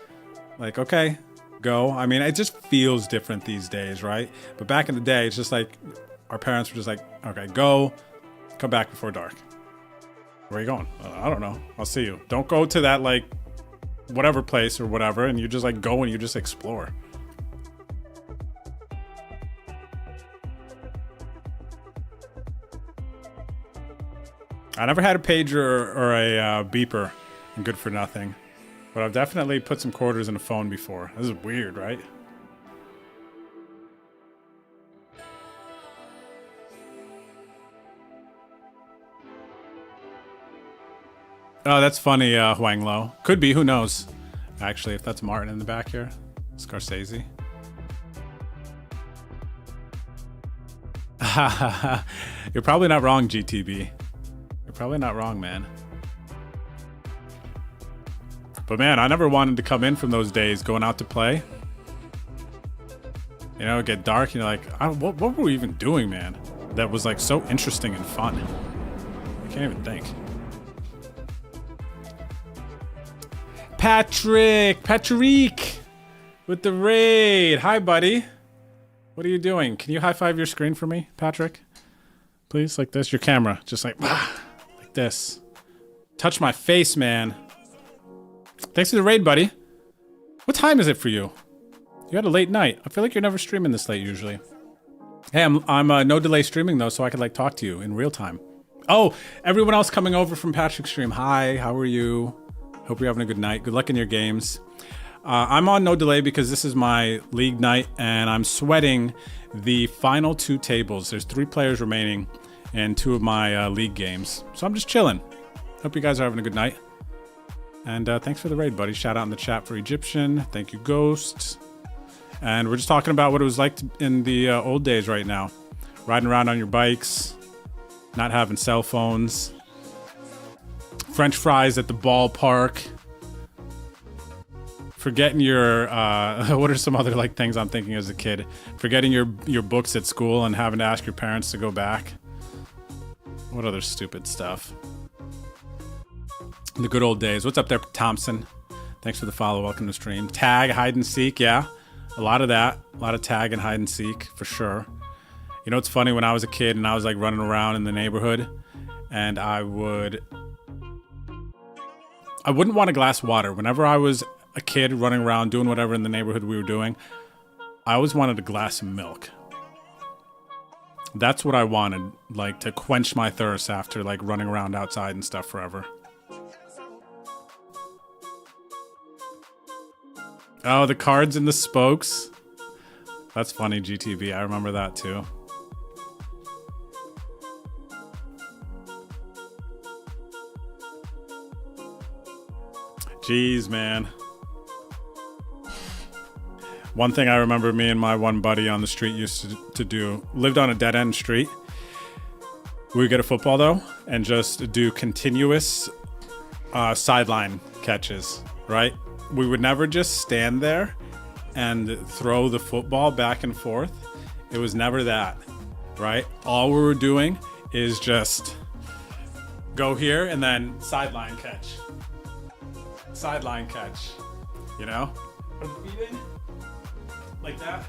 like, okay, go? I mean, it just feels different these days, right? But back in the day, it's just like our parents were just like, okay, go, come back before dark. Where are you going? I don't know. I'll see you. Don't go to that like whatever place or whatever, and you just like go and you just explore. I never had a pager or a beeper in Good for Nothing, but I've definitely put some quarters in a phone before. This is weird, right? Oh, that's funny, Huang Lo. Could be, who knows? Actually, if that's Martin in the back here. Scorsese. You're probably not wrong, GTB. You're probably not wrong, man. But man, I never wanted to come in from those days going out to play. You know, get dark and you're like, what were we even doing, man? That was like so interesting and fun. I can't even think. Patrick with the raid. Hi, buddy. What are you doing? Can you high five your screen for me, Patrick? Please, like this. Your camera, just like this. Touch my face, man. Thanks for the raid, buddy. What time is it for you? You had a late night. I feel like you're never streaming this late usually. Hey, I'm no delay streaming though, so I could like talk to you in real time. Oh, everyone else coming over from Patrick's stream. Hi, how are you? Hope you're having a good night. Good luck in your games. I'm on no delay because this is my league night and I'm sweating the final 2 tables. There's 3 players remaining in 2 of my league games. So I'm just chilling. Hope you guys are having a good night. And thanks for the raid, buddy. Shout out in the chat for Egyptian. Thank you, Ghost. And we're just talking about what it was like in the old days right now. Riding around on your bikes, not having cell phones, French fries at the ballpark, forgetting your, what are some other like things I'm thinking as a kid? Forgetting your books at school and having to ask your parents to go back. What other stupid stuff? The good old days. What's up there, Thompson? Thanks for the follow. Welcome to stream. Tag, hide and seek. Yeah, a lot of that. A lot of tag and hide and seek for sure. You know, it's funny when I was a kid and I was like running around in the neighborhood and I wouldn't want a glass of water. Whenever I was a kid running around doing whatever in the neighborhood we were doing, I always wanted a glass of milk. That's what I wanted, like to quench my thirst after like running around outside and stuff forever. Oh, the cards and the spokes. That's funny, GTV. I remember that too. Jeez, man. One thing I remember me and my one buddy on the street used to do, lived on a dead-end street. We would get a football, though, and just do continuous sideline catches, right? We would never just stand there and throw the football back and forth. It was never that, right? All we were doing is just go here and then sideline catch. Sideline catch, you know? Like that.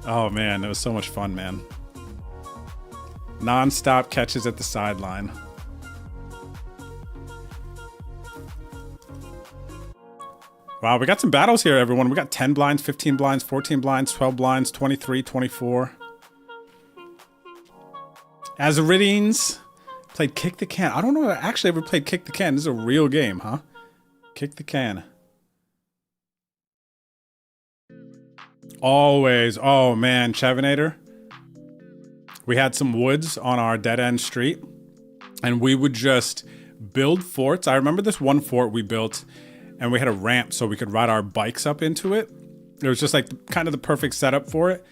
Oh man, it was so much fun, man. Non-stop catches at the sideline. Wow, we got some battles here, everyone. We got 10 blinds, 15 blinds, 14 blinds, 12 blinds, 23, 24. Azaridians played Kick the Can. I don't know if I actually ever played Kick the Can. This is a real game, huh? Kick the Can. Always. Oh, man. Chevinator. We had some woods on our dead-end street, and we would just build forts. I remember this one fort we built, and we had a ramp so we could ride our bikes up into it. It was just like kind of the perfect setup for it.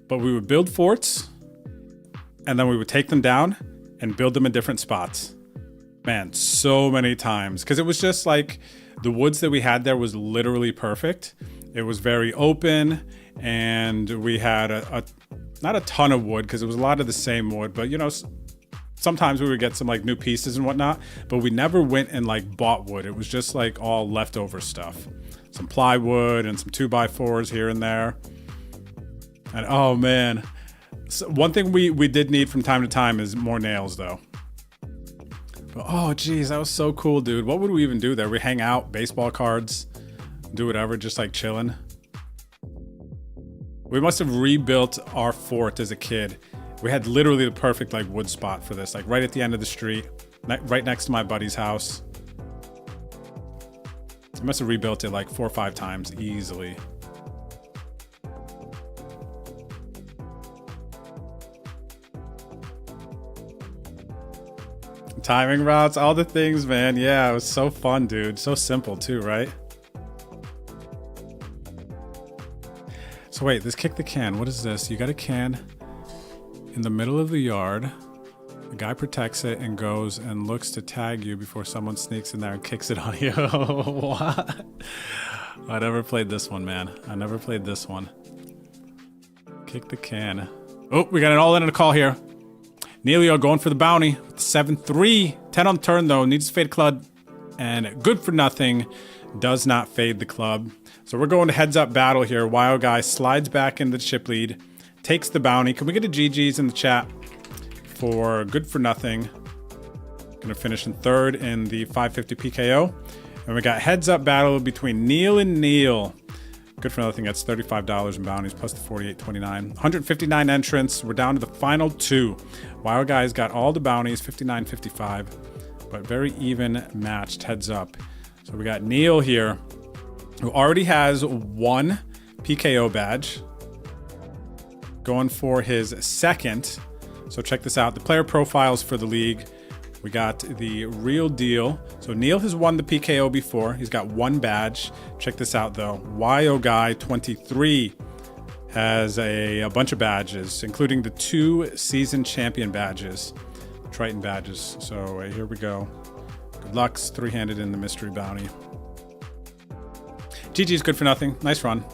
But we would build forts, and then we would take them down and build them in different spots. Man, so many times. Because it was just like the woods that we had there was literally perfect. It was very open, and we had not a ton of wood because it was a lot of the same wood, but you know, sometimes we would get some like new pieces and whatnot, but we never went and like bought wood. It was just like all leftover stuff. Some plywood and some 2x4s here and there. And oh man, so one thing we did need from time to time is more nails though. But, oh geez, that was so cool, dude. What would we even do there? We hang out, baseball cards, do whatever, just like chilling. We must have rebuilt our fort as a kid. We had literally the perfect like wood spot for this, like right at the end of the street, right next to my buddy's house. I must have rebuilt it like 4 or 5 times easily. Timing routes, all the things, man. Yeah, it was so fun, dude. So simple too, right? So wait, this kick the can. What is this? You got a can in the middle of the yard. The guy protects it and goes and looks to tag you before someone sneaks in there and kicks it on you. What? I never played this one, man. I never played this one. Kick the can. Oh, we got an all in and a call here. Neilio going for the bounty. 7-3. 10 on the turn, though. Needs to fade club. And good for nothing. Does not fade the club. So we're going to heads up battle here. Wild guy slides back into the chip lead. Takes the bounty. Can we get a GG's in the chat for good for nothing? Gonna finish in third in the 550 PKO. And we got heads up battle between Neil and Neil. Good for nothing. That's $35 in bounties plus the 48.29. 159 entrants. We're down to the final 2. Wild Guy's got all the bounties, 59.55, but very even matched heads up. So we got Neil here, who already has 1 PKO badge, going for his second. So check this out. The player profiles for the league. We got the real deal. So Neil has won the PKO before. He's got 1 badge. Check this out though. YO Guy 23 has a bunch of badges, including the 2 season champion badges, Triton badges. So here we go. Good luck's 3-handed in the mystery bounty. GG's good for nothing. Nice run.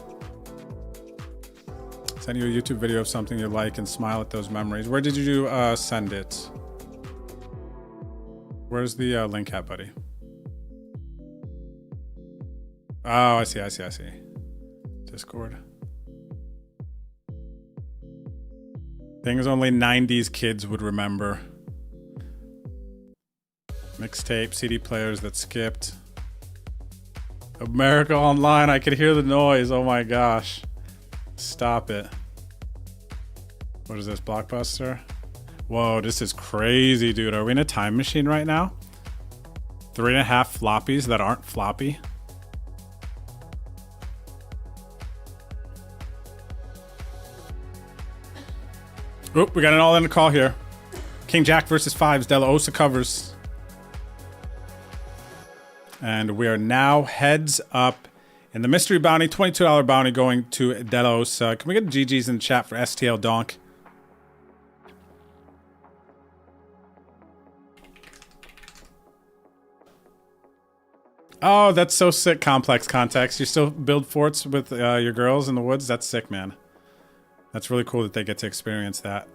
Send you a YouTube video of something you like and smile at those memories. Where did you send it? Where's the link at, buddy? Oh, I see. Discord. Things only 90s kids would remember. Mixtape, CD players that skipped. America Online, I could hear the noise. Oh my gosh. Stop it. What is this, Blockbuster? Whoa, this is crazy, dude. Are we in a time machine right now? 3.5 floppies that aren't floppy. Oop, we got an all-in call here. King Jack versus 5s. De La Osa covers. And we are now heads up in the mystery bounty. $22 bounty going to De La Osa. Can we get GG's in the chat for STL Donk? Oh, that's so sick. Complex context. You still build forts with your girls in the woods? That's sick, man. That's really cool that they get to experience that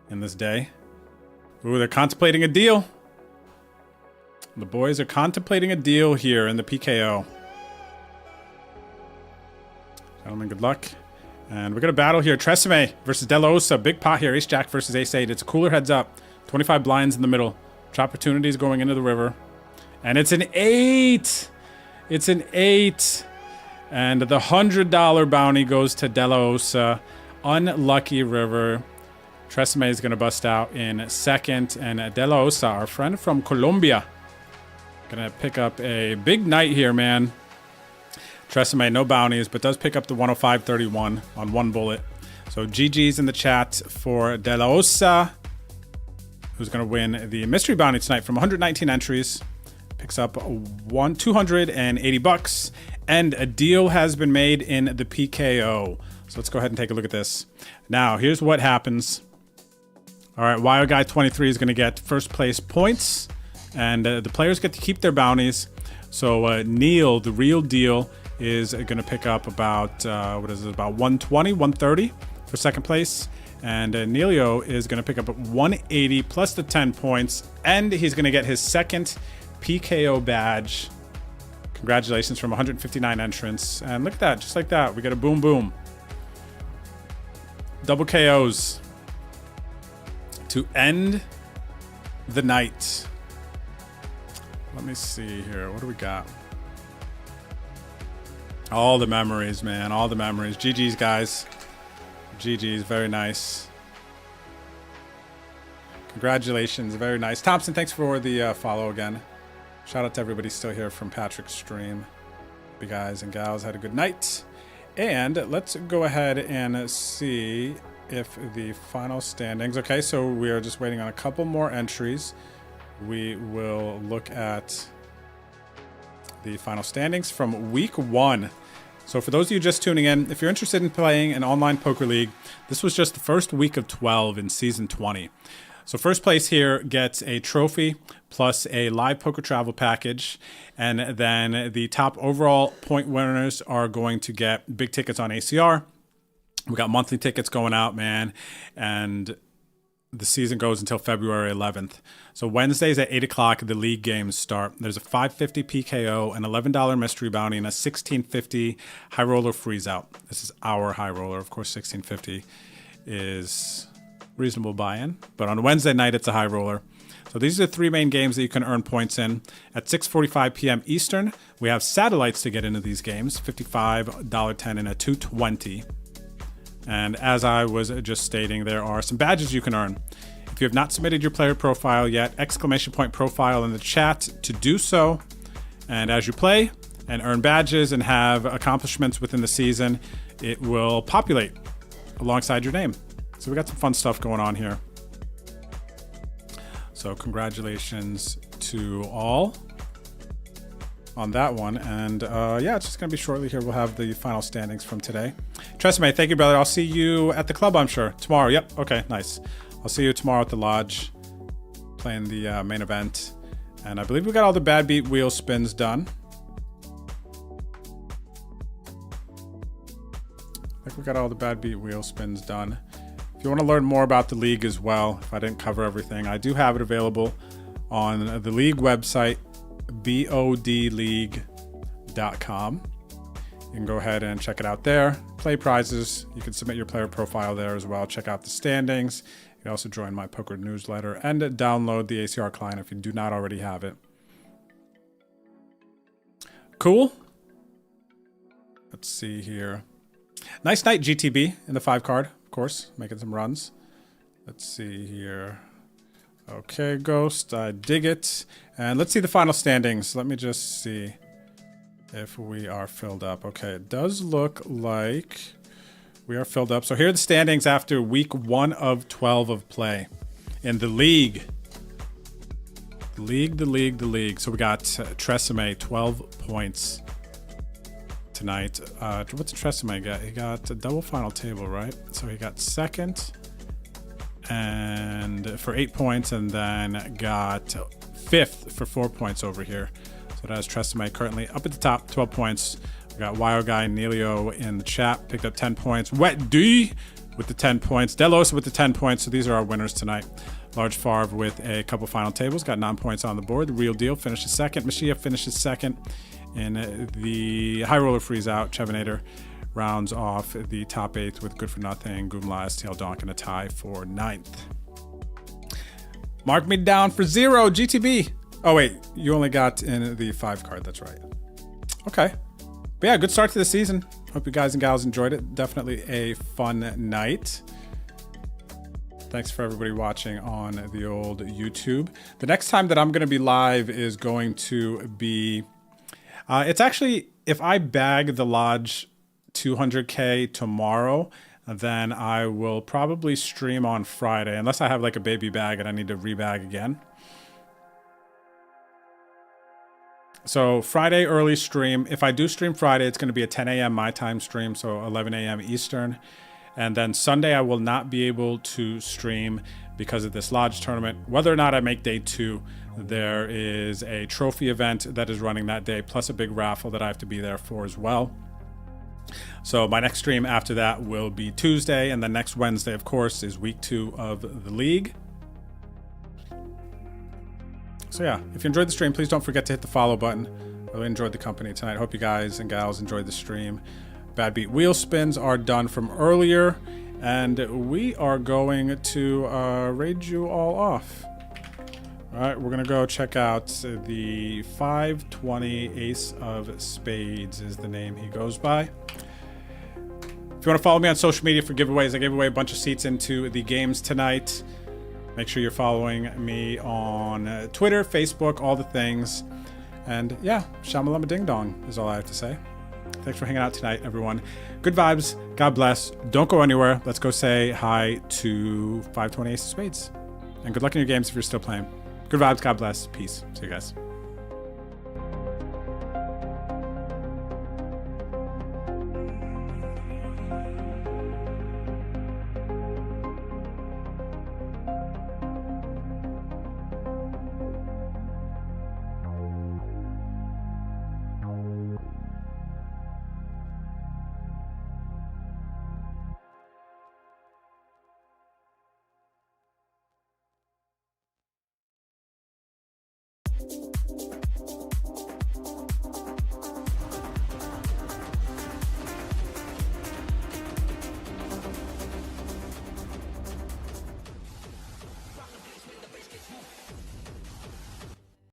in this day. Ooh, they're contemplating a deal. The boys are contemplating a deal here in the PKO. Gentlemen, good luck. And we're going to battle here. Tresemme versus De La Osa. Big pot here. Ace Jack versus Ace 8. It's a cooler heads up. 25 blinds in the middle. Opportunities going into the river. And it's an 8. It's an 8. And the $100 bounty goes to De La Osa. Unlucky river. Tresemme is going to bust out in second. And De La Osa, our friend from Colombia, going to pick up a big night here, man. Tresemme, no bounties, but does pick up the 105.31 on 1 bullet. So GG's in the chat for De La Osa, who's going to win the mystery bounty tonight from 119 entries. Picks up $280. And a deal has been made in the PKO. So let's go ahead and take a look at this. Now, here's what happens. All right, Wild Guy 23 is going to get first place points. And the players get to keep their bounties. So Neil, the real deal, is going to pick up about, about 120, 130 for second place. And Nelio is going to pick up 180 plus the 10 points, and he's going to get his second PKO badge. Congratulations from 159 entrants. And look at that, just like that, we get a boom boom. Double KOs to end the night. Let me see here. What do we got? All the memories, man. All the memories. GG's, guys. GG's. Very nice. Congratulations. Very nice. Thompson, thanks for the follow again. Shout out to everybody still here from Patrick's stream. You guys and gals had a good night. And let's go ahead and see if the final standings. Okay, so we are just waiting on a couple more entries. We will look at the final standings from week 1. So for those of you just tuning in, if you're interested in playing an online poker league, this was just the first week of 12 in season 20. So first place here gets a trophy plus a live poker travel package. And then the top overall point winners are going to get big tickets on ACR. We got monthly tickets going out, man. And the season goes until February 11th. So Wednesdays at 8 o'clock, the league games start. There's a $5.50 PKO, an $11 mystery bounty, and a $16.50 high roller freeze out. This is our high roller. Of course, $16.50 is reasonable buy-in. But on Wednesday night, it's a high roller. So these are the 3 main games that you can earn points in. At 6:45 p.m. Eastern, we have satellites to get into these games, $55, $10, and a $2.20. And as I was just stating, there are some badges you can earn. If you have not submitted your player profile yet, exclamation point profile in the chat to do so. And as you play and earn badges and have accomplishments within the season, it will populate alongside your name. So we got some fun stuff going on here. So congratulations to all on that one. And yeah, it's just going to be shortly here. We'll have the final standings from today. Tresemme, thank you, brother. I'll see you at the club, I'm sure. Tomorrow. Yep. Okay, nice. I'll see you tomorrow at the lodge playing the main event. And I believe we got all the bad beat wheel spins done. I think we got all the bad beat wheel spins done. If you want to learn more about the league as well, if I didn't cover everything, I do have it available on the league website, bodleague.com. You can go ahead and check it out there. Play prizes. You can submit your player profile there as well. Check out the standings. You can also join my poker newsletter and download the ACR client if you do not already have it. Cool. Let's see here. Nice night, GTB, in the 5 card, of course, making some runs. Let's see here. Okay, Ghost, I dig it. And let's see the final standings. Let me just see if we are filled up. Okay, it does look like we are filled up. So here are the standings after week 1 of 12 of play in the league. The league. So we got Tresemme, 12 points tonight. What's Tresemme got? He got a double final table, right? So he got second and for 8 points, and then got 5th for 4 points over here. So that is Tresemme currently up at the top, 12 points. We got Wild Guy Nelio in the chat, picked up 10 points. Wet D with the 10 points. Delos with the 10 points. So these are our winners tonight. Large Favre with a couple final tables, got 9 points on the board. The Real Deal finishes second. Mashia finishes second. In the high roller freeze out, Chevinator rounds off the top 8th with Good for Nothing, Goomla, STL Donk, and a tie for 9th. Mark me down for 0, GTB. Oh, wait, you only got in the 5 card. That's right. Okay. But yeah, good start to the season. Hope you guys and gals enjoyed it. Definitely a fun night. Thanks for everybody watching on the old YouTube. The next time that I'm going to be live is going to be... it's actually, if I bag the Lodge 200K tomorrow, then I will probably stream on Friday, unless I have like a baby bag and I need to rebag again. So Friday early stream. If I do stream Friday, it's going to be a 10 a.m. my time stream, so 11 a.m. Eastern. And then Sunday I will not be able to stream because of this Lodge tournament. Whether or not I make day 2, there is a trophy event that is running that day, plus a big raffle that I have to be there for as well. So my next stream after that will be Tuesday, and then next Wednesday, of course, is week 2 of the league. So yeah, if you enjoyed the stream, please don't forget to hit the follow button. I really enjoyed the company tonight. Hope you guys and gals enjoyed the stream. Bad Beat wheel spins are done from earlier, and we are going to raid you all off. All right, we're gonna go check out the 520 Ace of Spades is the name he goes by. If you want to follow me on social media for giveaways, I gave away a bunch of seats into the games tonight. Make sure you're following me on Twitter, Facebook, all the things. And yeah, shamalama ding dong is all I have to say. Thanks for hanging out tonight, everyone. Good vibes. God bless. Don't go anywhere. Let's go say hi to 520 Ace of Spades. And good luck in your games if you're still playing. Good vibes. God bless. Peace. See you guys.